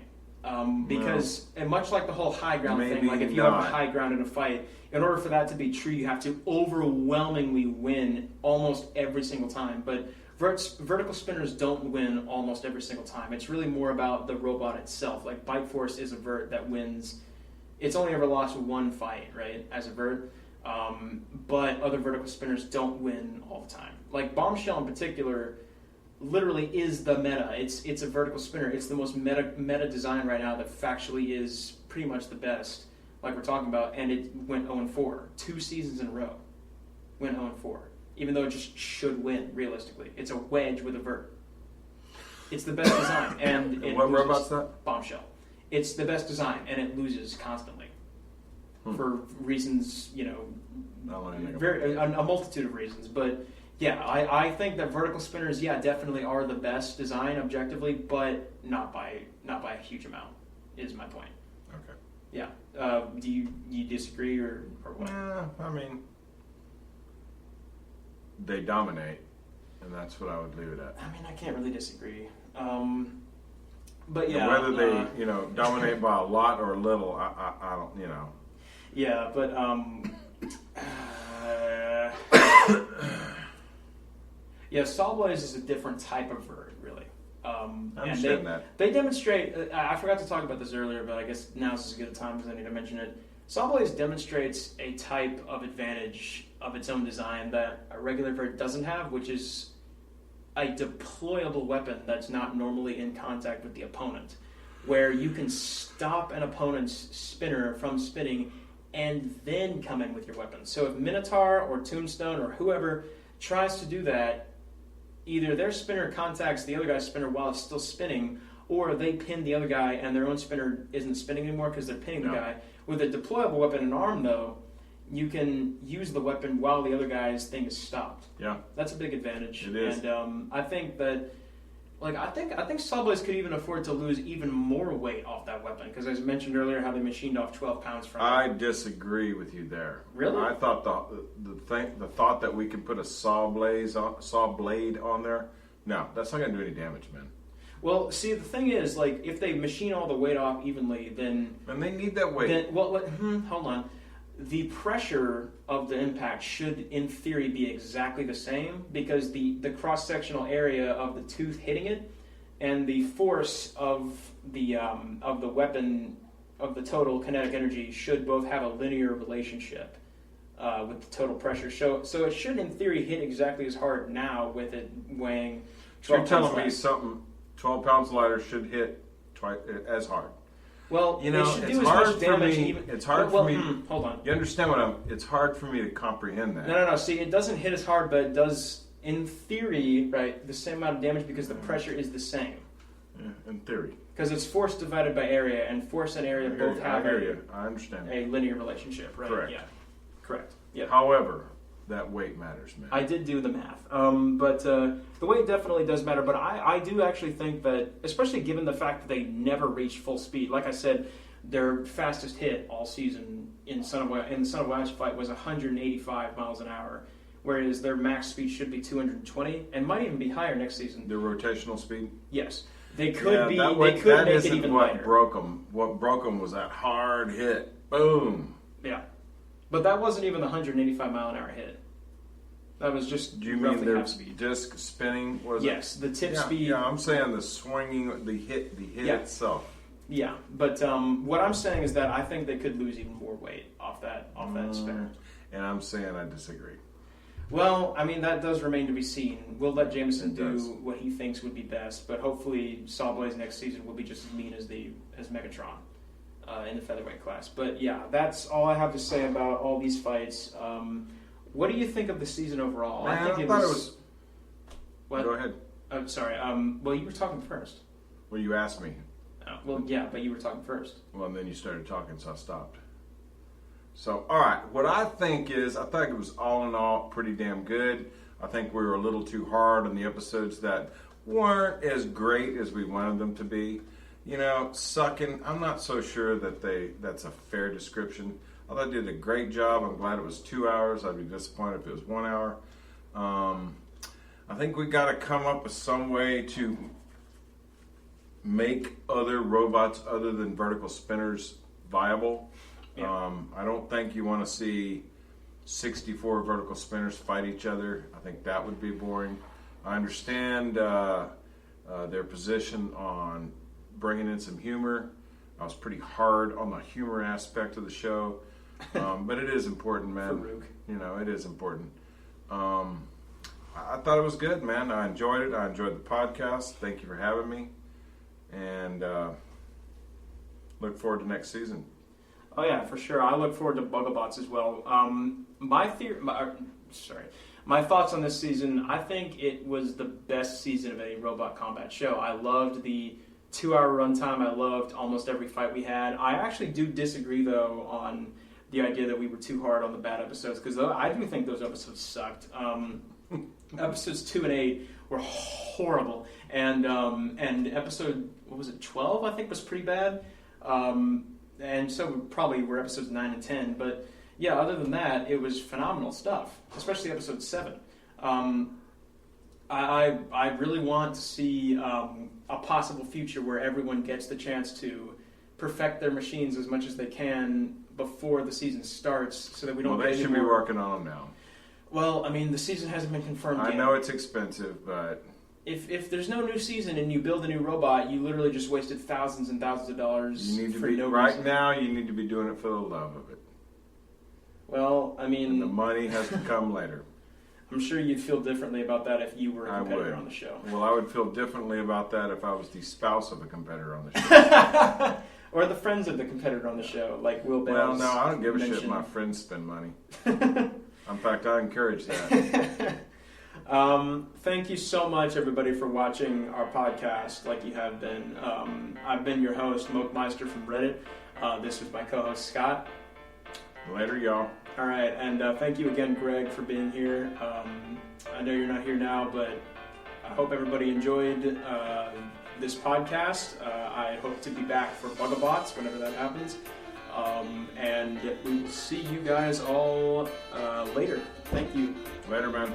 Because, and much like the whole high ground thing, like if you have a high ground in a fight, in order for that to be true, you have to overwhelmingly win almost every single time. But vertical spinners don't win almost every single time. It's really more about the robot itself. Like Bite Force is a vert that wins. It's only ever lost 1 fight, right, as a vert. But other vertical spinners don't win all the time. Like Bombshell in particular literally is the meta. It's a vertical spinner. It's the most meta design right now that factually is pretty much the best, like we're talking about, and it went 0-4. 2 seasons in a row went 0-4, even though it just should win, realistically. It's a wedge with a vert. It's the best design, and it what loses. robot's that? Bombshell. It's the best design, and it loses constantly for reasons, a multitude of reasons, but yeah, I think that vertical spinners, definitely are the best design objectively, but not by a huge amount, is my point. Okay. Yeah. Do you disagree or what? Yeah, I mean, they dominate, and that's what I would leave it at. I mean, I can't really disagree. But yeah, and whether they dominate by a lot or a little, I don't. Yeah, but yeah, Saw Blaze is a different type of vert, really. I understand that. They demonstrate. I forgot to talk about this earlier, but I guess now's as good a time as I need to mention it. Saw Blaze demonstrates a type of advantage of its own design that a regular vert doesn't have, which is a deployable weapon that's not normally in contact with the opponent, where you can stop an opponent's spinner from spinning and then come in with your weapon. So if Minotaur or Tombstone or whoever tries to do that, either their spinner contacts the other guy's spinner while it's still spinning, or they pin the other guy and their own spinner isn't spinning anymore because they're pinning the guy. With a deployable weapon and arm, though, you can use the weapon while the other guy's thing is stopped. Yeah, that's a big advantage. It is. And I think that, like, I think Saw Blaze could even afford to lose even more weight off that weapon because, as I mentioned earlier, how they machined off 12 pounds from it. I disagree with you there. Really? I thought the thought that we can put a saw blade on there. No, that's not going to do any damage, man. Well, see, the thing is, like, if they machine all the weight off evenly, then... And they need that weight. Then, hold on. The pressure of the impact should, in theory, be exactly the same because the cross-sectional area of the tooth hitting it and the force of the weapon, of the total kinetic energy, should both have a linear relationship with the total pressure. So it should, in theory, hit exactly as hard now with it weighing 12 So you're telling me pounds something 12 pounds lighter should hit twice as hard. Well, you know, it should it's do as hard much for damage. me. Even, it's hard for me. Hold on. You understand it's hard for me to comprehend that. No. See, it doesn't hit as hard, but it does, in theory, right, the same amount of damage because the pressure is the same. Yeah, in theory. Because it's force divided by area, and force and area both have I understand. a linear relationship, right? Correct. Yeah. Correct. Yeah. However, that weight matters, man. I did do the math. But the weight definitely does matter. But I do actually think that, especially given the fact that they never reached full speed, like I said, their fastest hit all season in the Son of Wagons fight was 185 miles an hour, whereas their max speed should be 220 and might even be higher next season. Their rotational speed? Yes. They could be. That they could make it even what lighter. broke them. What broke them was that hard hit. Boom. Yeah. But that wasn't even the 185 mile an hour hit. That was just Do you roughly mean their half speed. disc spinning? Yes, the tip speed. Yeah, I'm saying the swinging, the hit itself. Yeah, but what I'm saying is that I think they could lose even more weight off that spinner. And I'm saying I disagree. Well, I mean, that does remain to be seen. We'll let Jameson do does. what he thinks would be best, but hopefully Saw Blaze next season will be just as mean as Megatron in the featherweight class. But yeah, that's all I have to say about all these fights. What do you think of the season overall? Man, I think I thought it was... What? Go ahead. I'm sorry. Well, you were talking first. Well, you asked me. Well, yeah, but you were talking first. Well, and then you started talking, so I stopped. So, all right. What I think is, I think it was all in all pretty damn good. I think we were a little too hard on the episodes that weren't as great as we wanted them to be. You know, sucking. I'm not so sure that that's a fair description. I thought they did a great job. I'm glad it was 2 hours. I'd be disappointed if it was 1 hour. I think we got to come up with some way to make other robots other than vertical spinners viable. Yeah. I don't think you want to see 64 vertical spinners fight each other. I think that would be boring. I understand their position on bringing in some humor. I was pretty hard on the humor aspect of the show, but it is important, man. Farouk. You know, it is important. I thought it was good, man. I enjoyed it. I enjoyed the podcast. Thank you for having me, and look forward to next season. Oh yeah, for sure. I look forward to Battlebots as well. My thoughts on this season. I think it was the best season of any robot combat show. I loved the 2 hour runtime. I loved almost every fight we had. I actually do disagree though on the idea that we were too hard on the bad episodes because I do think those episodes sucked. Episodes 2 and 8 were horrible, and episode 12 I think was pretty bad. And so probably were episodes 9 and 10. But yeah, other than that, it was phenomenal stuff, especially episode 7. I really want to see a possible future where everyone gets the chance to perfect their machines as much as they can before the season starts, so that we don't. Well, they get should any be more... working on them now. Well, I mean, the season hasn't been confirmed yet. I know it's expensive, but if there's no new season and you build a new robot, you literally just wasted thousands and thousands of dollars. you need to for be no right reason. now. You need to be doing it for the love of it. Well, I mean, And the money has to come later. I'm sure you'd feel differently about that if you were a I competitor would. on the show. Well, I would feel differently about that if I was the spouse of a competitor on the show. Or the friends of the competitor on the show, like Will Bales. Well, no, I don't give a shit if mentioned. my friends spend money. In fact, I encourage that. Thank you so much, everybody, for watching our podcast like you have been. I've been your host, Mokemeister from Reddit. This was my co-host, Scott. Later, y'all. All right, and thank you again, Greg, for being here. I know you're not here now, but I hope everybody enjoyed this podcast. I hope to be back for Battlebots whenever that happens. And we will see you guys all later. Thank you. Later, man.